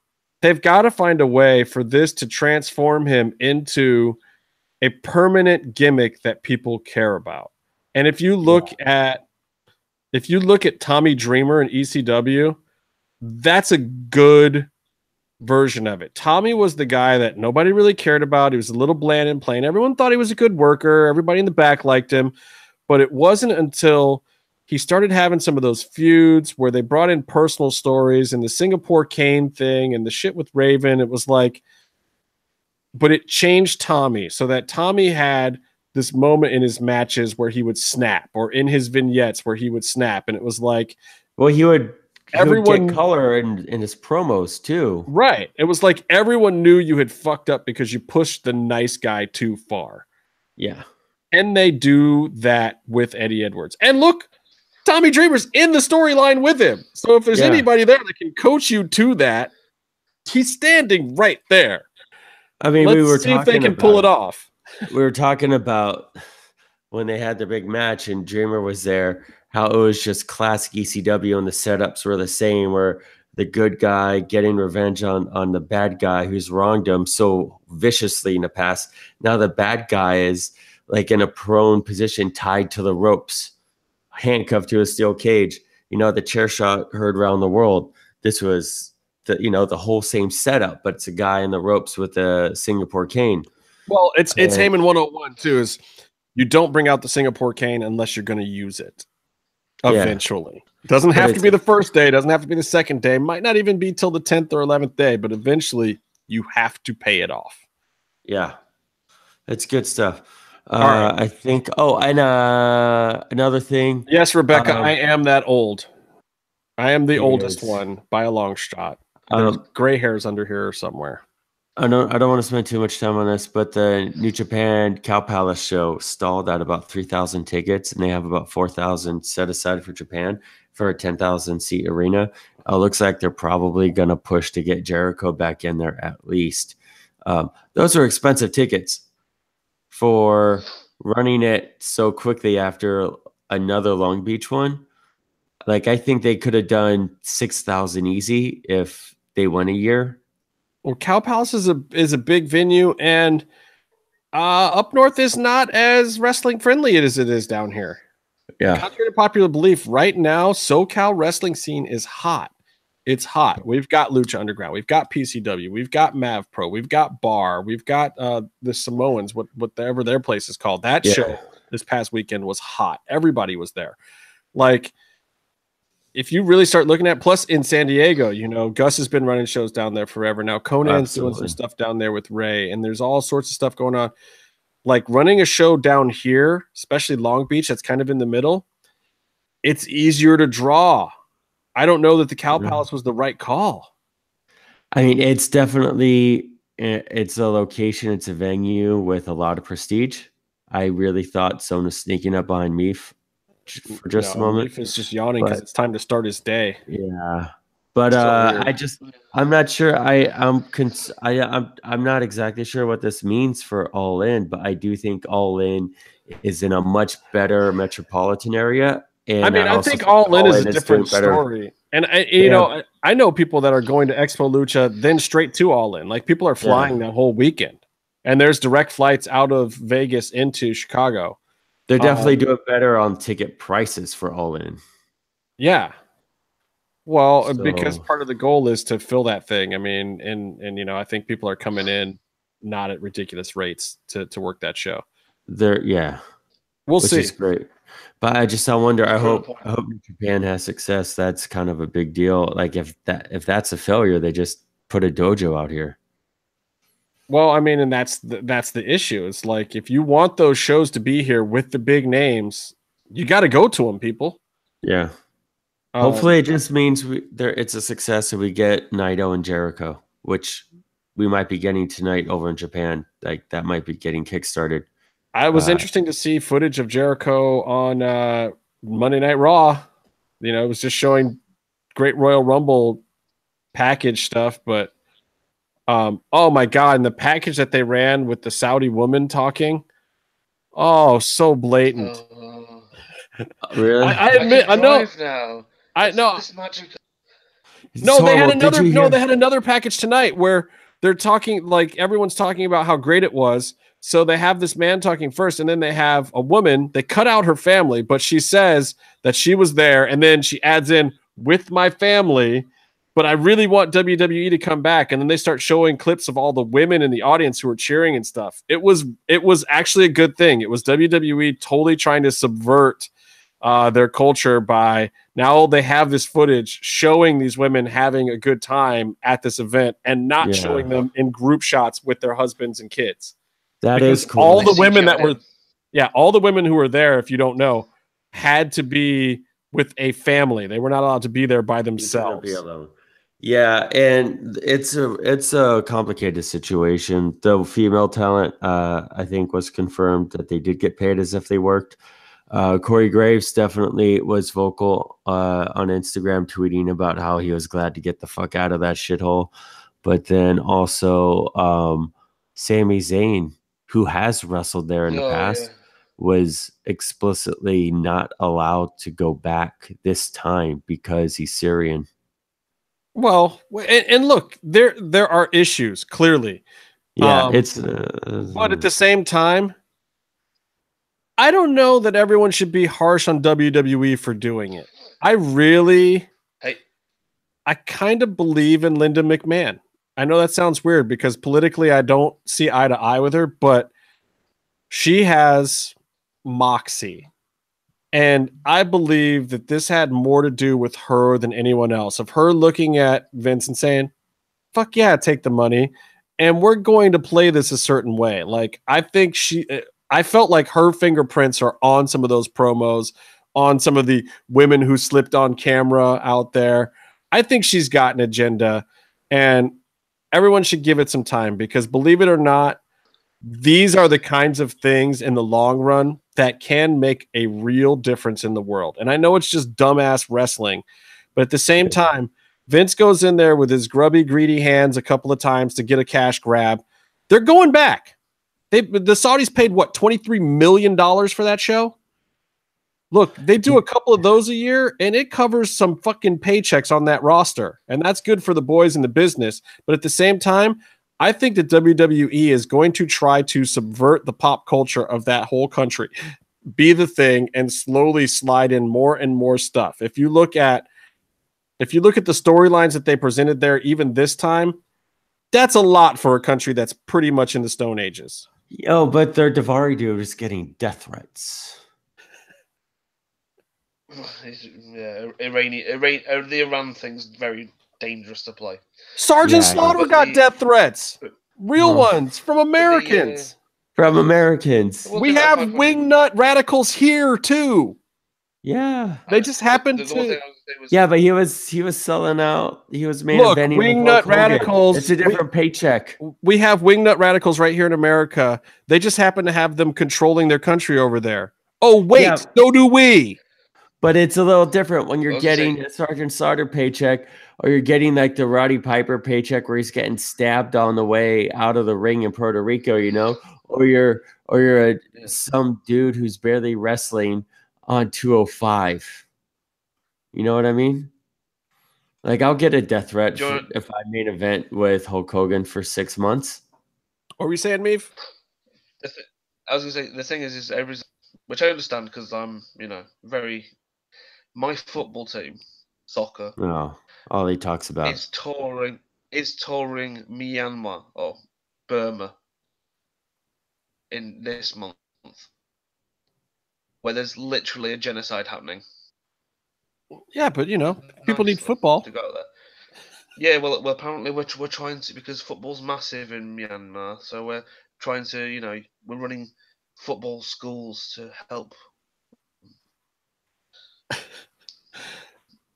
they've got to find a way for this to transform him into a permanent gimmick that people care about. And if you look at Tommy Dreamer and ECW, that's a good version of it. Tommy was the guy that nobody really cared about. He was a little bland and plain. Everyone thought he was a good worker. Everybody in the back liked him. But it wasn't until he started having some of those feuds where they brought in personal stories and the Singapore Kane thing and the shit with Raven. It was like, but it changed Tommy so that Tommy had this moment in his matches where he would snap, or in his vignettes where he would snap. And it was like, well, he would get color in his promos too. Right. It was like everyone knew you had fucked up because you pushed the nice guy too far. Yeah. And they do that with Eddie Edwards. And look, Tommy Dreamer's in the storyline with him. So if there's anybody there that can coach you to that, he's standing right there. I mean, let's see if they can pull it off. We were talking about when they had the big match and Dreamer was there, how it was just classic ECW and the setups were the same, where the good guy getting revenge on the bad guy who's wronged him so viciously in the past. Now the bad guy is like in a prone position, tied to the ropes, handcuffed to a steel cage. The chair shot heard around the world. This was the whole same setup, but it's a guy in the ropes with a Singapore cane. Well, it's Heyman 101 too. Is you don't bring out the Singapore cane unless you're going to use it eventually. It doesn't have to be the first day. It doesn't have to be the second day. It might not even be till the 10th or 11th day, but eventually you have to pay it off. Yeah, that's good stuff. Right. I think. Oh, and another thing. Yes, Rebecca, I am that old. I am the oldest one by a long shot. There's gray hairs under here somewhere. I don't want to spend too much time on this, but the New Japan Cow Palace show stalled at about 3,000 tickets, and they have about 4,000 set aside for Japan for a 10,000 seat arena. Looks like they're probably going to push to get Jericho back in there at least. Those are expensive tickets for running it so quickly after another Long Beach one. Like, I think they could have done 6,000 easy if they went a year. Well, Cow Palace is a big venue, and up north is not as wrestling friendly as it is down here. Yeah. Contrary to popular belief, right now, SoCal wrestling scene is hot. It's hot. We've got Lucha Underground. We've got PCW. We've got Mav Pro. We've got Bar. We've got the Samoans, whatever their place is called. That show this past weekend was hot. Everybody was there. Like, if you really start looking at, plus in San Diego, Gus has been running shows down there forever now. Conan's doing some stuff down there with Ray, and there's all sorts of stuff going on. Like, running a show down here, especially Long Beach, that's kind of in the middle, it's easier to draw. I don't know that the Cow Palace was the right call. I mean, it's definitely, it's a location, it's a venue with a lot of prestige. I really thought someone was sneaking up behind me for just a moment. Leaf is just yawning because it's time to start his day. Yeah, but I'm not sure. I'm not exactly sure what this means for All In, but I do think All In is in a much better metropolitan area. And I think All In is a different story. And I know people that are going to Expo Lucha then straight to All In. Like, people are flying that whole weekend, and there's direct flights out of Vegas into Chicago. They're definitely doing better on ticket prices for All In. Yeah. Well, because part of the goal is to fill that thing. I mean, and I think people are coming in not at ridiculous rates to work that show. We'll see. Which is great. But I wonder, I hope Japan has success. That's kind of a big deal. Like, if that's a failure, they just put a dojo out here. Well, I mean, and that's the issue. It's like, if you want those shows to be here with the big names, you got to go to them, people. Yeah. Hopefully, it just means it's a success and we get Naito and Jericho, which we might be getting tonight over in Japan. Like, that might be getting kickstarted. It was interesting to see footage of Jericho on Monday Night Raw. It was just showing Great Royal Rumble package stuff, but. Oh my God! And the package that they ran with the Saudi woman talking, so blatant. Really? I admit, I know. Now. I know. No, they had another. No, they had another package tonight where they're talking, like, everyone's talking about how great it was. So they have this man talking first, and then they have a woman. They cut out her family, but she says that she was there, and then she adds in with my family. But I really want WWE to come back. And then they start showing clips of all the women in the audience who were cheering and stuff. It was actually a good thing. It was WWE totally trying to subvert their culture by now they have this footage showing these women having a good time at this event and not showing them in group shots with their husbands and kids. That is cool. All the women all the women who were there, if you don't know, had to be with a family. They were not allowed to be there by themselves. Be alone. Yeah, and it's a complicated situation. The female talent, I think, was confirmed that they did get paid as if they worked. Corey Graves definitely was vocal on Instagram, tweeting about how he was glad to get the fuck out of that shithole. But then also Sami Zayn, who has wrestled there in the past, was explicitly not allowed to go back this time because he's Syrian. Well, and look, there are issues clearly. Yeah, but at the same time, I don't know that everyone should be harsh on WWE for doing it. I kind of believe in Linda McMahon. I know that sounds weird because politically I don't see eye to eye with her, but she has moxie. And I believe that this had more to do with her than anyone else. Of her looking at Vince and saying, fuck yeah, take the money. And we're going to play this a certain way. Like, I felt like her fingerprints are on some of those promos, on some of the women who slipped on camera out there. I think she's got an agenda, and everyone should give it some time because, believe it or not, these are the kinds of things in the long run that can make a real difference in the world. And I know it's just dumbass wrestling, but at the same time, Vince goes in there with his grubby, greedy hands a couple of times to get a cash grab. They're going back. The Saudis paid, what, $23 million for that show? Look, they do a couple of those a year, and it covers some fucking paychecks on that roster. And that's good for the boys in the business. But at the same time, I think that WWE is going to try to subvert the pop culture of that whole country, be the thing, and slowly slide in more and more stuff. If you look at the storylines that they presented there, even this time, that's a lot for a country that's pretty much in the Stone Ages. Yo, but their Daivari dude is getting death threats. Yeah, the Iran thing's very dangerous to play. Sergeant Slaughter got death threats. Real ones from Americans. From Americans. We have wingnut radicals here too. Yeah. They just happened to. Yeah, but he was selling out. He was main eventing. Look, wingnut radicals. It's a different paycheck. We have wingnut radicals right here in America. They just happen to have them controlling their country over there. Oh, wait, so do we. But it's a little different when you're getting a Sergeant Slaughter paycheck, or you're getting like the Roddy Piper paycheck where he's getting stabbed on the way out of the ring in Puerto Rico, you know, or you're some dude who's barely wrestling on 205. You know what I mean? Like, I'll get a death threat if I main event with Hulk Hogan for 6 months. What were you saying, Meave? I was gonna say the thing is which I understand because I'm my football team, soccer. Oh, all he talks about is touring Myanmar or Burma in this month, where there's literally a genocide happening. Yeah, but people need football to go there. Yeah, well, apparently we're trying to, because football's massive in Myanmar, so we're trying to, we're running football schools to help.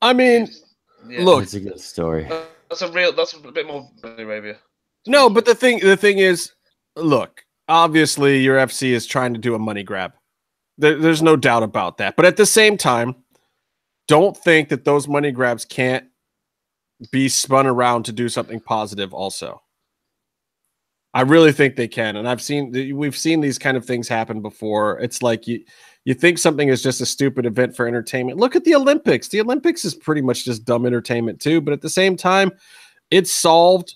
I mean, look, it's a good story. That's a bit more Arabia. No, but the thing is, look, obviously your FC is trying to do a money grab. There's no doubt about that. But at the same time, don't think that those money grabs can't be spun around to do something positive also. I really think they can. And we've seen these kind of things happen before. It's like you think something is just a stupid event for entertainment. Look at the Olympics. The Olympics is pretty much just dumb entertainment too. But at the same time, it's solved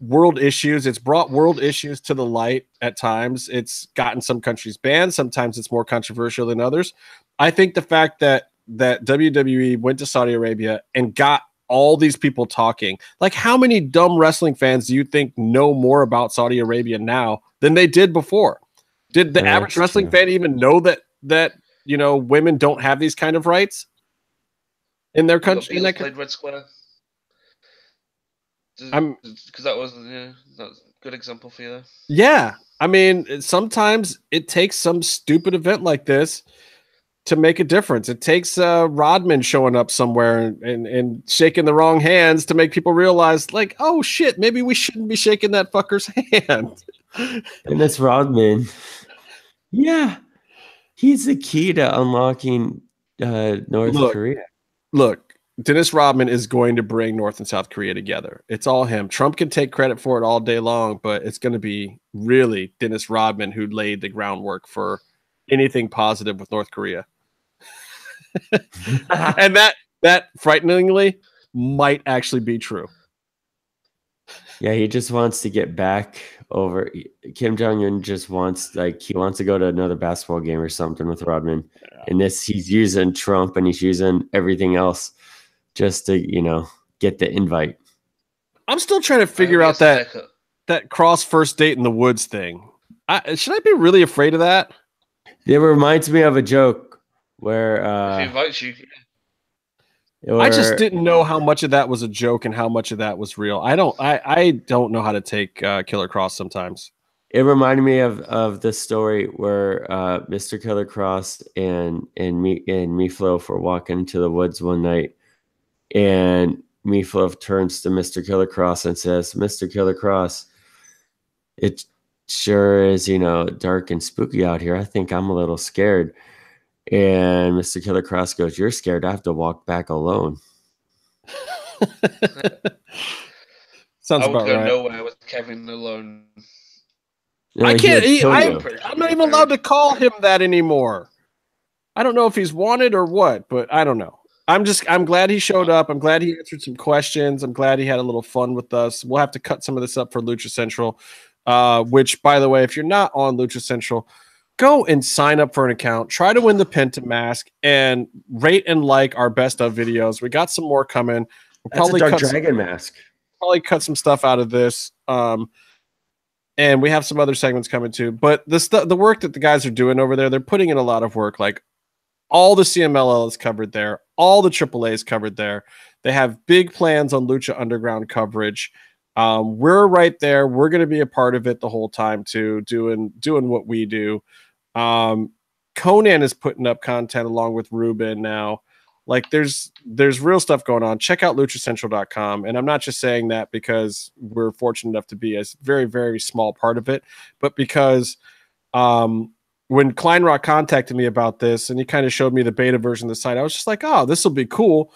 world issues. It's brought world issues to the light at times. It's gotten some countries banned. Sometimes it's more controversial than others. I think the fact that WWE went to Saudi Arabia and got all these people talking, like, how many dumb wrestling fans do you think know more about Saudi Arabia now than they did before? Did the average wrestling fan even know that women don't have these kind of rights in their country? In that played Red Square. Because that was a good example for you there. Yeah, I mean, sometimes it takes some stupid event like this to make a difference. It takes Rodman showing up somewhere and shaking the wrong hands to make people realize, like, oh shit, maybe we shouldn't be shaking that fucker's hand. And that's Rodman. Yeah, he's the key to unlocking North Korea. Look, Dennis Rodman is going to bring North and South Korea together. It's all him. Trump can take credit for it all day long, but it's going to be really Dennis Rodman who laid the groundwork for anything positive with North Korea. And that frighteningly, might actually be true. Yeah, he just wants to get back over. Kim Jong-un just wants, like, he wants to go to another basketball game or something with Rodman. Yeah. And he's using Trump and he's using everything else just to, get the invite. I'm still trying to figure out that Kross first date in the woods thing. Should I be really afraid of that? It reminds me of a joke where if he invites you. I just didn't know how much of that was a joke and how much of that was real. I don't know how to take Killer Kross sometimes. It reminded me of the story where Mr. Killer Kross and Meatloaf were walking into the woods one night, and Meatloaf turns to Mr. Killer Kross and says, "Mr. Killer Kross, it sure is, dark and spooky out here. I think I'm a little scared." And Mr. Killer Kross goes, "You're scared. I have to walk back alone." Sounds I would about go right. nowhere with Kevin alone. I can't. I'm not even allowed to call him that anymore. I don't know if he's wanted or what, but I don't know. I'm glad he showed up. I'm glad he answered some questions. I'm glad he had a little fun with us. We'll have to cut some of this up for Lucha Central, which, by the way, if you're not on Lucha Central, go and sign up for an account. Try to win the Penta Mask and rate and like our best of videos. We got some more coming. We'll probably cut Dragon Mask. Probably cut some stuff out of this. And we have some other segments coming too. But the work that the guys are doing over there, they're putting in a lot of work. Like, all the CMLL is covered there. All the AAA is covered there. They have big plans on Lucha Underground coverage. We're right there. We're going to be a part of it the whole time too, doing what we do. Conan is putting up content along with Ruben now. Like, there's real stuff going on. Check out luchacentral.com. And I'm not just saying that because we're fortunate enough to be a very, very small part of it, but because when Kleinrock contacted me about this and he kind of showed me the beta version of the site, I was just like, oh, this will be cool.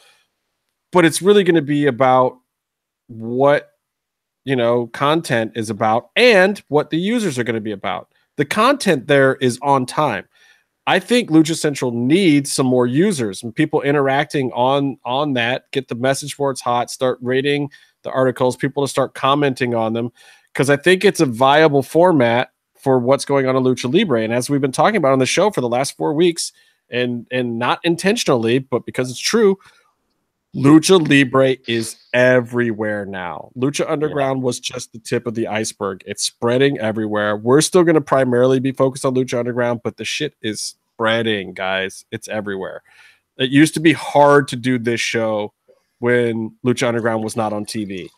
But it's really going to be about what, content is about and what the users are going to be about. The content there is on time. I think Lucha Central needs some more users and people interacting on that, get the message boards hot, start rating the articles, people to start commenting on them, because I think it's a viable format for what's going on in Lucha Libre. And as we've been talking about on the show for the last 4 weeks, and not intentionally, but because it's true, Lucha Libre is everywhere now. Lucha Underground was just the tip of the iceberg. It's spreading everywhere. We're still going to primarily be focused on Lucha Underground, but the shit is spreading, guys. It's everywhere. It used to be hard to do this show when Lucha Underground was not on TV.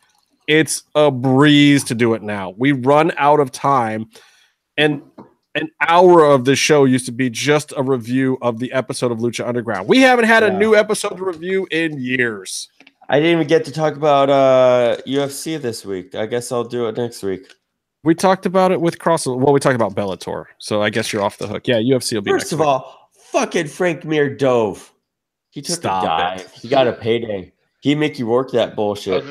It's a breeze to do it now. We run out of time. And an hour of the show used to be just a review of the episode of Lucha Underground. We haven't had a new episode to review in years. I didn't even get to talk about UFC this week. I guess I'll do it next week. We talked about it with Kross. Well, we talked about Bellator, so I guess you're off the hook. Yeah, UFC will be next week. First of all, fucking Frank Mir dove. He took a dive. He got a payday. He make you work that bullshit.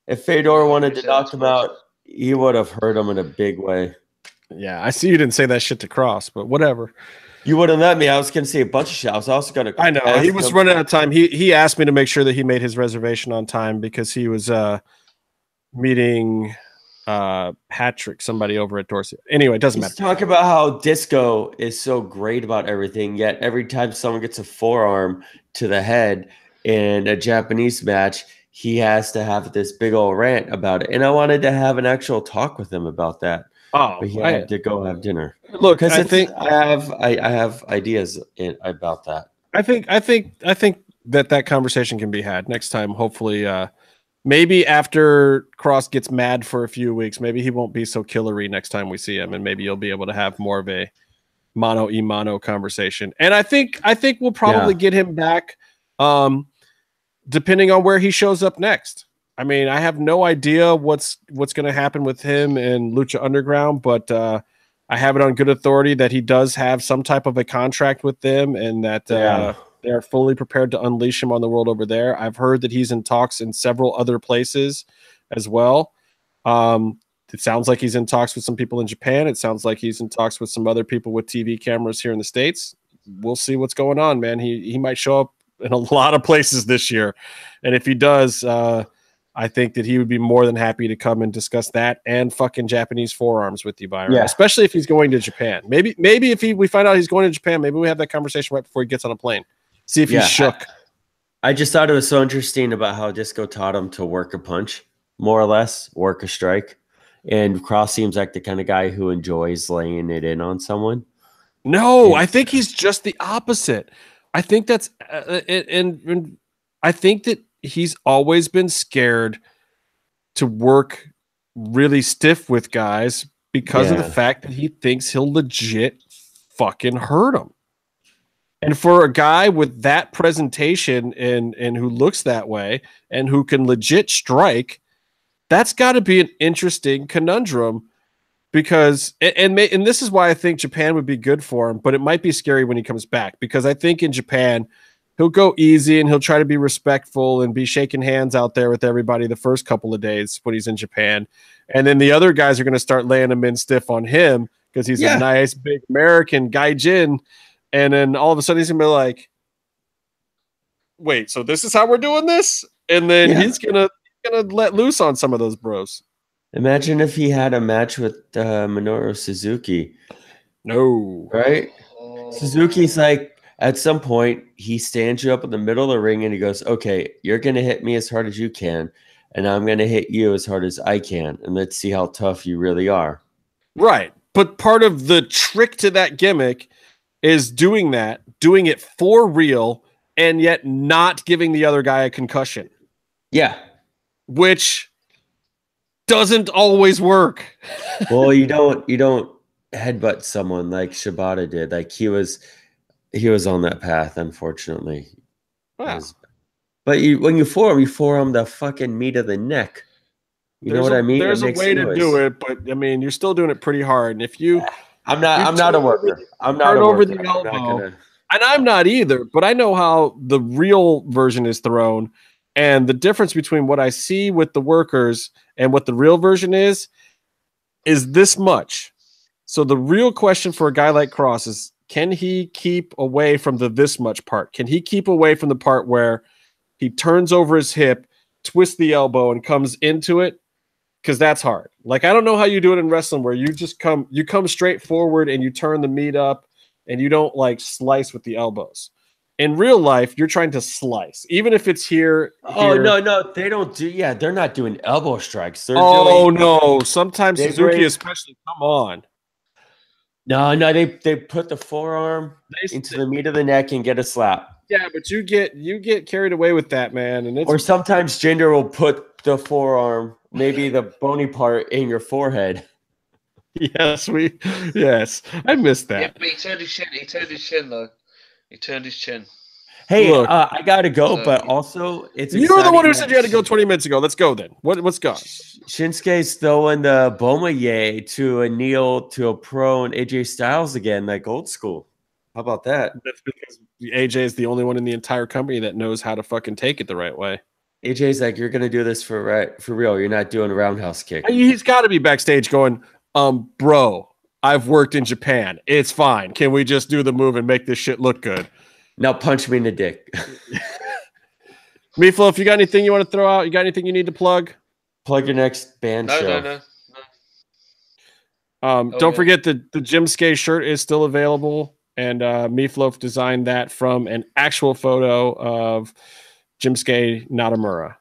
If Fedor wanted to knock him out, he would have hurt him in a big way. Yeah, I see you didn't say that shit to Kross, but whatever. You wouldn't let me. I was going to say a bunch of shit. I was also going to. I know. He was running out of time. He asked me to make sure that he made his reservation on time because he was meeting Patrick, somebody over at Dorsey. Anyway, it doesn't matter. Talk about how Disco is so great about everything, yet every time someone gets a forearm to the head in a Japanese match, he has to have this big old rant about it. And I wanted to have an actual talk with him about that. Oh, but he had to go have dinner. Look, because I think I have ideas about that. I think that conversation can be had next time. Hopefully, maybe after Kross gets mad for a few weeks, maybe he won't be so killery next time we see him, and maybe you'll be able to have more of a mano conversation. And I think we'll probably get him back, depending on where he shows up next. I mean, I have no idea what's going to happen with him in Lucha Underground, but I have it on good authority that he does have some type of a contract with them, and that they are fully prepared to unleash him on the world over there. I've heard that he's in talks in several other places as well. It sounds like he's in talks with some people in Japan. It sounds like he's in talks with some other people with TV cameras here in the States. We'll see what's going on, man. He might show up in a lot of places this year. And if he does, I think that he would be more than happy to come and discuss that and fucking Japanese forearms with you, Byron. Yeah. Especially if he's going to Japan. Maybe if we find out he's going to Japan, maybe we have that conversation right before he gets on a plane. See if he's shook. I just thought it was so interesting about how Disco taught him to work a punch, more or less, work a strike. And Kross seems like the kind of guy who enjoys laying it in on someone. No, I think he's just the opposite. I think that's and I think that he's always been scared to work really stiff with guys because of the fact that he thinks he'll legit fucking hurt him. And for a guy with that presentation and who looks that way and who can legit strike, that's got to be an interesting conundrum because and this is why I think Japan would be good for him, but it might be scary when he comes back because I think in Japan he'll go easy and he'll try to be respectful and be shaking hands out there with everybody the first couple of days when he's in Japan. And then the other guys are going to start laying him in stiff on him because he's a nice big American gaijin. And then all of a sudden he's going to be like, wait, so this is how we're doing this? And then he's going to let loose on some of those bros. Imagine if he had a match with Minoru Suzuki. No. Right? Suzuki's like, at some point, he stands you up in the middle of the ring and he goes, okay, you're going to hit me as hard as you can, and I'm going to hit you as hard as I can, and let's see how tough you really are. Right. But part of the trick to that gimmick is doing it for real, and yet not giving the other guy a concussion. Yeah. Which doesn't always work. Well, you don't headbutt someone like Shibata did. Like he was on that path, unfortunately. Wow. But when you forearm the fucking meat of the neck. You know what I mean? There's a way to do it, but I mean, you're still doing it pretty hard. And if you, I'm not a worker. I'm not over the elbow, and I'm not either. But I know how the real version is thrown, and the difference between what I see with the workers and what the real version is this much. So the real question for a guy like Kross is, can he keep away from the this much part? Can he keep away from the part where he turns over his hip, twists the elbow, and comes into it? Because that's hard. Like, I don't know how you do it in wrestling where you just come straight forward and you turn the meat up and you don't like slice with the elbows. In real life, you're trying to slice, even if it's here. Oh, no, they don't do. Yeah, they're not doing elbow strikes. No. Sometimes Suzuki, especially. Come on. No, they put the forearm into the meat of the neck and get a slap. Yeah, but you get carried away with that, man. And or sometimes Jinder will put the forearm, maybe the bony part, in your forehead. Yes, I missed that. Yeah, but he turned his chin, though. He turned his chin. Hey, look, I gotta go, but also it's. You were the one who said you had to go 20 minutes ago. Let's go then. What's gone? Shinsuke's throwing the Bomaye to a Neil to a Pro and AJ Styles again, like old school. How about that? That's because AJ is the only one in the entire company that knows how to fucking take it the right way. AJ's like, you're gonna do this for real. You're not doing a roundhouse kick. He's got to be backstage going, bro, I've worked in Japan. It's fine. Can we just do the move and make this shit look good? Now punch me in the dick. Meatflow, if you got anything you want to throw out, you got anything you need to plug? Plug your next band show. No. Don't forget the Jimskei shirt is still available, and Meatloaf designed that from an actual photo of Jimskei Nakamura.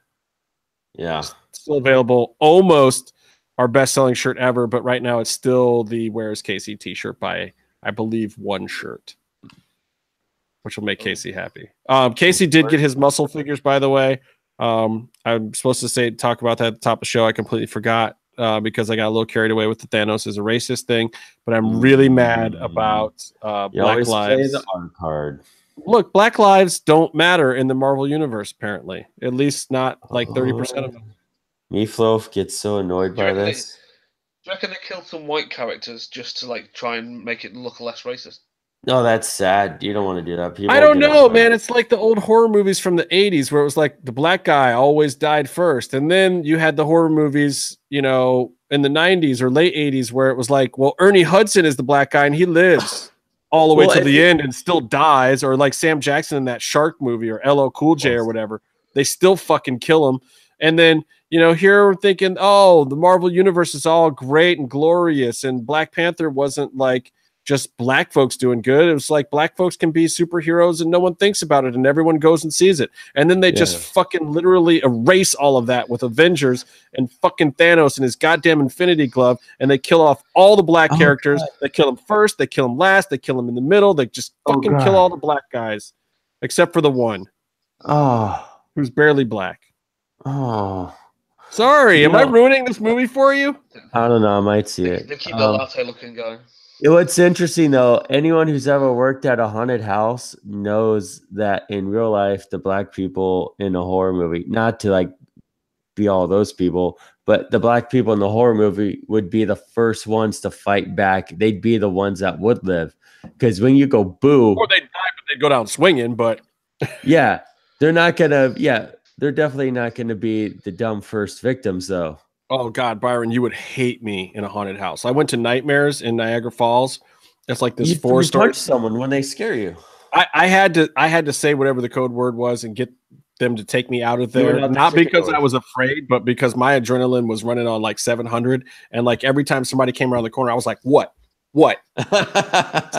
Yeah. It's still available. Almost our best-selling shirt ever, but right now it's still the Where's Casey t-shirt by, I believe, one shirt, which will make Casey happy. Casey did get his muscle figures, by the way. I'm supposed to talk about that at the top of the show. I completely forgot because I got a little carried away with the Thanos is a racist thing. But I'm really mad about Black Lives. Play the R card. Look, Black Lives don't matter in the Marvel Universe, apparently. At least not like 30% of them. Meatloaf gets so annoyed by this. Do you reckon they killed some white characters just to like try and make it look less racist? No, that's sad. You don't want to do that. I don't know, man. It's like the old horror movies from the 80s where it was like the black guy always died first. And then you had the horror movies, in the 90s or late 80s where it was like, well, Ernie Hudson is the black guy and he lives. all the way to the end and still dies, or like Sam Jackson in that Shark movie or LL Cool J or whatever. They still fucking kill him. And then, here we're thinking, oh, the Marvel Universe is all great and glorious, and Black Panther wasn't like just black folks doing good. It was like black folks can be superheroes and no one thinks about it and everyone goes and sees it. And then they just fucking literally erase all of that with Avengers and fucking Thanos and his goddamn Infinity Glove, and they kill off all the black characters. God. They kill them first, they kill them last, they kill them in the middle. They just fucking kill all the black guys except for the one who's barely black. Sorry, am I ruining this movie for you? I don't know. I might see it. They keep the latte looking guy. What's interesting, though, anyone who's ever worked at a haunted house knows that in real life, the black people in a horror movie, not to like be all those people, but the black people in the horror movie would be the first ones to fight back. They'd be the ones that would live. Because when you go boo. Or they'd die, but they'd go down swinging, but. Yeah, they're not going to. Yeah, they're definitely not going to be the dumb first victims, though. Oh God, Byron, you would hate me in a haunted house. I went to Nightmares in Niagara Falls. It's like this you punch someone when they scare you. I had to say whatever the code word was and get them to take me out of there. Not because I was afraid, but because my adrenaline was running on like 700. And like every time somebody came around the corner, I was like, "What? What?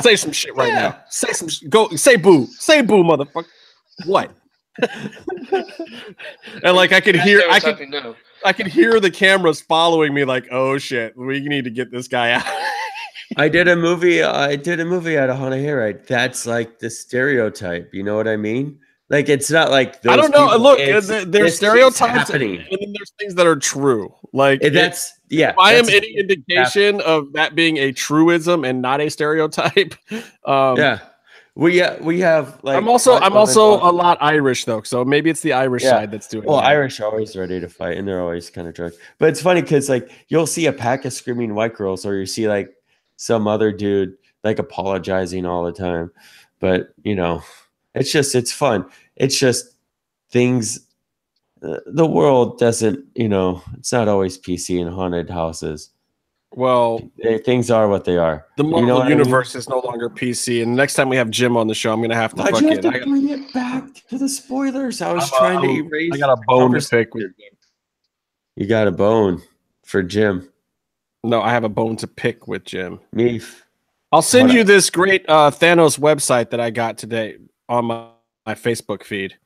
Say some shit right now. Say some. Go say boo. Say boo, motherfucker. What?" And like I could hear the cameras following me like, oh shit, we need to get this guy out. I did a movie at a haunted hayride. That's like the stereotype, you know what I mean? Like it's not like those I don't know. people, Look, there's stereotypes and then there's things that are true. Like that's if I am any indication of that being a truism and not a stereotype. We have like I'm also a lot Irish though, so maybe it's the Irish side that's doing. Well, that. Irish are always ready to fight, and they're always kind of drunk. But it's funny because like you'll see a pack of screaming white girls, or you see like some other dude like apologizing all the time. But it's fun. It's just things. The world doesn't, it's not always PC in haunted houses. Well, things are what they are. The Marvel Universe is no longer PC, and next time we have Jim on the show, I'm gonna have to bring it back to the spoilers. I was trying to erase. I got a bone to pick with Jim. You got a bone for Jim? No, I have a bone to pick with Jim. Meef. I'll send you this great Thanos website that I got today on my Facebook feed.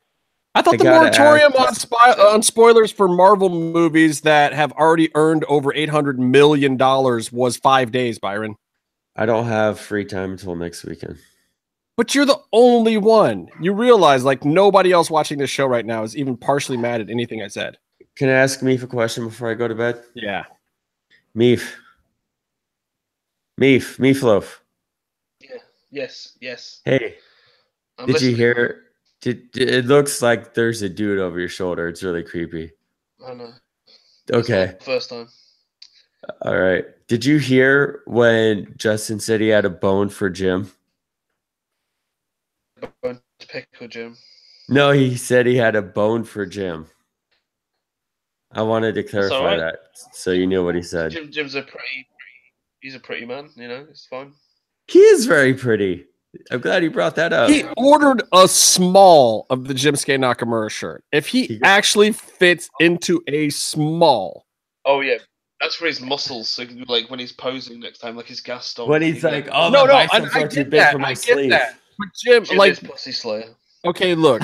I thought the moratorium on spoilers for Marvel movies that have already earned over $800 million was 5 days, Byron. I don't have free time until next weekend. But you're the only one. You realize like nobody else watching this show right now is even partially mad at anything I said. Can I ask Meef a question before I go to bed? Yeah. Meefloaf. Yeah. Yes. Hey, did you hear... It looks like there's a dude over your shoulder. It's really creepy. I know. Okay. First time. All right. Did you hear when Justin said he had a bone for Jim? Bone to pick with Jim. No, he said he had a bone for Jim. I wanted to clarify that so you knew what he said. Jim's he's a pretty man, it's fine. He is very pretty. I'm glad he brought that up. He ordered a small of the Jimsuke Nakamura shirt. If he actually fits into a small. Oh, yeah. That's for his muscles. So, like, when he's posing next time, like his gas stone. When he's like, oh, no, biceps are too big for my sleeve. That. But Jim like, pussy slayer. Okay, look.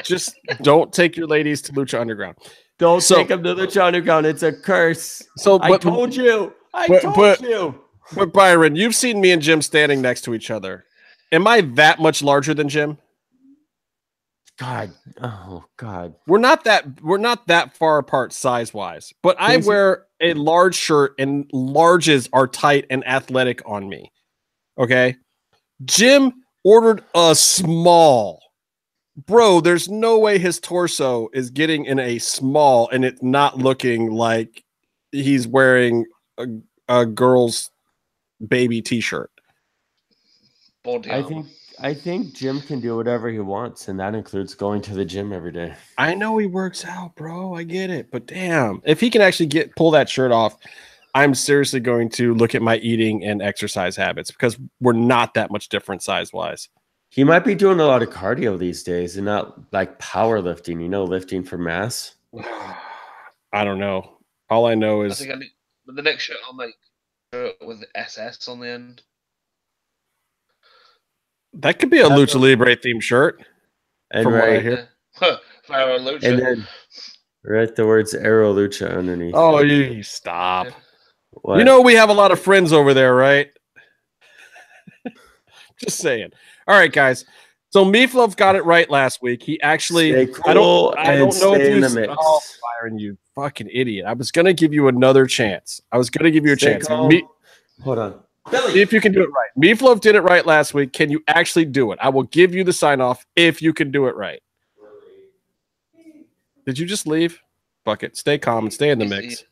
Just don't take your ladies to Lucha Underground. Don't take them to Lucha Underground. It's a curse. I told you. I told you. But Byron, you've seen me and Jim standing next to each other. Am I that much larger than Jim? God. Oh God. We're not that far apart size-wise. But I wear a large shirt and larges are tight and athletic on me. Okay? Jim ordered a small. Bro, there's no way his torso is getting in a small and it's not looking like he's wearing a girl's baby t-shirt. I think Jim can do whatever he wants, and that includes going to the gym every day. I know he works out, bro. I get it, but damn, if he can actually pull that shirt off, I'm seriously going to look at my eating and exercise habits because we're not that much different size-wise. He might be doing a lot of cardio these days and not like powerlifting, lifting for mass. I don't know. All I know is the next shirt I'll make with SS on the end. That could be a Lucha Libre themed shirt. And from what I hear. Lucha. And then write the words Aero Lucha underneath. Oh, you stop. What? You know we have a lot of friends over there, right? Just saying. All right, guys. So Meatloaf got it right last week. He actually cool I don't know if you Byron, you fucking idiot. I was gonna give you another chance. I was gonna give you a chance. Hold on. See if you can do it right. Meatloaf did it right last week. Can you actually do it? I will give you the sign off if you can do it right. Did you just leave? Fuck it. Stay calm and stay in the mix.